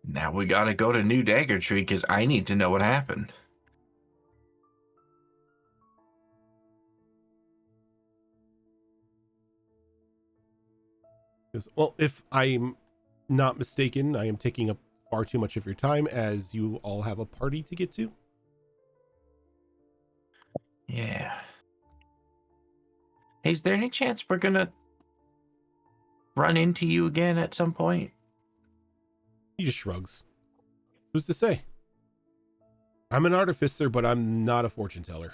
now we gotta go to New Dagger Tree because I need to know what happened. Well, if I'm not mistaken, I am taking up far too much of your time as you all have a party to get to. Yeah. Hey, is there any chance we're gonna run into you again at some point? He just shrugs. Who's to say? I'm an artificer, but I'm not a fortune teller.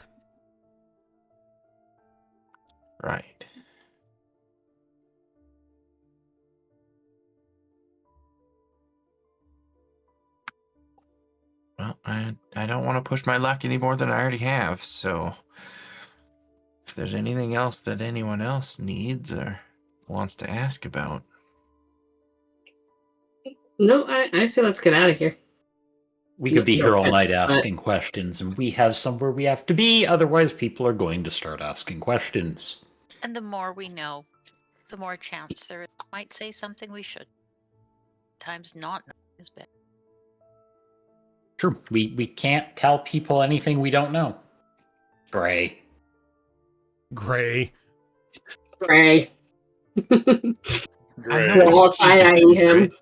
Right. Well, I don't want to push my luck any more than I already have, so if there's anything else that anyone else needs or wants to ask about. No, I say let's get out of here. We could be here all night but- asking questions, and we have somewhere we have to be. Otherwise, people are going to start asking questions. And the more we know, the more chance there is. Might say something we should. Times not knowing is better. True. We can't tell people anything we don't know. Gray. Gray. Gray. I We're know all you keep a side-eyeing him. secret.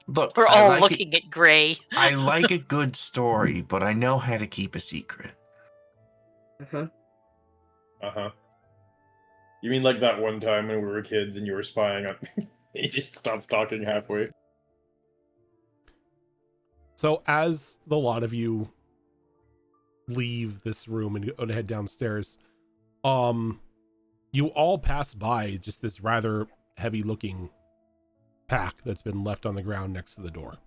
Look, We're I all like looking at Gray. I like a good story, but I know how to keep a secret. Uh-huh. Uh-huh. You mean like that one time when we were kids and you were spying on... He just stopped talking halfway. So as the lot of you leave this room and go to head downstairs, you all pass by just this rather heavy looking pack that's been left on the ground next to the door.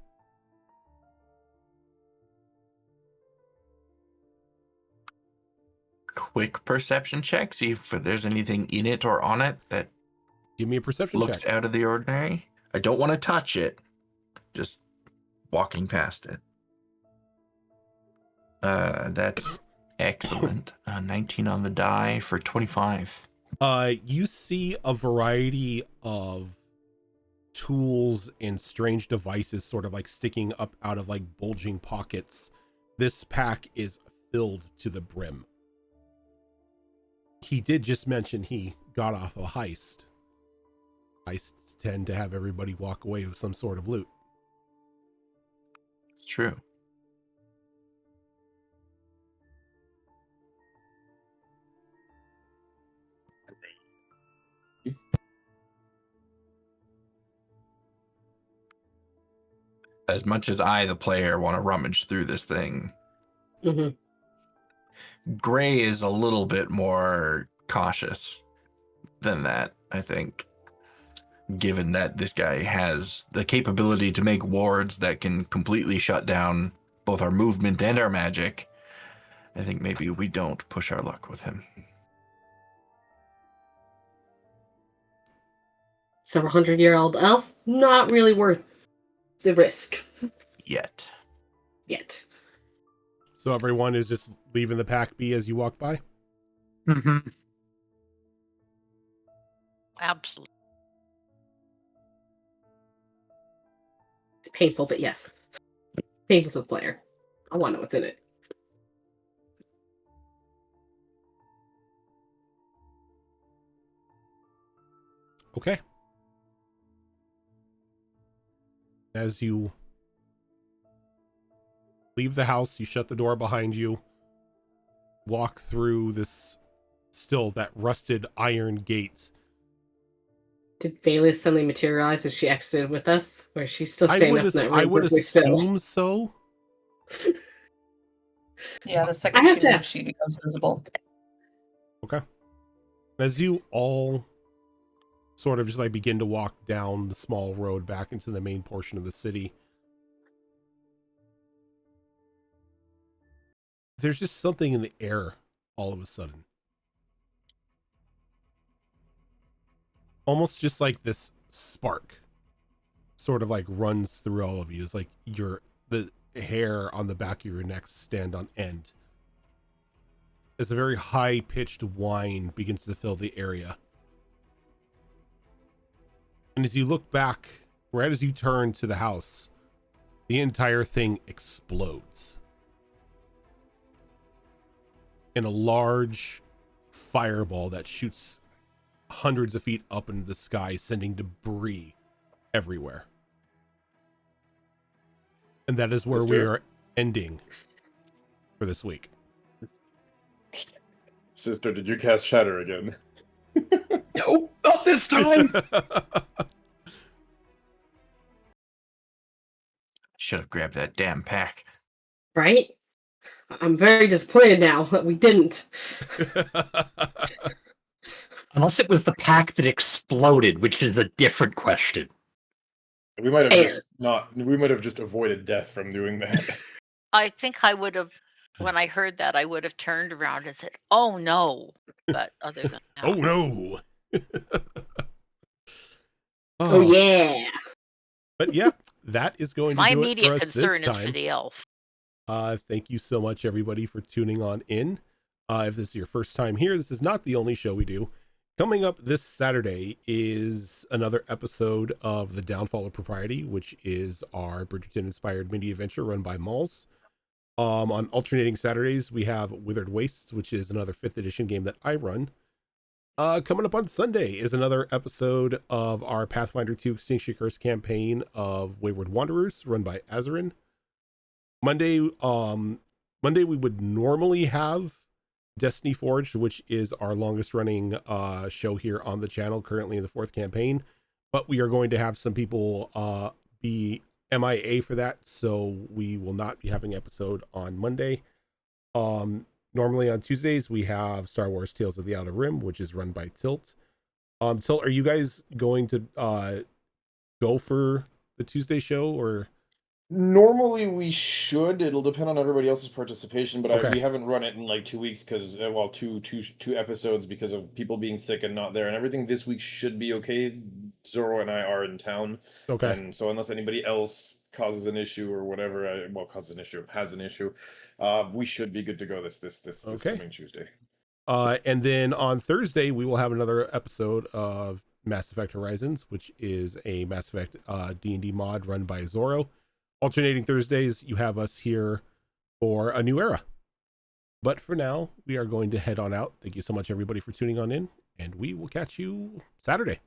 Quick perception check, see if there's anything in it or on it that Give me a perception looks check. out of the ordinary. I don't want to touch it, just walking past it. That's excellent. 19 on the die for 25. You see a variety of tools and strange devices sort of like sticking up out of like bulging pockets. This pack is filled to the brim. He did just mention he got off a heist. Heists tend to have everybody walk away with some sort of loot. It's true. As much as I, the player, want to rummage through this thing, Mm-hmm. Gray is a little bit more cautious than that, I think. Given that this guy has the capability to make wards that can completely shut down both our movement and our magic, I think maybe we don't push our luck with him. Several 100-year-old elf, not really worth the risk Yet. yet. So everyone is just leaving the pack be as you walk by? Mm-hmm. Absolutely. It's painful, but yes. Painful to the player. I want to know what's in it. Okay. As you leave the house, you shut the door behind you, walk through this, still that rusted iron gate. Did Valea suddenly materialize as she exited with us? Or is she still I staying would, up in that room? I would perfectly still? assume so. Yeah, the I second have she to moves, ask. she becomes visible. Okay. As you all sort of just like begin to walk down the small road back into the main portion of the city, there's just something in the air all of a sudden. Almost just like this spark sort of like runs through all of you. It's like the hair on the back of your neck stand on end as a very high-pitched whine begins to fill the area. And as you look back, right as you turn to the house, the entire thing explodes in a large fireball that shoots hundreds of feet up into the sky, sending debris everywhere. And that is where we are ending for this week. Sister, did you cast Shatter again? Nope, not this time. Should have grabbed that damn pack. Right? I'm very disappointed now that we didn't. Unless it was the pack that exploded, which is a different question. We might have Fair. just not. We might have just avoided death from doing that. I think I would have, when I heard that, I would have turned around and said, "Oh no!" But other than that, Oh no. Oh yeah. But yeah, that is going to my do it for immediate us concern this is for time. the elf. Thank you so much, everybody, for tuning on in. If this is your first time here, this is not the only show we do. Coming up this Saturday is another episode of The Downfall of Propriety, which is our Bridgerton-inspired mini-adventure run by Malls. On alternating Saturdays, we have Withered Wastes, which is another 5th edition game that I run. Coming up on Sunday is another episode of our Pathfinder 2 Extinction Curse campaign of Wayward Wanderers, run by Azarin. Monday we would normally have Destiny Forged, which is our longest running show here on the channel, currently in the 4th campaign, but we are going to have some people be MIA for that, so we will not be having an episode on Monday. Normally on Tuesdays we have Star Wars Tales of the Outer Rim, which is run by Tilt. Tilt, are you guys going to go for the Tuesday show, or? Normally we should. It'll depend on everybody else's participation, but Okay. we haven't run it in like 2 weeks because, well, two episodes because of people being sick and not there, and everything this week should be okay. Zoro and I are in town, Okay. and so unless anybody else causes an issue or whatever, has an issue, we should be good to go this Okay. coming Tuesday. And then on Thursday we will have another episode of Mass Effect Horizons, which is a Mass Effect D&D mod run by Zoro. Alternating Thursdays, you have us here for a new era. But for now, we are going to head on out. Thank you so much, everybody, for tuning on in, and we will catch you Saturday.